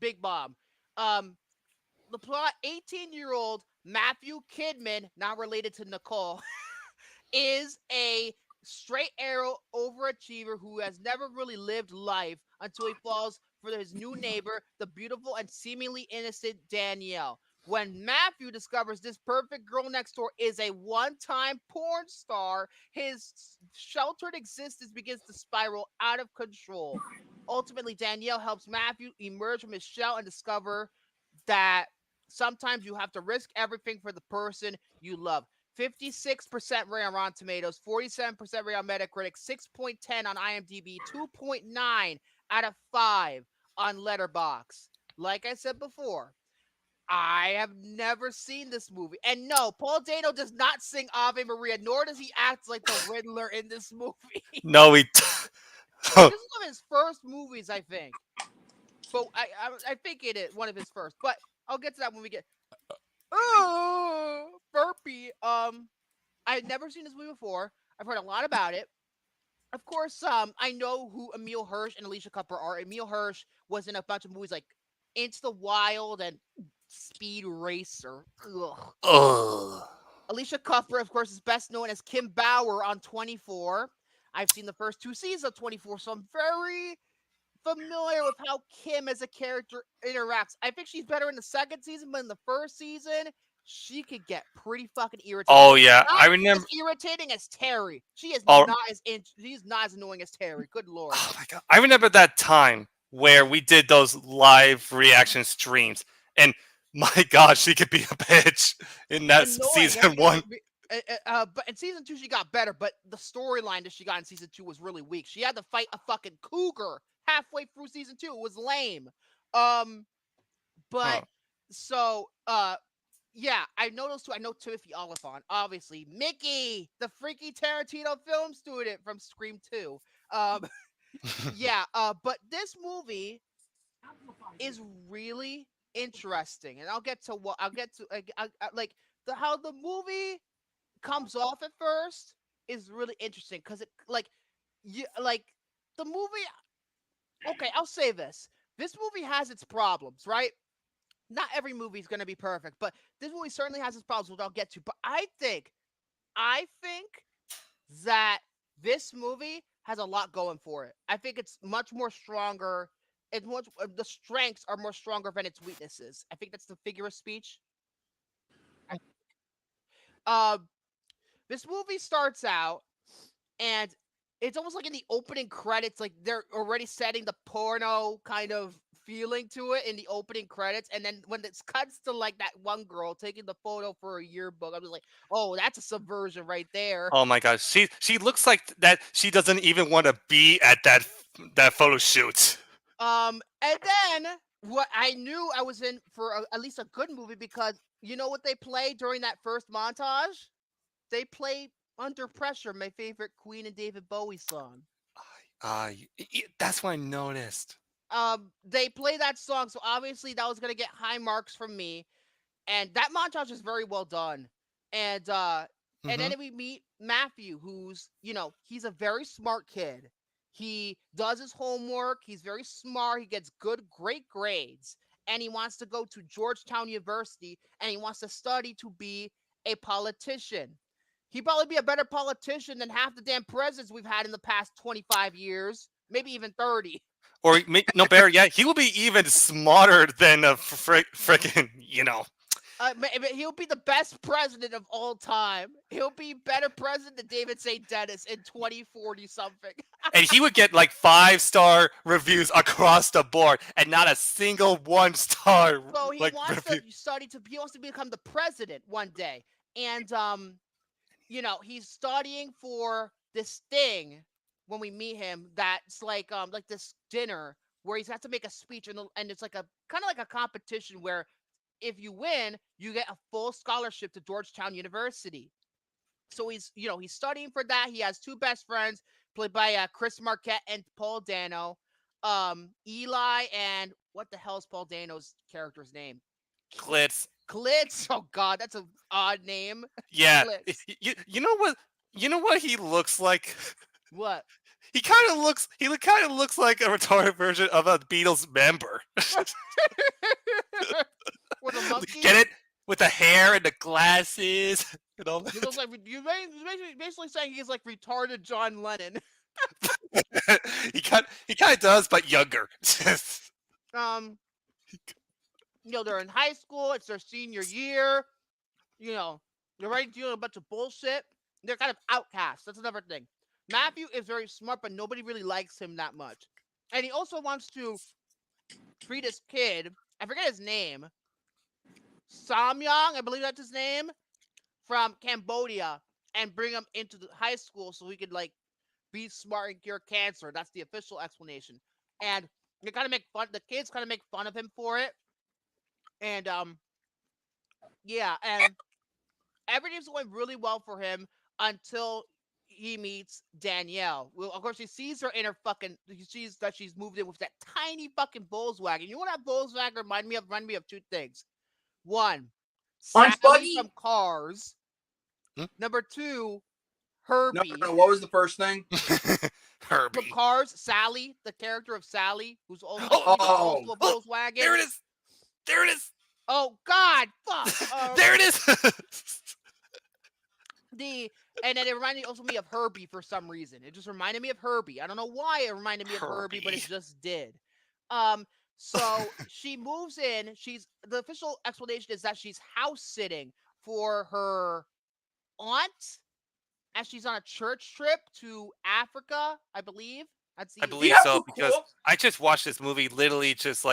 Big bomb. The plot, 18-year-old Matthew Kidman, not related to Nicole, is a straight arrow overachiever who has never really lived life until he falls for his new neighbor, the beautiful and seemingly innocent Danielle. When Matthew discovers this perfect girl next door is a one-time porn star, his sheltered existence begins to spiral out of control. Ultimately, Danielle helps Matthew emerge from his shell and discover that sometimes you have to risk everything for the person you love. 56% rate on Rotten Tomatoes, 47% rate on Metacritic, 6.10 on IMDb, 2.9 out of 5 on Letterboxd. Like I said before, I have never seen this movie. And no, Paul Dano does not sing Ave Maria, nor does he act like the Riddler in this movie. No, he. This is one of his first movies, I think. But I think it is one of his first. But I'll get to that when we get. Oh, burpee. I've never seen this movie before. I've heard a lot about it. Of course, I know who Emile Hirsch and Alicia Cooper are. Emile Hirsch was in a bunch of movies like Into the Wild and Speed Racer. Ugh. Ugh. Alicia Cooper, of course, is best known as Kim Bauer on 24. I've seen the first 2 seasons of 24, so I'm very familiar with how Kim as a character interacts. I think she's better in the second season, but in the first season, she could get pretty fucking irritating. Oh yeah, not I remember. as irritating as Terry. She is Oh. she's not as annoying as Terry. Good lord. Oh my god, I remember that time where we did those live reaction streams, and my god, she could be a bitch in that season 1. But in season 2, she got better. But the storyline that she got in season 2 was really weak. She had to fight a fucking cougar halfway through season 2. It was lame. Yeah, I know those two. I know Timothy Oliphant, obviously. Mickey, the freaky Tarantino film student from Scream 2. Yeah, but this movie is really interesting, and I'll get to how the movie comes off at first is really interesting because the movie. Okay, I'll say this: this movie has its problems, right? Not every movie is going to be perfect, but this movie certainly has its problems, which I'll get to. But I think that this movie has a lot going for it. I think it's much more stronger. The strengths are more stronger than its weaknesses. I think that's the figure of speech. This movie starts out, and it's almost like in the opening credits, like they're already setting the porno kind of feeling to it in the opening credits, and then when it cuts to like that one girl taking the photo for a yearbook, I'm just like, oh, that's a subversion right there. Oh my gosh, she looks like that. She doesn't even want to be at that photo shoot. And then what I knew I was in for at least a good movie, because you know what they play during that first montage? They play Under Pressure, my favorite Queen and David Bowie song. That's what I noticed. They play that song, so obviously that was gonna get high marks from me. And that montage is very well done. And then we meet Matthew, who's, he's a very smart kid. He does his homework. He's very smart. He gets great grades. And he wants to go to Georgetown University, and he wants to study to be a politician. He'd probably be a better politician than half the damn presidents we've had in the past 25 years, maybe even 30. Or no, Barry, yeah, he will be even smarter than a freaking, He'll be the best president of all time. He'll be better president than David St. Dennis in 2040 something. And he would get like 5-star reviews across the board, and not a single 1-star. So he wants he wants to become the president one day, and he's studying for this thing. When we meet him, that's like this dinner where he's got to make a speech, and it's like a kind of like a competition where if you win, you get a full scholarship to Georgetown University. So he's studying for that. He has two best friends played by Chris Marquette and Paul Dano. Eli and what the hell is Paul Dano's character's name? Klitz. Klitz. Oh God, that's an odd name. Yeah. Klitz. You know what? You know what he looks like? What? He kind of looks like a retarded version of a Beatles member. With a monkey? Get it? With the hair and the glasses and all that. He looks like you're basically saying he's like retarded John Lennon. he kind of does, but younger. They're in high school. It's their senior year. They're already dealing with a bunch of bullshit. They're kind of outcasts. That's another thing. Matthew is very smart, but nobody really likes him that much. And he also wants to free this kid. I forget his name. Samyang, I believe that's his name, from Cambodia, and bring him into the high school so he could be smart and cure cancer. That's the official explanation. And they kind of make fun. The kids kind of make fun of him for it. And and everything's going really well for him until he meets Danielle. Well, of course, he sees her in her he sees that she's moved in with that tiny fucking Volkswagen. You know what that Volkswagen reminded me of two things. One, Sally from Cars. Number two, Herbie. No, what was the first thing? Herbie. From Cars, Sally, the character of Sally, who's also a Volkswagen. There it is. There it is. Oh God, fuck. There it is. And then it reminded me of Herbie for some reason. It just reminded me of Herbie. I don't know why it reminded me of Herbie, but it just did. So she moves in. The official explanation is that she's house sitting for her aunt as she's on a church trip to Africa, I believe. I believe so, because I just watched this movie literally just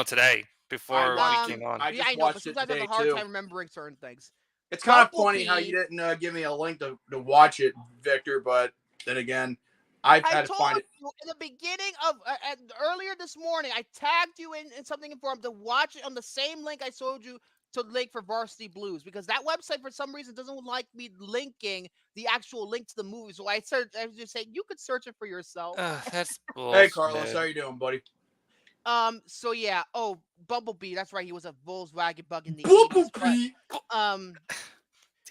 today before we came on. I know, but sometimes I have a hard time remembering certain things. It's kind of funny how you didn't give me a link to watch it, Victor, but then again, I've had to find it. In the beginning of earlier this morning, I tagged you in something for him to watch it on the same link I showed you to link for Varsity Blues, because that website for some reason doesn't like me linking the actual link to the movie. So I was just saying you could search it for yourself. That's bullshit. Hey Carlos, how you doing, buddy? So yeah. Oh, Bumblebee. That's right. He was a Volkswagen bug in the Bumblebee. 80s.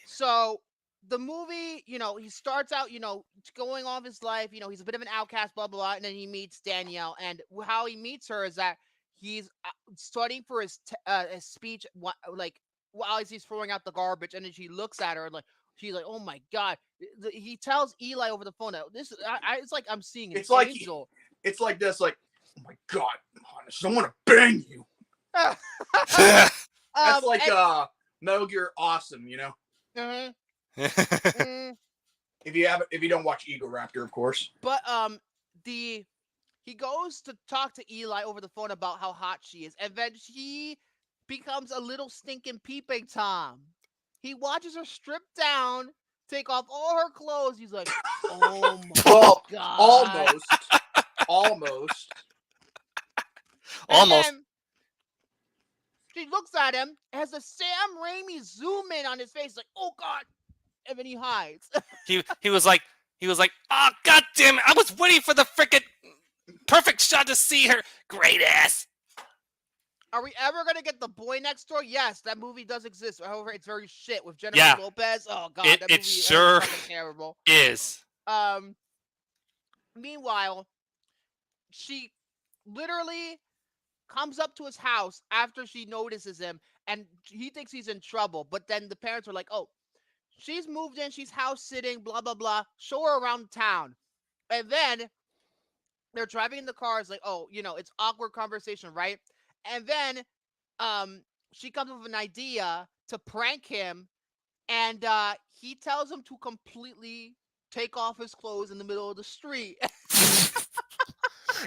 So the movie, he starts out, going off his life. He's a bit of an outcast, blah, blah, blah. And then he meets Danielle. And how he meets her is that he's studying for his speech, while he's throwing out the garbage. And then she looks at her and she's like, oh my God. He tells Eli over the phone that it's like I'm seeing an angel. It's like this, oh my God, honest, I want to bang you. That's Metal Gear Awesome, Mm-hmm. If you don't watch Eagle Raptor, of course. But he goes to talk to Eli over the phone about how hot she is, and then she becomes a little stinking peeping Tom. He watches her strip down, take off all her clothes. He's like, oh my God. Almost. And she looks at him, has a Sam Raimi zoom in on his face, like, oh God. And then he hides. he was like, oh God damn it! I was waiting for the freaking perfect shot to see her great ass. Are we ever gonna get The Boy Next Door? Yes, that movie does exist. However, it's very shit with Jennifer Lopez. Oh God, that movie is fucking terrible. Is. Meanwhile, she literally comes up to his house after she notices him, and he thinks he's in trouble. But then the parents are like, "Oh, she's moved in. She's house sitting. Blah blah blah. Show her around town." And then they're driving in the car. It's like, "Oh, it's awkward conversation, right?" And then, she comes up with an idea to prank him, and he tells him to completely take off his clothes in the middle of the street.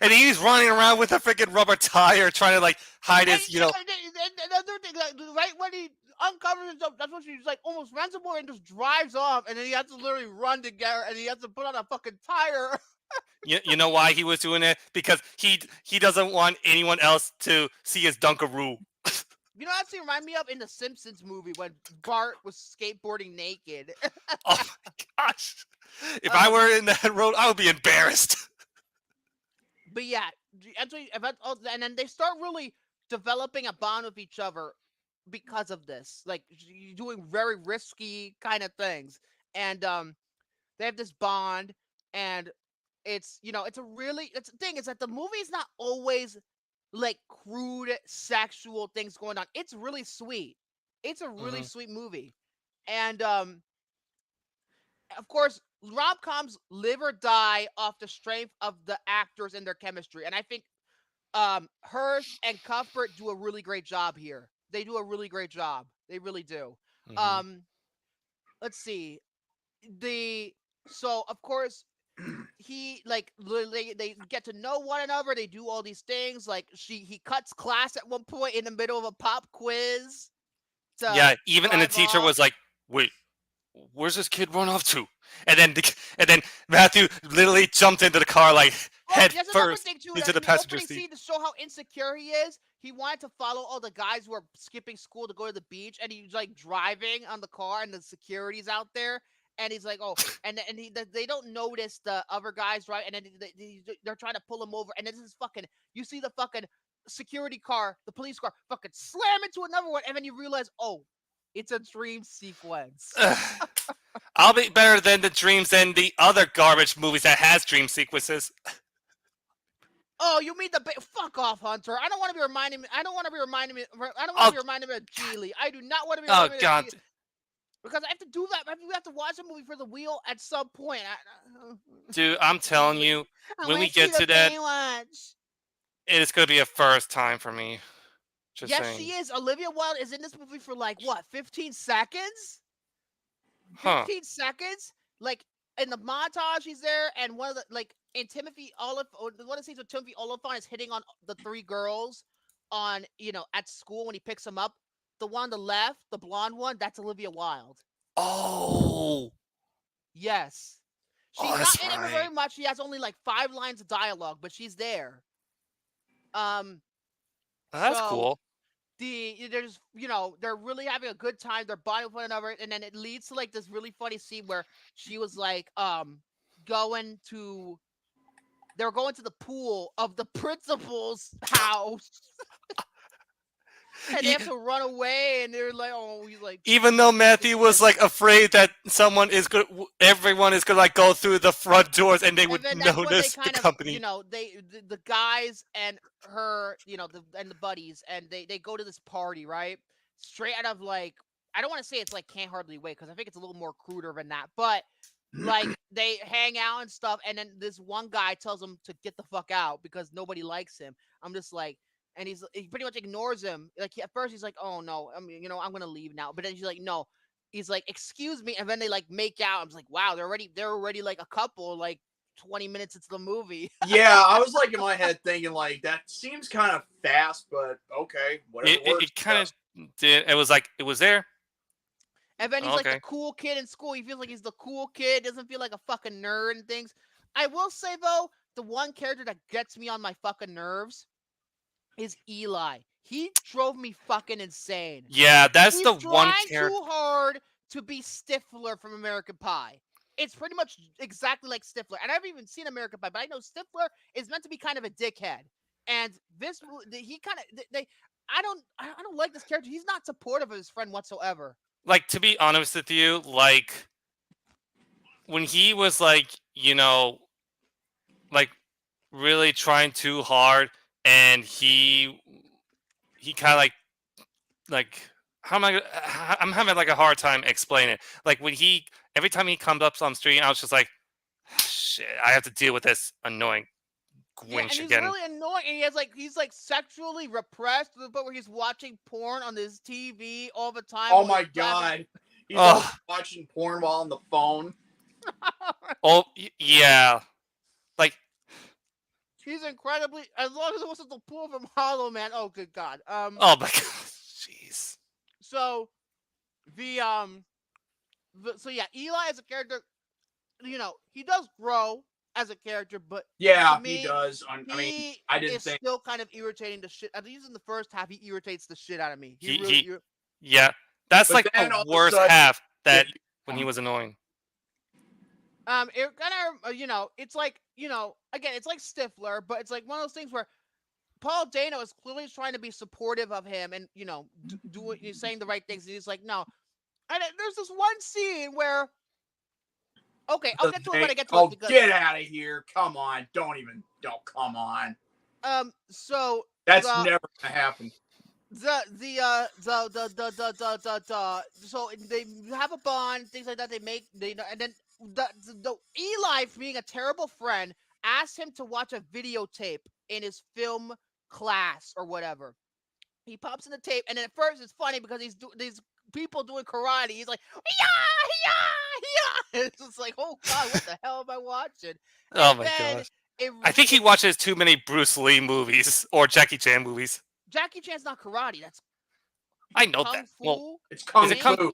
And he's running around with a freaking rubber tire trying to hide his, And another thing, right when he uncovers himself, that's when she's almost runs him over and just drives off, and then he has to literally run to get her, and he has to put on a fucking tire. You know why he was doing it? Because he doesn't want anyone else to see his Dunkaroo. You know, actually remind me of in the Simpsons movie when Bart was skateboarding naked. Oh my gosh! If I were in that role, I would be embarrassed. But yeah, and then they start really developing a bond with each other because of this, like doing very risky kind of things, and they have this bond, and it's it's the thing is that the movie is not always like crude sexual things going on. It's really sweet. It's a really sweet movie, and of course, rom-coms live or die off the strength of the actors and their chemistry. And I think Hearst and Cuthbert do a really great job here. They do a really great job. They really do. Let's see. So of course he like they get to know one another. They do all these things. Like he cuts class at one point in the middle of a pop quiz. Yeah, and the teacher was like, "Wait, where's this kid run off to?" And then Matthew literally jumped into the car like head first into the passenger seat. To show how insecure he is, he wanted to follow all the guys who are skipping school to go to the beach, and he's like driving on the car, and the security's out there, and he's like, "Oh," and they don't notice the other guys, right? And then they're trying to pull him over, and then this is you see the fucking security car, the police car, fucking slam into another one, and then you realize, oh, it's a dream sequence. I'll be better than the dreams than the other garbage movies that has dream sequences. Oh, you mean fuck off, Hunter? I don't want to be reminding me. I don't want to be reminding me of Geely. I do not want to be reminding me of Geely. Because I have to do that. We have to watch a movie for the wheel at some point. Dude, I'm telling you, when we get to that, it's going to be a first time for me. Just saying. She is. Olivia Wilde is in this movie for like, what, 15 seconds? 15 seconds? Like, in the montage, he's there, and one of the, like, in Timothy Oliphant, one of the scenes with Timothy Oliphant is hitting on the three girls on, at school when he picks them up. The one on the left, the blonde one, that's Olivia Wilde. Oh. Yes. She's not in it very much. She has only like 5 lines of dialogue, but she's there. That's cool. There's they're really having a good time. They're bonding with one another, and then it leads to like this really funny scene where she was like they're going to the pool of the principal's house. And they have to run away, and they're like, "Oh, he's like." Even though Matthew was like afraid that everyone is gonna like go through the front doors, and they would notice the company. The guys and her, and the buddies, and they go to this party, right? Straight out of like, I don't want to say it's like Can't Hardly Wait, because I think it's a little more cruder than that, but like they hang out and stuff, and then this one guy tells them to get the fuck out because nobody likes him. I'm just like. And he pretty much ignores him. Like at first he's like, "Oh no, I'm gonna leave now." But then she's like, "No." He's like, "Excuse me," and then they like make out. I'm just like, "Wow, they're already like a couple, like 20 minutes into the movie." Yeah, I was like in my head thinking like that seems kind of fast, but okay, whatever. It kind of did. It was like it was there. And then he's like the cool kid in school. He feels like he's the cool kid. Doesn't feel like a fucking nerd and things. I will say though, the one character that gets me on my fucking nerves is Eli. He drove me fucking insane. Yeah, that's the one character. Too hard to be Stifler from American Pie. It's pretty much exactly like Stifler. And I haven't even seen American Pie, but I know Stifler is meant to be kind of a dickhead. And this, he kind of, I don't like this character. He's not supportive of his friend whatsoever. Like, to be honest with you, like, when he was like, like really trying too hard, and he kind of like I'm having like a hard time explaining it. Like when every time he comes up on the street, I was just like, shit, I have to deal with this annoying Gwynch again. He's really annoying. And he's like sexually repressed to the point where he's watching porn on his TV all the time. Oh my god, he's watching porn while on the phone. Oh yeah, like. He's incredibly, as long as it wasn't the pool from Hollow Man. Oh, good God. Oh my God. Jeez. So so yeah, Eli as a character, he does grow as a character, but Yeah, to me, he does. I mean, I didn't is think. still kind of irritating the shit. At least in the first half, he irritates the shit out of me. Yeah, that's But like then the all of a worst sudden- half that when he was annoying. It kind of, it's like, again, it's like Stifler, but it's like one of those things where Paul Dano is clearly trying to be supportive of him and, he's saying the right things. And he's like, no. And there's this one scene where, okay, I'll get to it when I get to it. Because, get out of here. Come on. Don't come on. So. That's never going to happen. So they have a bond, things like that. And then the Eli, being a terrible friend, asked him to watch a videotape in his film class or whatever. He pops in the tape, and then at first it's funny because these people doing karate. He's like, yeah. It's just like, oh god, what the hell am I watching? Oh my gosh! I think he watches too many Bruce Lee movies or Jackie Chan movies. Jackie Chan's not karate. That's I know Kung that. Fu. Well, it's Kung Fu. Fu.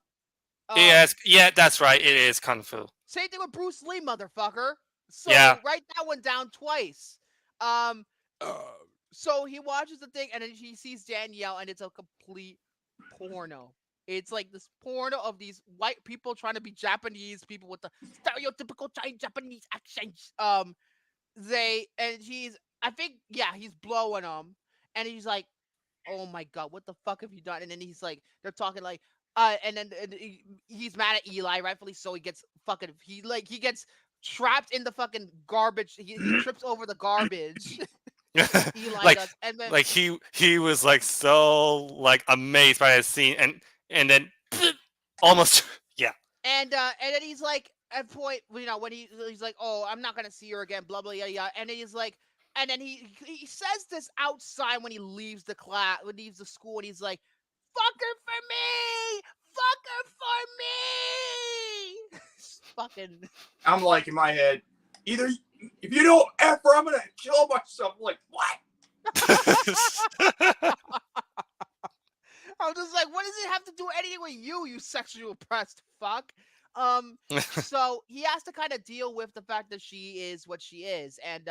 Yes, yeah, that's right. It is Kung Fu. Same thing with Bruce Lee, motherfucker. So write that one down twice. So he watches the thing, and then he sees Danielle, and it's a complete porno. It's like this porno of these white people trying to be Japanese people with the stereotypical Japanese accents. He's blowing them, and he's like, oh my god, what the fuck have you done? And then he's like, they're talking like, he's mad at Eli, rightfully so. He gets trapped in the fucking garbage. He trips over the garbage. Eli does. And then, like he was like so like amazed by his scene, and then almost And then he's like, at point, when he's like, oh, I'm not gonna see her again, blah blah yeah. And then he's like. And then he says this outside when he leaves the class, when he leaves the school, and he's like, "Fuck her for me, fuck her for me." Fucking. I'm like in my head, either if you don't F her, I'm gonna kill myself. I'm like, what? I'm just like, what does it have to do anything with you sexually oppressed fuck? So he has to kind of deal with the fact that she is what she is, and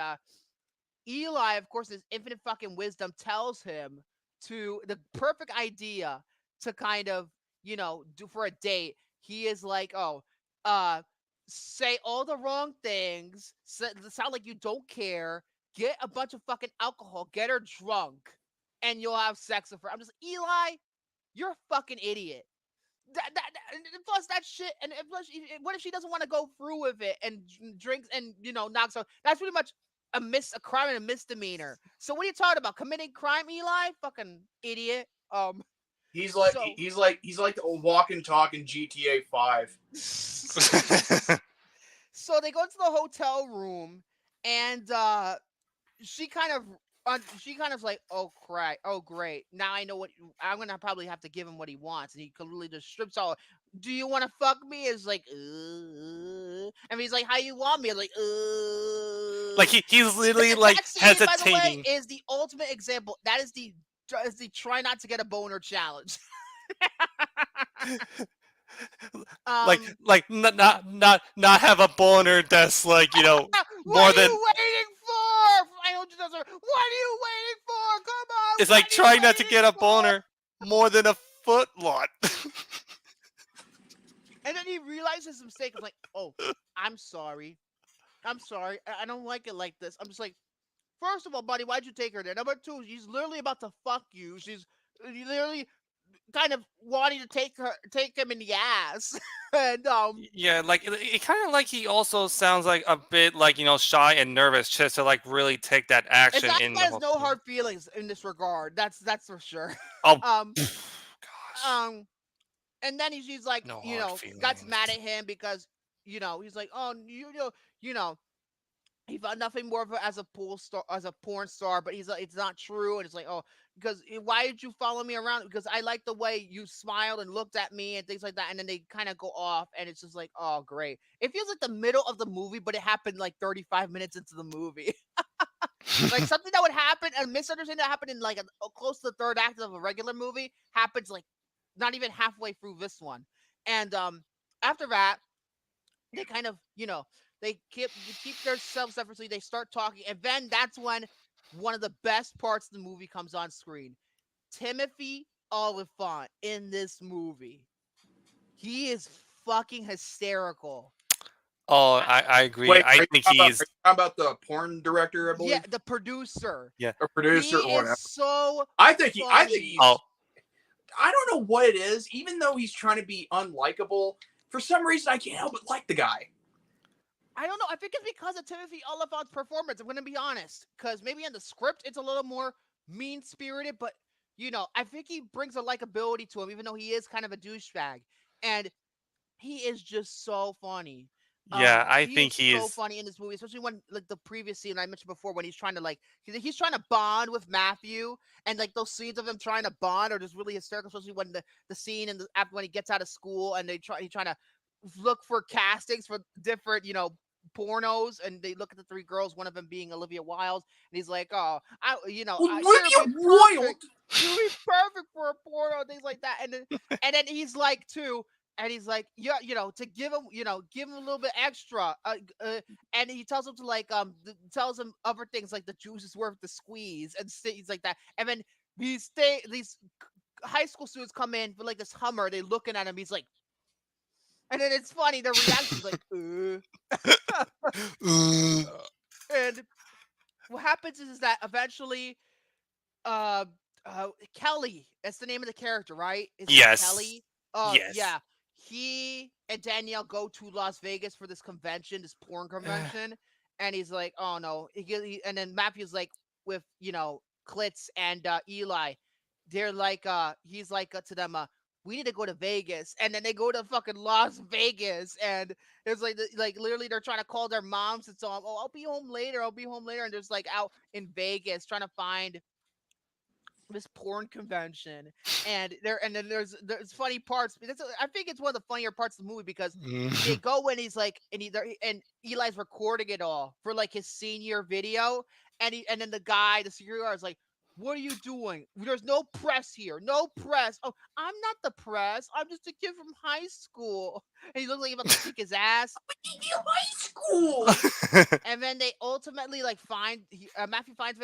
Eli, of course, his infinite fucking wisdom tells him the perfect idea to kind of, do for a date. He is like, say all the wrong things, sound like you don't care, get a bunch of fucking alcohol, get her drunk, and you'll have sex with her. I'm just, Eli, you're a fucking idiot. Plus that shit, and plus, what if she doesn't want to go through with it and drinks and, knocks her? That's pretty much a crime and a misdemeanor. So what are you talking about? Committing crime, Eli? Fucking idiot. He's like the walking talking GTA 5. So they go to the hotel room, and she kind of like, oh great, now I know what I'm gonna probably have to give him what he wants, and he completely just strips all. Do you want to fuck me? Is like, and he's like, how you want me? I'm like, like he's literally like hesitating. By the way, is the ultimate example. That is the try not to get a boner challenge. Like not have a boner that's like what more are than. You waiting for? What are you waiting for? Come on. It's like trying not to get a boner more than a foot lot. And then he realizes his mistake. I'm like, oh, I'm sorry. I don't like it like this. I'm just like, first of all, buddy, why'd you take her there? Number two, she's literally about to fuck you. She's literally kind of wanting to take him in the ass. And yeah, like it kind of like he also sounds like a bit like shy and nervous just to like really take that action. It's in he has no hard feelings in this regard. That's for sure. Oh, gosh. And then she's like, got mad at him because he's like, oh, he found nothing more of her as a porn star, but he's like, it's not true. And it's like, oh, because why did you follow me around? Because I like the way you smiled and looked at me and things like that. And then they kind of go off, and it's just like, oh, great. It feels like the middle of the movie, but it happened like 35 minutes into the movie. Like something that would happen, a misunderstanding that happened in like close to the third act of a regular movie happens like not even halfway through this one. And after that, they kind of, they keep themselves separately. They start talking, and then that's when one of the best parts of the movie comes on screen. Timothy Olyphant in this movie. He is fucking hysterical. Oh, I agree. Wait, I think he's are you talking about the porn director, I believe? Yeah, the producer. Yeah, a producer He or whatever. is so I think he's. Oh. I don't know what it is. Even though he's trying to be unlikable, for some reason I can't help but like the guy. I don't know. I think it's because of Timothy Olyphant's performance. I'm going to be honest, because maybe in the script it's a little more mean-spirited, but I think he brings a likability to him, even though he is kind of a douchebag, and he is just so funny. Yeah, I think he so is funny in this movie, especially when like the previous scene I mentioned before, when he's trying to he's trying to bond with Matthew, and like those scenes of him trying to bond are just really hysterical, especially when the scene and after when he gets out of school and he's trying to look for castings for different pornos, and they look at the three girls, one of them being Olivia Wilde, and he's like, oh, Olivia Wilde, you'd be perfect for a porno, things like that, and then he's like and he's like, yeah, to give him a little bit extra, and he tells him to tells him other things like the juice is worth the squeeze and things like that, and then these high school students come in for like this Hummer, they looking at him, he's like. And then it's funny, the reaction is like, And what happens is that eventually, Kelly, that's the name of the character, right? Yes. Kelly? Yes. Yeah. He and Danielle go to Las Vegas for this convention, this porn convention. And he's like, oh no. And then Matthew's like, with, Klitz and Eli. They're like, he's like to them, we need to go to Vegas, and then they go to fucking Las Vegas, and it's like literally they're trying to call their moms and so on. Oh, I'll be home later, and there's like out in Vegas trying to find this porn convention, and then there's funny parts. I think it's one of the funnier parts of the movie because they go and he's like, and Eli's recording it all for like his senior video, and then the security guard is like, what are you doing? There's no press here. No press. Oh, I'm not the press. I'm just a kid from high school. And he looks like he's about to kick his ass. High school. And then they ultimately find Matthew finds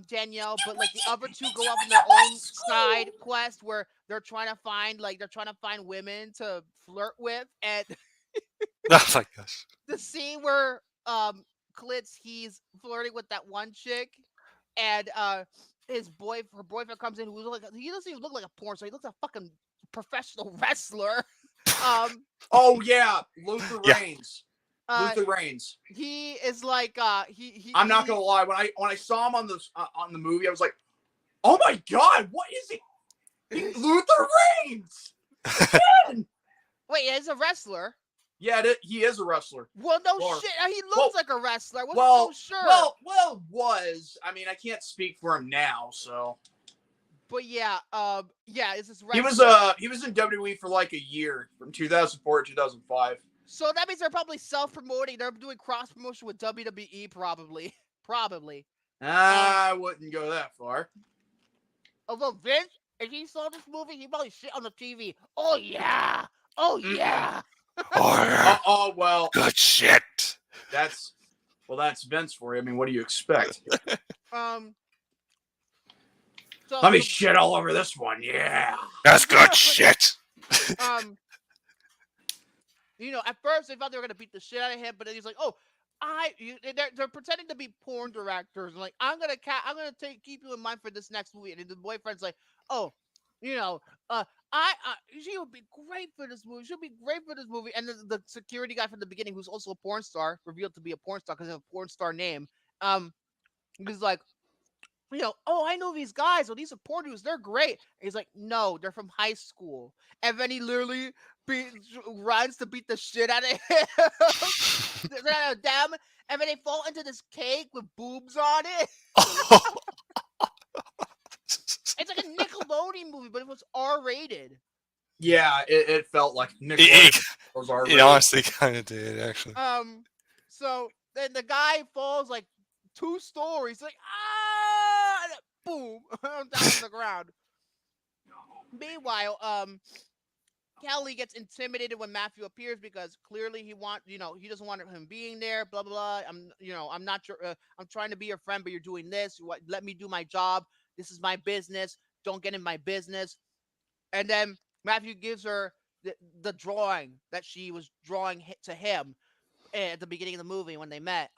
Danielle, but like the other two go off on their own side quest where they're trying to find women to flirt with. And oh my gosh, the scene where Klitz, he's flirting with that one chick. And her boyfriend comes in, he doesn't even look like a porn star. He looks like a fucking professional wrestler. Oh yeah, Luther Reigns. Luther Reigns. He is like I'm not gonna lie. When I saw him on the movie, I was like, oh my god, what is he? Luther Reigns. Wait, he's a wrestler. Yeah, he is a wrestler. Well, shit. He looks like a wrestler. I wasn't so sure. Was. I mean, I can't speak for him now, so. But yeah, it's this wrestler. He was in WWE for like a year, from 2004 to 2005. So that means they're probably self-promoting. They're doing cross-promotion with WWE, probably. Probably. I wouldn't go that far. Although Vince, if he saw this movie, he probably shit on the TV. Oh yeah. Oh yeah. Oh well. Good shit. That's Vince for you. I mean, what do you expect? So let me shit all over this one. Yeah. That's good shit. At first they thought they were gonna beat the shit out of him, but then he's like, "Oh, they're pretending to be porn directors. Like, I'm gonna keep you in mind for this next movie." And the boyfriend's like, "Oh, she would be great for this movie. She'll be great for this movie." And the security guy from the beginning, who's also a porn star, revealed to be a porn star because of a porn star name. He's like, oh, I know these guys. Oh, these are porn dudes. They're great. And he's like, no, they're from high school. And then he literally runs to beat the shit out of him. Them. And then they fall into this cake with boobs on it. It's like a Nickelodeon movie, but it was R-rated. Yeah, it felt like Nickelodeon was R-rated. It honestly kind of did, actually. So then the guy falls like 2 stories, like boom, down on the ground. Meanwhile, Kelly gets intimidated when Matthew appears because clearly he doesn't want him being there. Blah blah blah. I'm not sure. I'm trying to be your friend, but you're doing this. Let me do my job. This is my business. Don't get in my business. And then Matthew gives her the drawing that she was drawing to him at the beginning of the movie when they met.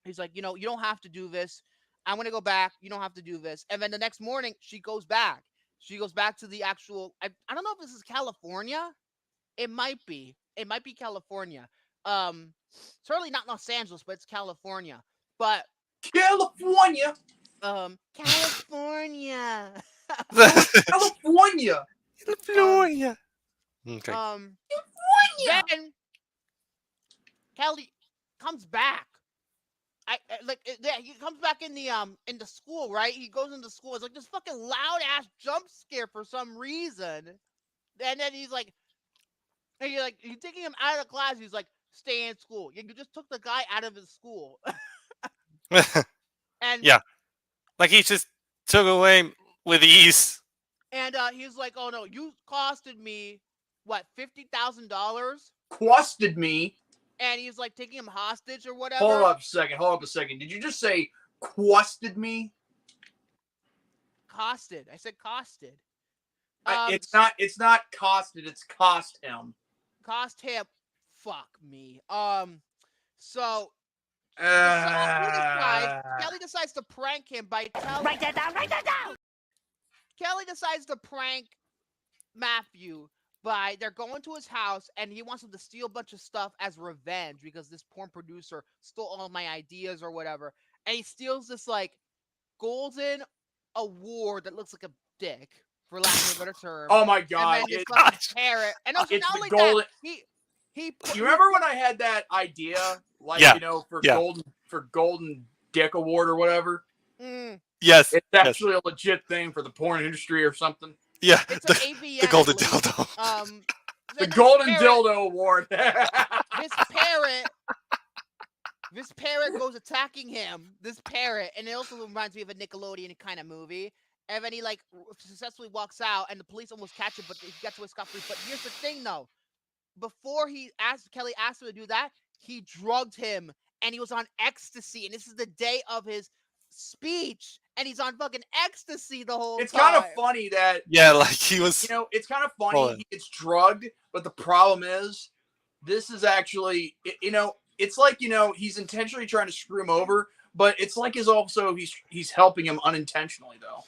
He's like, you don't have to do this. I'm gonna go back. You don't have to do this. And then the next morning, she goes back. She goes back to the actual. I don't know if this is California. It might be. It might be California. Certainly not Los Angeles, but it's California. But California. California. California. California. Okay. Then Kelly comes back. He comes back in the school, right? He goes into school. It's like this fucking loud ass jump scare for some reason. And then he's taking him out of the class. He's like, stay in school. You just took the guy out of his school. And yeah, like he just took away with ease. And he's like, oh no, you costed me what, $50,000? Costed me. And he's like taking him hostage or whatever. Hold up a second. Did you just say costed me? Costed. I said costed. It's not costed. It's cost him. Cost him. Fuck me. So Kelly decides to prank him by telling. Write that down. Write that down. Kelly decides to prank Matthew. They're going to his house and he wants him to steal a bunch of stuff as revenge because this porn producer stole all of my ideas or whatever. And he steals this like golden award that looks like a dick, for lack of a better term. Oh my god! And then this fucking parrot. And also not only that, you remember when I had that idea, for golden dick award or whatever? Yes, it's actually a legit thing for the porn industry or something. Yeah, it's the golden dildo. The golden dildo award. This parrot goes attacking him. This parrot, and it also reminds me of a Nickelodeon kind of movie. And then he like successfully walks out, and the police almost catch him, but he gets away scot-free. But here's the thing, though: before Kelly asked him to do that, he drugged him, and he was on ecstasy. And this is the day of his speech, and he's on fucking ecstasy the whole time. It's kind of funny that like he was. It's kind of funny he gets drugged, but the problem is, this is actually it's like he's intentionally trying to screw him over, but it's like he's helping him unintentionally though.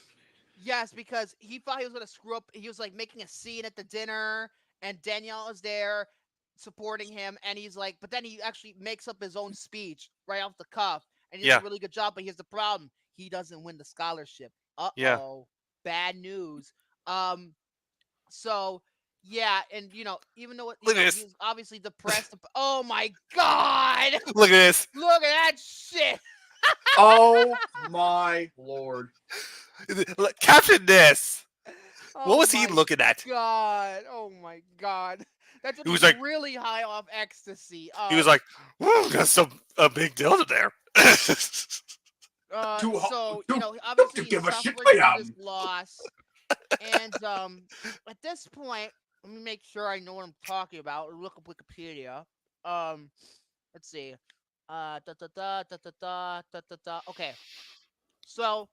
Yes, because he thought he was gonna screw up. He was like making a scene at the dinner, and Danielle is there supporting him, and he's like, but then he actually makes up his own speech right off the cuff. And he does a really good job, but here's the problem. He doesn't win the scholarship. Bad nenews. So, yeah, and, even though he's obviously depressed. Oh, my God! Look at this. Look at that shit! Oh, my Lord. Caption this. What was he looking at? God. Oh, my God. That's what he was like really high off ecstasy. He was like, got a big dildo there. Obviously he's suffering from this loss. And at this point, let me make sure I know what I'm talking about. Look up Wikipedia. Let's see. Okay. So,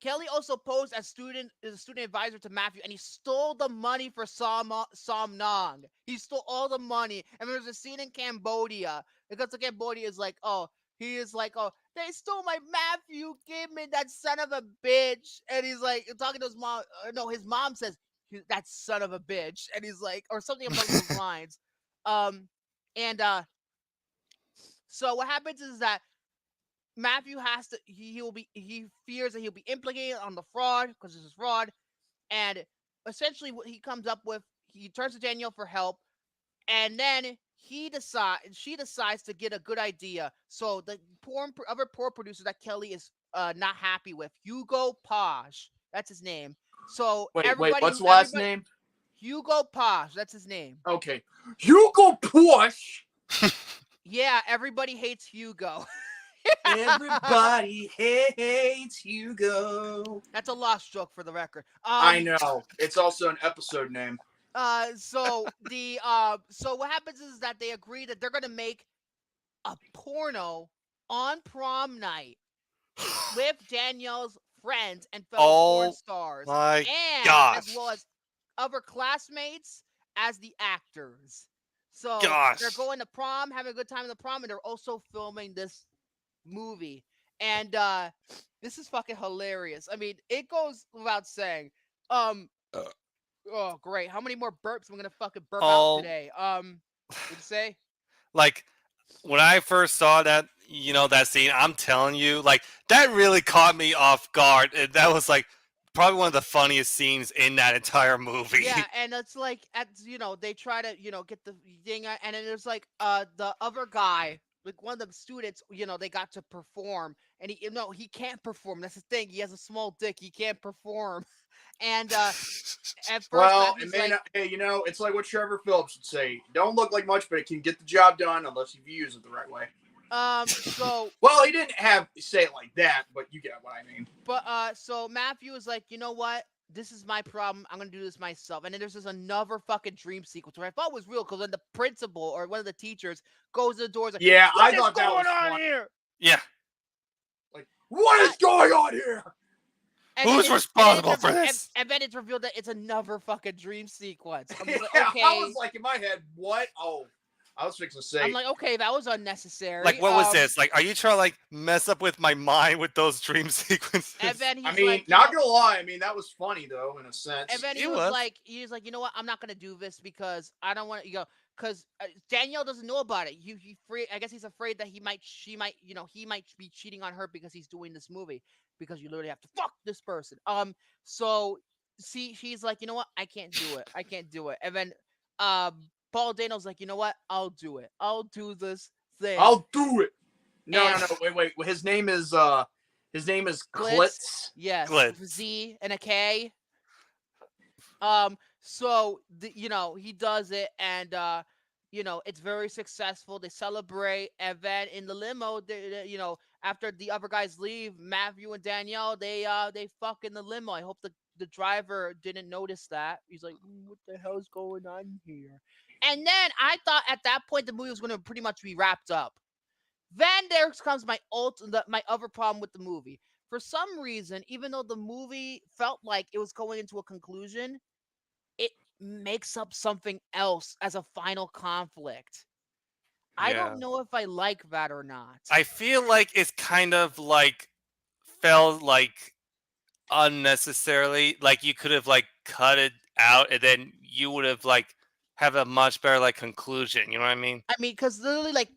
Kelly also posed as a student advisor to Matthew, and he stole the money for Somnong. He stole all the money. And there's a scene in Cambodia, because Cambodia is like, they stole my Matthew, gave me that son of a bitch. And he's like, talking to his mom. No, his mom says, that son of a bitch. And he's like, or something along those lines. So what happens is that Matthew he fears that he'll be implicated on the fraud because this is fraud. And essentially what he comes up with, he turns to Danielle for help. And then she decides to get a good idea. So the other poor producer that Kelly is not happy with, Hugo Posh, that's his name. So wait, what's the last name? Hugo Posh, that's his name. Okay, Hugo Posh. Yeah, everybody hates Hugo. Everybody hates Hugo. That's a lost joke for the record. I know. It's also an episode name. So what happens is that they agree that they're gonna make a porno on prom night with Danielle's friends and fellow porn stars, my and gosh. as well as other classmates as the actors. So they're going to prom, having a good time in the prom, and they're also filming this movie. And this is fucking hilarious. I mean, it goes without saying. Oh, great. How many more burps am I gonna fucking burp out today? What'd you say? Like, when I first saw that, that scene, I'm telling you, like, that really caught me off guard. And that was, like, probably one of the funniest scenes in that entire movie. Yeah, and it's like, they try to, get the thing, and then there's, like, the other guy, like, one of the students, they got to perform, and he can't perform. That's the thing. He has a small dick. He can't perform. And at first, well, it may not. Hey, it's like what Trevor Phillips would say: "Don't look like much, but it can get the job done unless you use it the right way." So. Well, he didn't say it like that, but you get what I mean. But so Matthew was like, you know what? This is my problem. I'm gonna do this myself. And then there's another fucking dream sequence where I thought was real because then the principal or one of the teachers goes to the doors like, yeah, I thought that was going on fun. here? Yeah. Like, what is going on here? Who's responsible for this? And then it's revealed that it's another fucking dream sequence. I'm like, yeah, okay. I was like in my head, what? Oh, I was fixing to say. I'm like, okay, that was unnecessary. Like, what was this? Like, are you trying to like mess up with my mind with those dream sequences? And then he's not gonna lie. I mean, that was funny though, in a sense. And then he was like, you know what? I'm not gonna do this because I don't want to. Because Danielle doesn't know about it. I guess he's afraid that he might be cheating on her because he's doing this movie. Because you literally have to fuck this person. So she's like, you know what? I can't do it. And then Paul Dano's like, you know what? I'll do it. I'll do this thing. I'll do it. No. Wait. His name is Klitz. Yes. Klitz. Z and a K. So he does it, and it's very successful. They celebrate, and then in the limo, after the other guys leave, Matthew and Danielle, they fuck in the limo. I hope the driver didn't notice that. He's like, what the hell's going on here? And then I thought at that point the movie was going to pretty much be wrapped up. Then there comes my other problem with the movie. For some reason, even though the movie felt like it was going into a conclusion, it makes up something else as a final conflict. I don't know if I like that or not. I feel like it's kind of like felt like unnecessarily. Like you could have like cut it out, and then you would have like have a much better like conclusion. You know what I mean? I mean, because literally, like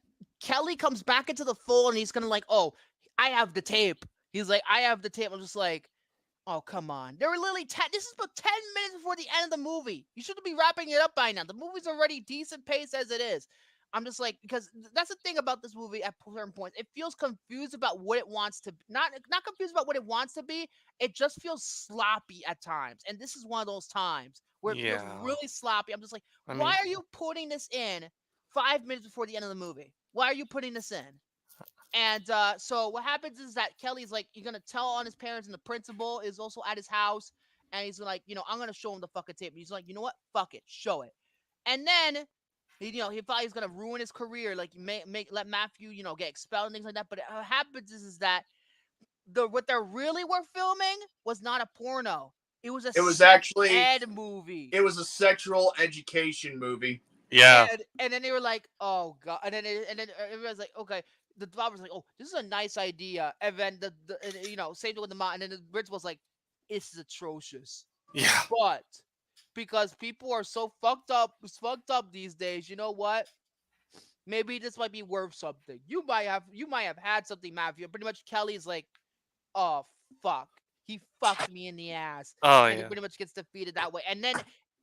Kelly comes back into the fold, and he's gonna like, oh, I have the tape. He's like, I have the tape. I'm just like, oh, come on. There were literally this is about 10 minutes before the end of the movie. You shouldn't be wrapping it up by now. The movie's already decent pace as it is. I'm just like, because that's the thing about this movie at certain points. It feels confused about what it wants to be. Not confused about what it wants to be. It just feels sloppy at times. And this is one of those times where it feels really sloppy. I'm just like, why are you putting this in 5 minutes before the end of the movie? Why are you putting this in? And so what happens is that Kelly's like, you're going to tell on his parents, and the principal is also at his house. And he's like, I'm going to show him the fucking tape. And he's like, you know what? Fuck it. Show it. And then, he thought he's going to ruin his career. Like, let Matthew, get expelled and things like that. But what happens is that what they really were filming was not a porno. It was actually ed movie. It was a sexual education movie. Yeah. And then they were like, oh, God. And then everyone's like, okay. The developer's like, oh, this is a nice idea. And then same with the mom. And then the principal's like, this is atrocious. Yeah. But because people are so fucked up these days, you know what? Maybe this might be worth something. You might have had something, Matthew. Pretty much Kelly's like, oh fuck. He fucked me in the ass. Oh, and he pretty much gets defeated that way. And then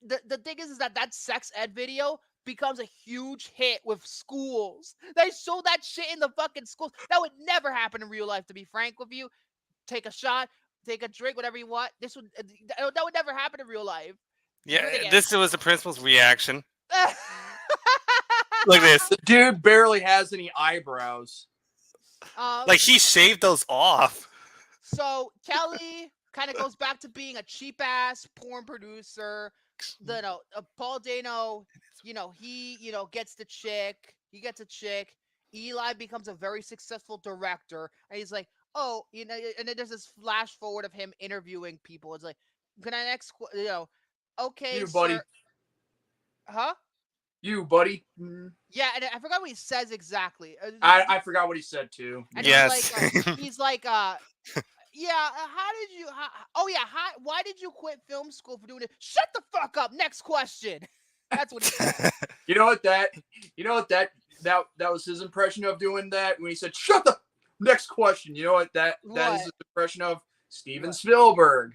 the thing is that sex ed video becomes a huge hit with schools. They show that shit in the fucking schools. That would never happen in real life, to be frank with you. Take a shot, take a drink, whatever you want. That would never happen in real life. Yeah, this was the principal's reaction. Look at this. The dude barely has any eyebrows. Like he shaved those off. So Kelly kind of goes back to being a cheap ass porn producer. Paul Dano, he gets the chick. He gets a chick. Eli becomes a very successful director, and he's like, oh, and then there's this flash forward of him interviewing people. It's like, can I okay, You, sir. buddy. Huh? You, buddy. Yeah, and I forgot what he says exactly. I forgot what he said too. And yes. he's like, yeah, how did you? Why did you quit film school for doing it? Shut the fuck up. Next question. That's what he said. You know what that was his impression of doing that when he said, "Shut the." Next question. You know what that is his impression of Steven Spielberg.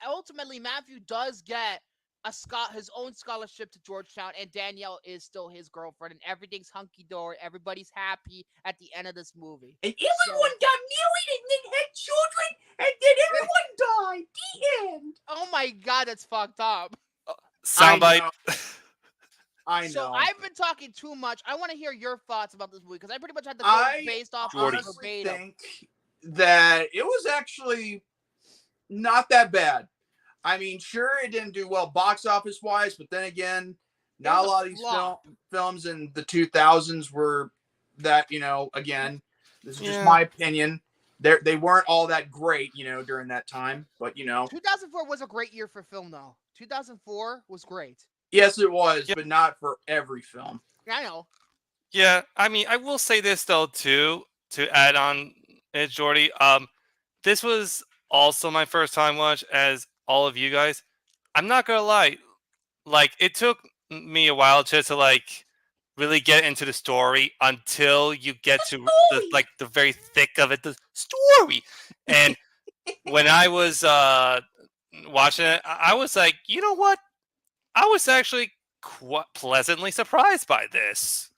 Ultimately Matthew does get his own scholarship to Georgetown, and Danielle is still his girlfriend, and everything's hunky dory. Everybody's happy at the end of this movie. And everyone got married and then had children, and then everyone died. The end. Oh my god, that's fucked up. Soundbite. I know. So I've been talking too much. I want to hear your thoughts about this movie because I pretty much had the go based off I honestly think that it was actually not that bad. I mean, sure, it didn't do well box office wise, but then again, not a lot of these films in the 2000s were that, again, this is just my opinion. They weren't all that great, during that time, but 2004 was a great year for film, though. 2004 was great. Yes, it was, but not for every film. I know. Yeah, I mean, I will say this though too, to add on it, Jordy. This was also my first time watch, as all of you guys. I'm not gonna lie, like it took me a while just to really get into the story until you get to the very thick of it, the story. And when I was watching it, I was like, you know what? I was actually quite pleasantly surprised by this.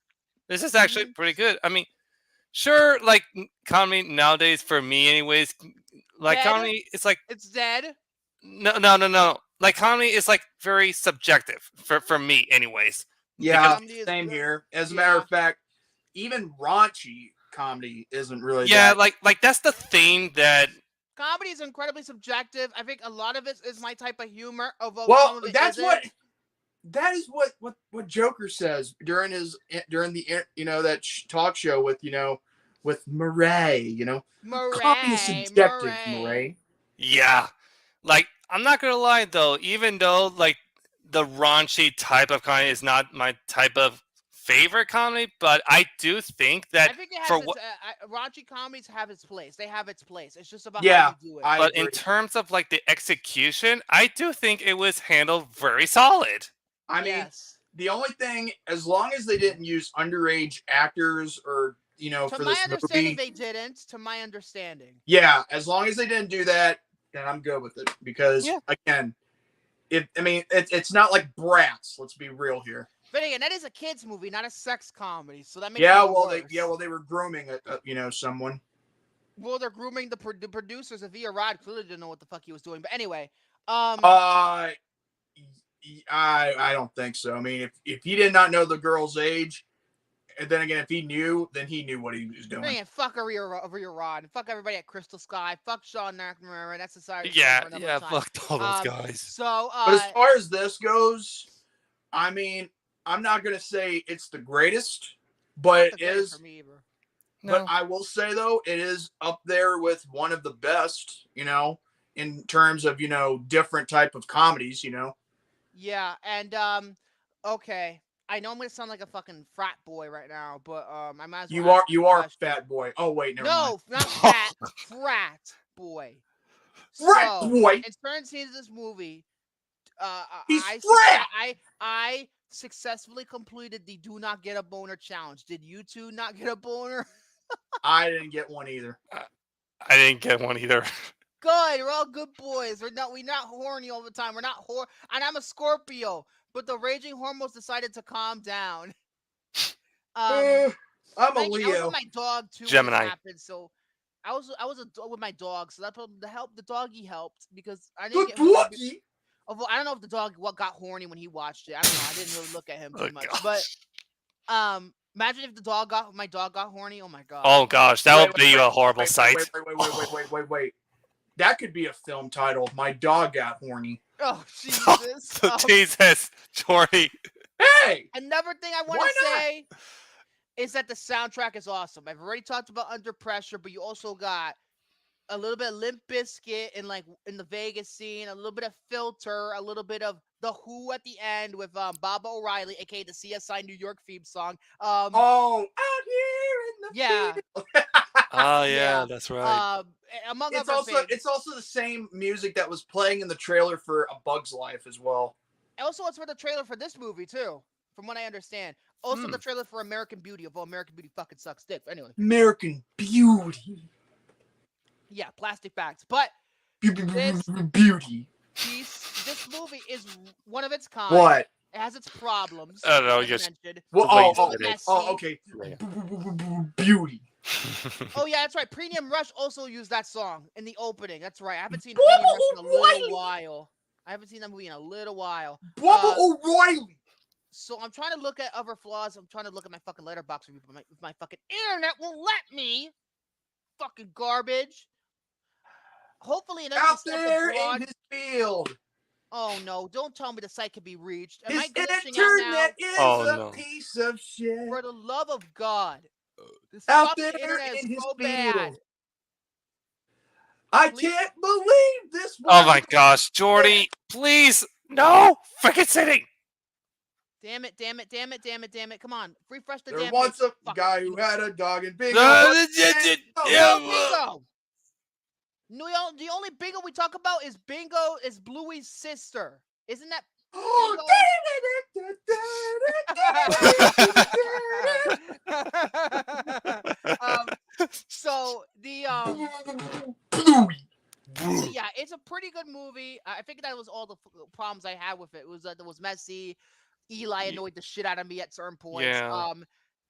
This is actually pretty good. I mean, sure, comedy nowadays for me, anyways, comedy, it's it's dead. No. Like comedy is very subjective for me, anyways. Yeah, same here. As a matter of fact, even raunchy comedy isn't really. Yeah, like that's the thing that. Comedy is incredibly subjective. I think a lot of it is my type of humor. Well, that's what. That is what Joker says during the that talk show with Murray. Comedy is subjective, Murray. Yeah, I'm not gonna lie though. Even though the raunchy type of comedy is not my type of favorite comedy, but I do think that raunchy comedies have its place. They have its place. It's just about how you do it. But in terms of the execution, I do think it was handled very solid. I mean, the only thing, as long as they didn't use underage actors or for this movie. To my understanding, they didn't. To my understanding. Yeah, as long as they didn't do that, then I'm good with it. Because again, it's not like Bratz. Let's be real here. But again, that is a kids movie, not a sex comedy. So that makes they were grooming someone. Well, they're grooming the producers of Via Rod. Clearly didn't know what the fuck he was doing. But anyway, I don't think so. I mean, if he did not know the girl's age, and then again, if he knew, then he knew what he was doing. Man, fuck Via Rod, fuck everybody at Crystal Sky, fuck Sean McNamara. That's society. Yeah, fuck all those guys. So, but as far as this goes, I mean, I'm not gonna say it's the greatest, but it is. For me either. But I will say though, it is up there with one of the best. In terms of different type of comedies. Yeah, and okay. I know I'm gonna sound like a fucking frat boy right now, but I might as well. You are a fat boy. Oh wait, never mind. No, not fat. Frat boy. Frat boy. In terms of this movie, he's frat. I successfully completed the do not get a boner challenge. Did you two not get a boner? I didn't get one either. I didn't get one either. Good. We're all good boys. We're not horny all the time. We're not and I'm a Scorpio, but the raging hormones decided to calm down. I'm a I Leo. was with my dog too. Gemini. When it happened, so I was with my dog, so that helped. The doggy helped because I didn't get horny. Although I don't know if the dog got horny when he watched it. I don't know. I didn't really look at him too much. gosh. But imagine if my dog got horny. Oh my god. Oh gosh, that would be a horrible sight. Wait. That could be a film title. My dog got horny. Oh Jesus. Jesus, Jordy. Hey. Another thing I want to say is that the soundtrack is awesome. I've already talked about Under Pressure, but you also got a little bit of Limp Bizkit in the Vegas scene, a little bit of Filter, a little bit of The Who at the end with Baba O'Reilly, aka the CSI New York theme song. Out here in the field. Oh yeah, that's right. Among it's other also things. it's also the same music that was playing in the trailer for A Bug's Life as well. Also, it's for the trailer for this movie too, from what I understand. Also, the trailer for American Beauty, although American Beauty fucking sucks dick. Anyway. American Beauty. Yeah, plastic bags. But Beauty. This movie is one of its kind. What? It has its problems. I don't know, as just mentioned. Okay. Beauty. Oh yeah, that's right. Premium Rush also used that song in the opening. That's right. I haven't seen Premium Rush in a little while. I haven't seen that movie in a little while. Bubba O'Reilly. So I'm trying to look at other flaws. I'm trying to look at my fucking Letterboxd review, but my fucking internet won't let me. Fucking garbage. Hopefully, it out there in his field. Oh no! Don't tell me the site can be reached. Am His I glitching out now? internet is a piece of shit. For the love of God, this out fucking there internet in is his so field. bad. I can't believe this. Oh my gosh, Jordy! Please, no, freaking sitting. Damn it! Come on, refresh the there damn. There once page. a guy who had a dog in bingo. No, the only bingo we talk about is Bluey's sister. Isn't that? So the yeah, it's a pretty good movie. I think that was all the problems I had with it. It was that it was messy. Eli annoyed the shit out of me at certain points. Yeah.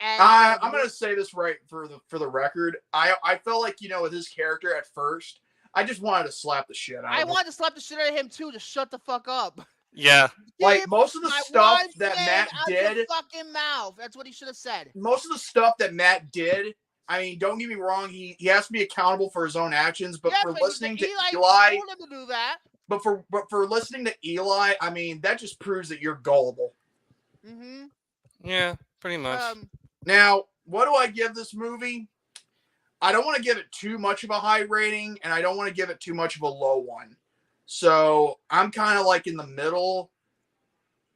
And I'm gonna say this right for the record. I felt like, you know, with his character at first, I just wanted to slap the shit out of him. I wanted to slap the shit out of him too, to shut the fuck up. Yeah. Like most of the stuff that Matt did. Your fucking mouth. That's what he should have said. Most of the stuff that Matt did. I mean, don't get me wrong. He has to be accountable for his own actions. But for listening to Eli, told him to do that. But for listening to Eli, I mean, that just proves that you're gullible. Mm-hmm. Yeah, pretty much. Now, what do I give this movie? I don't want to give it too much of a high rating, and I don't want to give it too much of a low one. So I'm kind of like in the middle.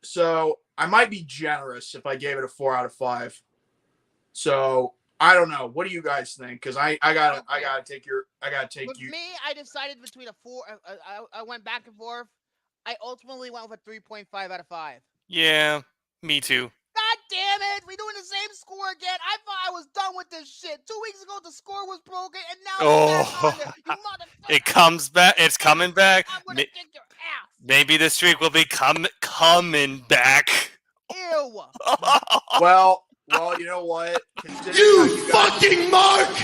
So I might be generous if I gave it a 4 out of 5. So I don't know. What do you guys think? Because I gotta take you. With me, I decided between a 4. I went back and forth. I ultimately went with a 3.5 out of 5. Yeah, me too. God damn it! We're doing the same score again. I thought I was done with this shit. 2 weeks ago, the score was broken, and now it's back on there. You motherfucker! It comes back. It's coming back. I'm gonna kick your ass. Maybe the streak will be coming back. Ew. Well, you know what? You fucking Mark!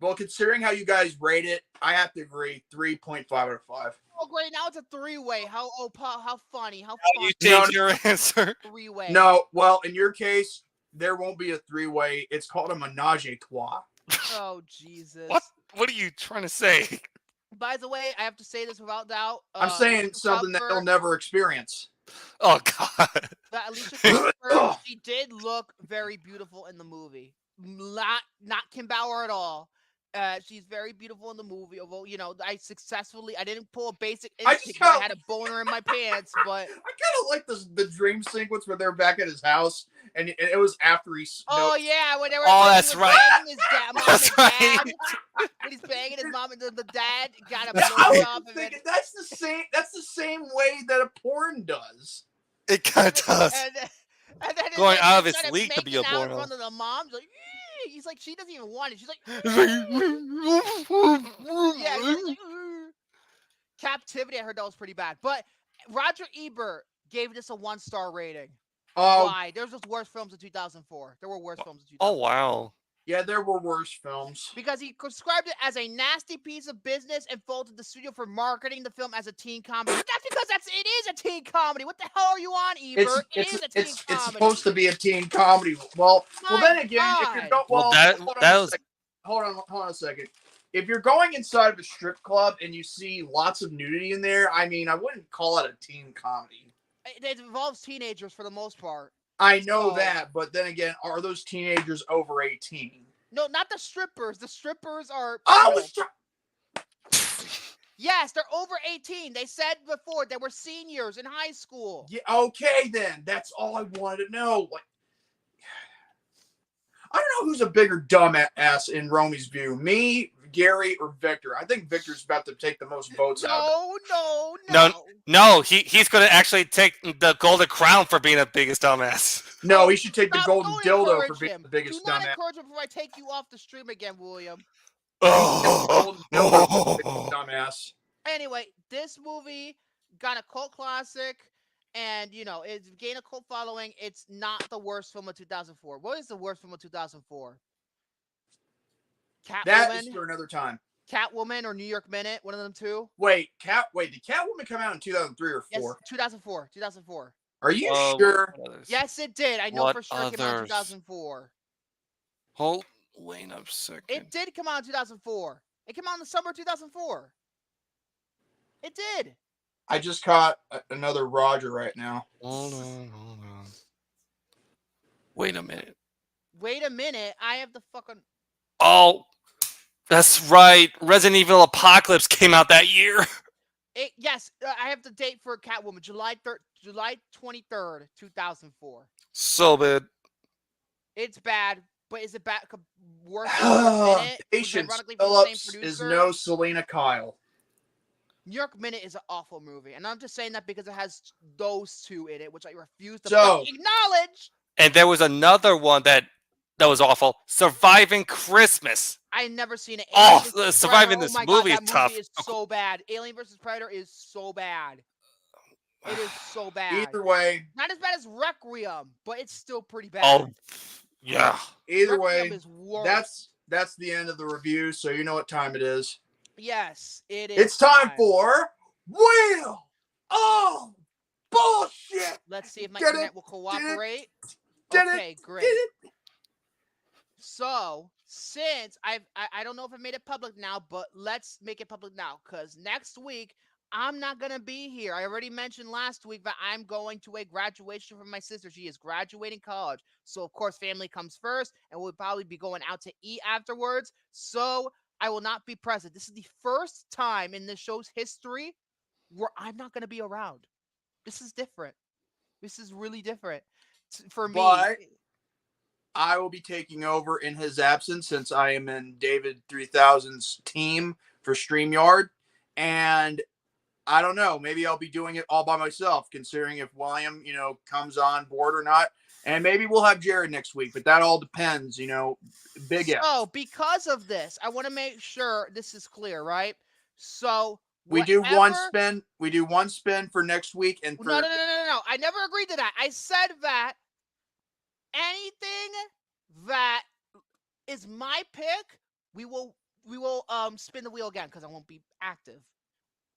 Well, considering how you guys rate it, I have to agree. 3.5 out of 5. Oh, great! Now it's a 3-way. How funny! How you change your answer? 3-way. No, well, in your case, there won't be a 3-way. It's called a menage a trois. Oh Jesus! What are you trying to say? By the way, I have to say this without doubt. I'm saying something that they'll never experience. Oh God! That Alicia Cuthbert, she did look very beautiful in the movie. Not Kim Bauer at all. She's very beautiful in the movie. Although, you know, I didn't pull a basic instinct. I had a boner in my pants, but I kind of like the dream sequence where they're back at his house, and it was after he. Oh yeah, when they were. Oh, that's right. His dad, mom and dad, when he's banging his mom and the dad got a blowjob. That's the same. That's the same way that a porn does. It kind of does. And then going out of his started league to be a making out in porno. front of the mom's like. He's like, she doesn't even want it. She's like, yeah. Like, Captivity, I heard that was pretty bad. But Roger Ebert gave this a 1-star rating. Oh, why? There's just worse films in 2004. There were worse films in 2004. Oh wow. Yeah, there were worse films. Because he described it as a nasty piece of business and faulted the studio for marketing the film as a teen comedy. But that's because it is a teen comedy. What the hell are you on, Ebert? It is a teen comedy. It's supposed to be a teen comedy. Well, then again, if you're hold on a second. If you're going inside of a strip club and you see lots of nudity in there, I mean, I wouldn't call it a teen comedy. It involves teenagers for the most part. I know that, but then again, are those teenagers over 18? No, not the strippers. The strippers are. Yes, they're over 18. They said before they were seniors in high school. Yeah, okay then. That's all I wanted to know. Like, I don't know who's a bigger dumbass in Romy's view, me, Gary, or Victor. I think Victor's about to take the most votes out. No. He's going to actually take the golden crown for being the biggest dumbass. No, he should take the golden dildo for being the biggest dumbass. Do not dumbass. encourage him before I take you off the stream again, William. Dumbass. Anyway, this movie got a cult classic, and it's gained a cult following. It's not the worst film of 2004. What is the worst film of 2004? Catwoman. That is for another time. Catwoman or New York Minute, one of them two. Wait, did Catwoman come out in 2003 or 4? Yes, 2004. 2004. Are you sure? Yes, it did. I know for sure it came out in 2004. Wait a second. It did come out in 2004. It came out in the summer of 2004. It did. I just caught another Roger right now. Hold on. Wait a minute. I have the fucking... Oh, that's right. Resident Evil Apocalypse came out that year. Yes, I have the date for Catwoman. July 23rd, 2004. So bad. It's bad, but is it bad? Worse than Patience Phillips is no Selena Kyle. New York Minute is an awful movie, and I'm just saying that because it has those two in it, which I refuse to acknowledge. And there was another one that was awful. Surviving Christmas. I never seen it. Surviving this movie is tough. Movie is so bad. Alien vs. Predator is so bad. It is so bad. Either way, not as bad as Requiem, but it's still pretty bad. Oh, yeah. Either way, that's the end of the review. So you know what time it is. Yes, it is. It's time for Wheel of Bullshit. Let's see if my internet will cooperate. Okay, great. So, since I don't know if I made it public now, but let's make it public now, because next week I'm not gonna be here. I already mentioned last week that I'm going to a graduation for my sister. She is graduating college, so of course family comes first, and we'll probably be going out to eat afterwards. So I will not be present. This is the first time in this show's history where I'm not going to be around. This is different. This is really different for me. But I will be taking over in his absence since I am in David 3000's team for StreamYard. And I don't know. Maybe I'll be doing it all by myself, considering if William, comes on board or not. And maybe we'll have Jared next week, but that all depends, big F. So, because of this, I want to make sure this is clear, right? So, we do one spin for next week and for... No. I never agreed to that. I said that anything that is my pick, we will spin the wheel again because I won't be active.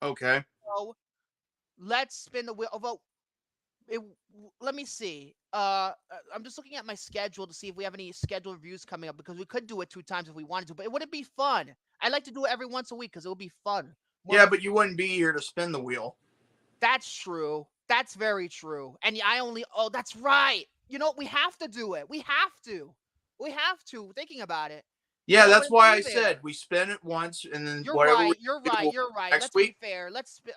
Okay. So, let's spin the wheel. Although, let me see. I'm just looking at my schedule to see if we have any scheduled reviews coming up, because we could do it 2 times if we wanted to, but it wouldn't be fun. I like to do it every once a week because it would be fun. Yeah, but you wouldn't be here to spin the wheel. That's true. That's very true. And that's right. We have to do it. We have to. Thinking about it. Yeah, that's why I said we spin it once and then You're right. Let's be fair.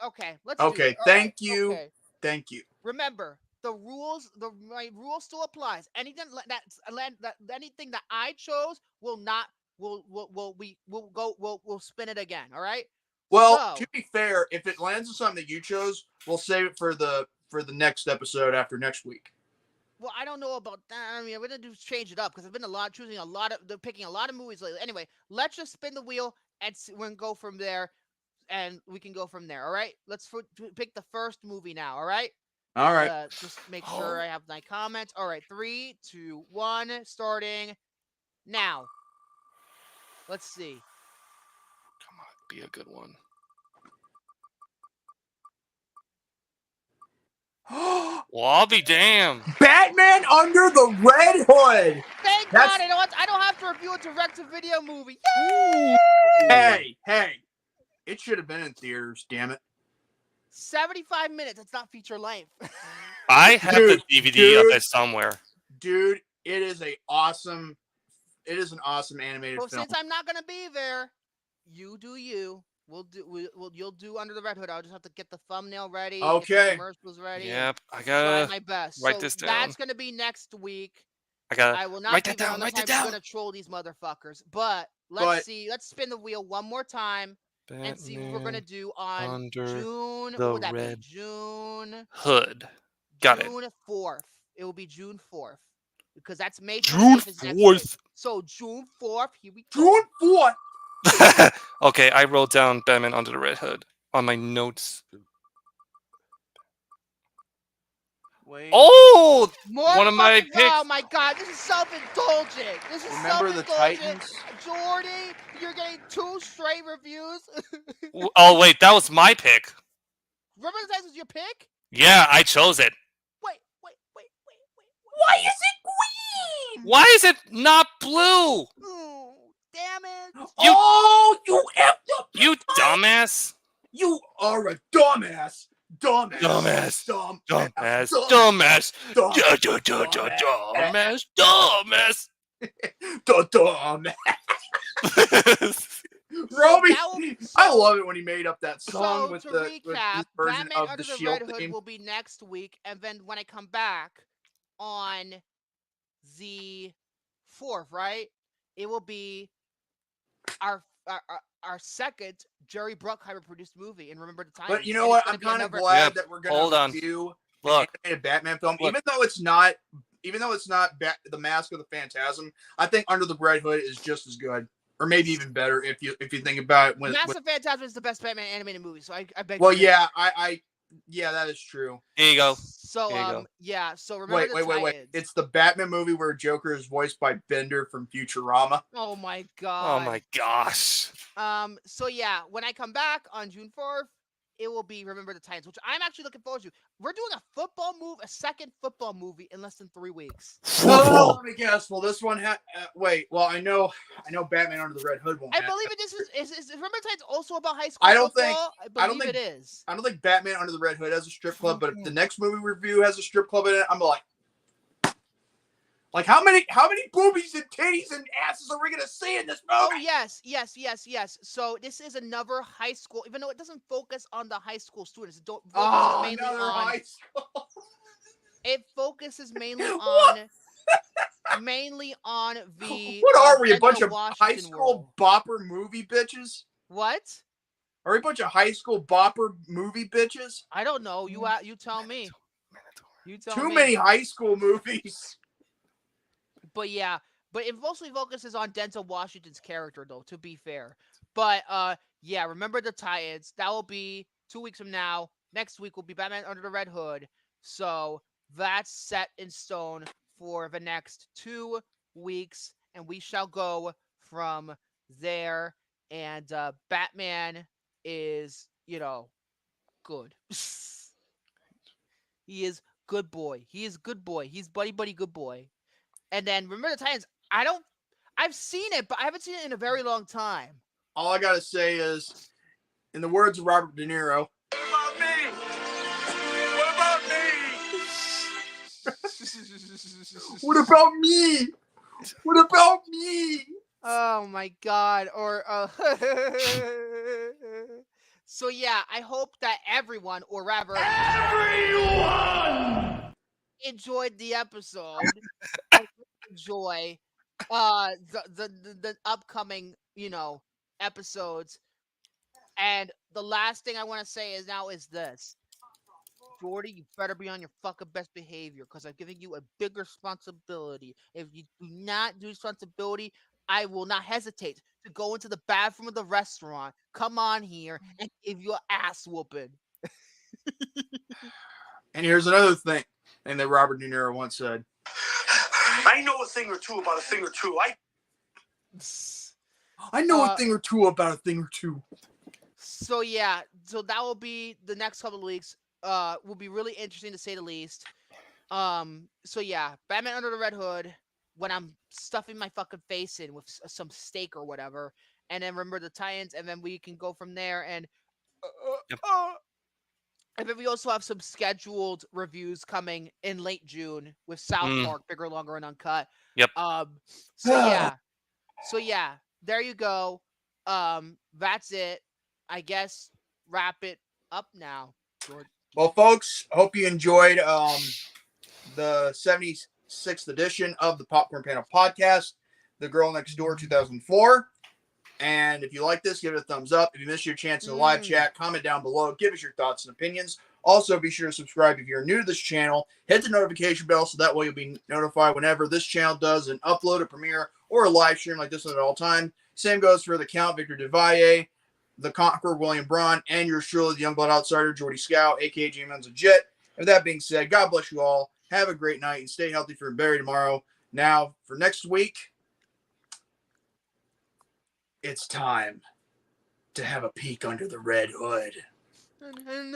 Okay. Thank you. Okay. Thank you. Remember, my rules still applies. Anything that I chose will spin it again. All right. Well, to be fair, if it lands on something that you chose, we'll save it for the next episode after next week. Well, I don't know about that. I mean, we're gonna change it up because I've been picking a lot of movies lately. Anyway, let's just spin the wheel and we're gonna go from there, and we can go from there. All right. Let's pick the first movie now. All right. All right. Just make sure I have my comments. All right. 3, 2, 1, starting now. Let's see. Come on, be a good one. Well, I'll be damned. Batman Under the Red Hood. Thank God, I don't have to review a direct-to-video movie. Hey, it should have been in theaters. Damn it. 75 minutes. It's not feature length. I have the DVD of it somewhere. Dude, it is an awesome animated film. Since I'm not gonna be there, you do you. You'll do Under the Red Hood. I'll just have to get the thumbnail ready. Okay. Get the commercials ready. Yep, I gotta try my best. write this down. That's gonna be next week. I will not write be that there down. unless Write that I'm down. gonna troll these motherfuckers. But let's see. Let's spin the wheel one more time and see what we're gonna do on Under June. the What would that be? Red June Hood. Got June 4th. It will be June 4th because that's May. June 25th is next 4th. week. So June 4th. Here we go. June 4th. Okay, I wrote down Batman Under the Red Hood on my notes. Wait. Oh, More one of my fucking- picks. Oh my God, this is self-indulgent. This is Remember the self-indulgent. Titans? Jordy, you're getting 2 straight reviews. Oh wait, that was my pick. Remember the Titans was your pick? Yeah, I chose it. Wait. Why is it green? Why is it not blue? Oh, damn it. You dumbass. You are a dumbass. Dumbass. Dumbass. Dumbass. Dumbass. Dumbass. Roby, I love it when he made up that song with to the recap, with his version Batman of Under the the Shield Red Hood theme. will be next week, and then when I come back on the 4th, right? It will be our second Jerry Bruckheimer produced movie, and Remember the Titans. But you know what? I'm kind of glad that we're going to do an animated Batman film, even though it's not the Mask of the Phantasm. I think Under the Red Hood is just as good, or maybe even better if you think about it. Mask of the Phantasm is the best Batman animated movie, so I beg. Well, you yeah, yeah, that is true. Here you go. So Here you go. yeah. So Remember the wait. Titans. It's the Batman movie where Joker is voiced by Bender from Futurama. Oh my God. Oh my gosh. So yeah, when I come back on June 4th, it will be Remember the Titans, which I'm actually looking forward to. We're doing a second football movie in less than 3 weeks. Oh, let me guess. Well, this one wait. Well, I know Batman Under the Red Hood won't. I believe it. This is Remember the Titans also about high school football? I don't think it is. I don't think Batman Under the Red Hood has a strip club, but if the next movie review has a strip club in it, I'm like, how many boobies and titties and asses are we gonna see in this movie? Oh yes. So this is another high school, even though it doesn't focus on the high school students. High school. It focuses mainly on the. What are we? A bunch of Washington high school bopper movie bitches? What? Are we a bunch of high school bopper movie bitches? I don't know. You tell me. Too many high school movies. But yeah, it mostly focuses on Denzel Washington's character, though, to be fair. But yeah, Remember the Titans. That will be 2 weeks from now. Next week will be Batman Under the Red Hood. So that's set in stone for the next 2 weeks, and we shall go from there. And Batman is, good. He is good boy. He's buddy good boy. And then Remember the Titans. I've seen it, but I haven't seen it in a very long time. All I gotta say is, in the words of Robert De Niro, what about me? What about me? Oh my God. Or so yeah, I hope that everyone, or rather enjoyed the episode. Enjoy the upcoming episodes. And the last thing I want to say is this: Jordy, you better be on your fucking best behavior, because I'm giving you a big responsibility. If you do not do responsibility, I will not hesitate to go into the bathroom of the restaurant, come on here, and give you an ass whooping. And here's another thing that Robert De Niro once said. I know a thing or two about a thing or two. I know a thing or two about a thing or two. So yeah, so that will be the next couple of weeks. Will be really interesting to say the least. So yeah, Batman Under the Red Hood. When I'm stuffing my fucking face in with some steak or whatever, and then remember the tie-ins, and then we can go from there. And and then we also have some scheduled reviews coming in late June with South Park, Bigger, Longer, and Uncut. Yep. So yeah, there you go. That's it. I guess wrap it up now. Jordy. Well, folks, hope you enjoyed the 76th edition of the Popcorn Panel Podcast, The Girl Next Door 2004. And if you like this, give it a thumbs up. If you missed your chance in the live chat, comment down below. Give us your thoughts and opinions. Also, be sure to subscribe if you're new to this channel. Hit the notification bell so that way you'll be notified whenever this channel does an upload, a premiere, or a live stream like this one at all time. Same goes for the Count Victor DeValle, the Conqueror William Braun, and yours truly, the Youngblood Outsider, Jordy Scout, a.k.a. J-Man's a Jet. With that being said, God bless you all. Have a great night and stay healthy for Barry tomorrow. Now, for next week, it's time to have a peek under the red hood.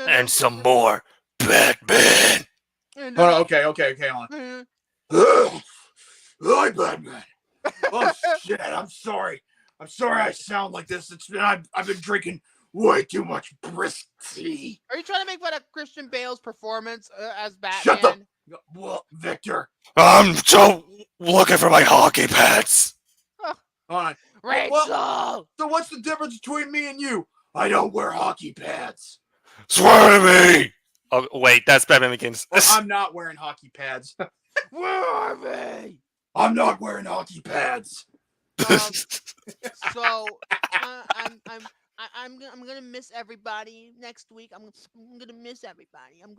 And some more Batman. Oh, okay, hold on. Hi, Batman. Oh, shit, I'm sorry. I'm sorry I sound like this. I've been drinking way too much brisk tea. Are you trying to make fun of Christian Bale's performance as Batman? Shut the... Well, Victor. I'm so looking for my hockey pads. Hold on. Rachel! Well, so what's the difference between me and you? I don't wear hockey pads. Swear to me! Oh, wait, that's Batman Begins. Well, I'm not wearing hockey pads. Where are they? I'm not wearing hockey pads. So I'm gonna miss everybody next week. I'm gonna miss everybody. I'm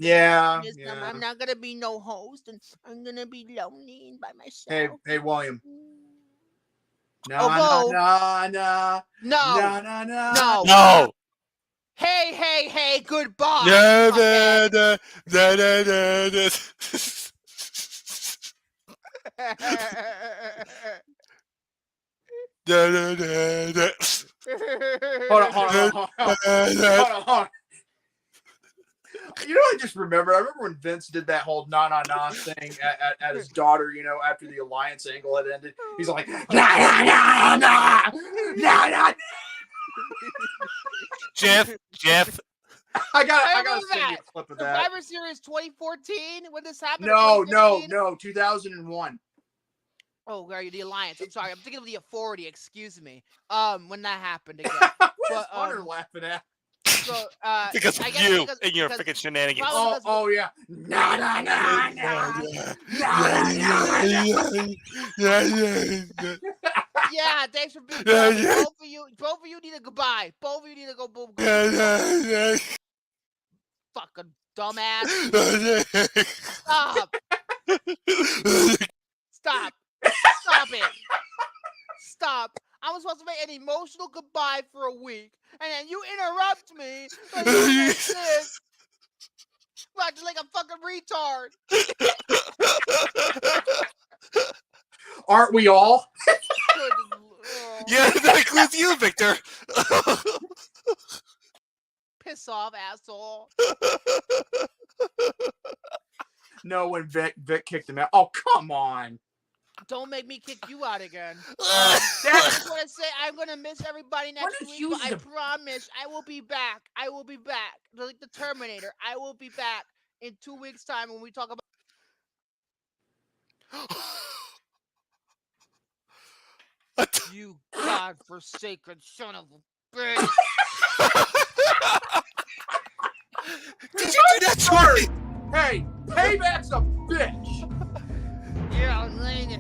not gonna be no host, and I'm gonna be lonely and by myself. Hey, William. No. Hey, goodbye. Hold on. You know, I just remember. I remember when Vince did that whole nah thing at his daughter. You know, after the alliance angle had ended, he's like nah. Jeff. I gotta send you a clip of that. Survivor Series 2014 when this happened. No, 2001. Oh, are you the Alliance? I'm sorry, I'm thinking of the Authority. Excuse me. When that happened again. What is Hunter laughing at? So, because of you and your freaking shenanigans. Oh yeah. Nah. Yeah, thanks for being here. Both of you need a goodbye. Both of you need to go boom. Fucking dumbass. Stop it. Stop. I was supposed to make an emotional goodbye for a week, and then you interrupt me. And you make this. Acting like a fucking retard. Aren't we all? Yeah, that includes you, Victor. Piss off, asshole. No, when Vic kicked him out. Oh, come on. Don't make me kick you out again. I just want to say I'm going to miss everybody next week, but I promise I will be back. Like the Terminator. I will be back in 2 weeks' time when we talk about... You godforsaken son of a bitch. Did you do that, Jordy? Hey, payback's a bitch. Yeah, I'm laying it.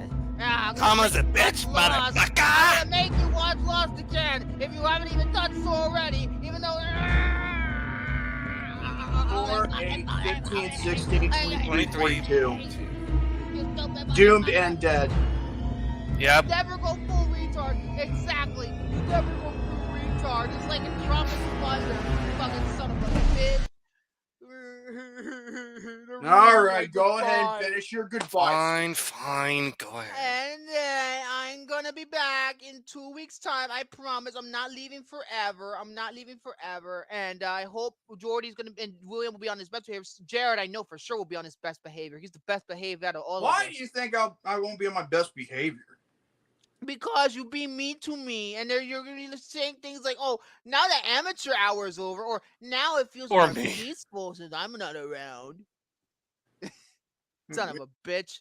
Thomas a bitch, motherfucker. I'm gonna make you watch Lost again if you haven't even done so already, even though... 4, 8, 15, 16, 23, 22. Doomed and dead. You Yep. never go full retard. Exactly. You never go full retard. It's like a drop of thunder. Fucking son of a bitch. All right, go ahead and finish your goodbye. Fine, go ahead. And then I'm gonna be back in 2 weeks' time. I promise. I'm not leaving forever. And I hope Jordy's gonna and William will be on his best behavior. Jared, I know for sure will be on his best behavior. He's the best behaved out of all of us. Why do you think I won't be on my best behavior? Because you be mean to me, and you're gonna be saying things like, "Oh, now the amateur hour is over," or "Now it feels more peaceful since I'm not around." Son of a bitch.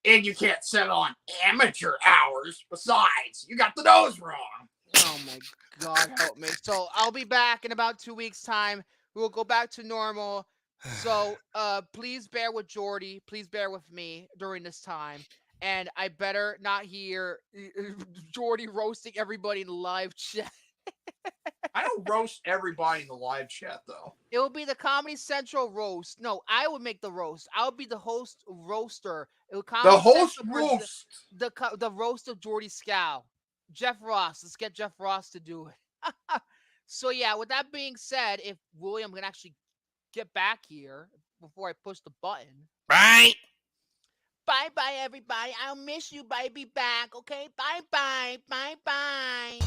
And you can't settle on amateur hours. Besides, you got the nose wrong. Oh my God, help me. So I'll be back in about 2 weeks' time. We will go back to normal. So please bear with Jordy. Please bear with me during this time. And I better not hear Jordy roasting everybody in the live chat. I don't roast everybody in the live chat, though. It will be the Comedy Central roast. No, I would make the roast. I would be the host roaster. The host roast. The roast of Jordy Scow. Jeff Ross. Let's get Jeff Ross to do it. So, yeah, with that being said, if William can actually get back here before I push the button. Right. Bye-bye, everybody. I'll miss you, but I'll be back, okay? Bye-bye. Bye-bye.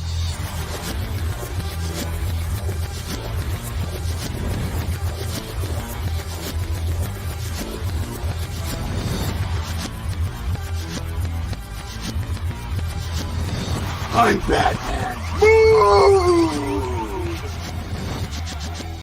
I'm Batman.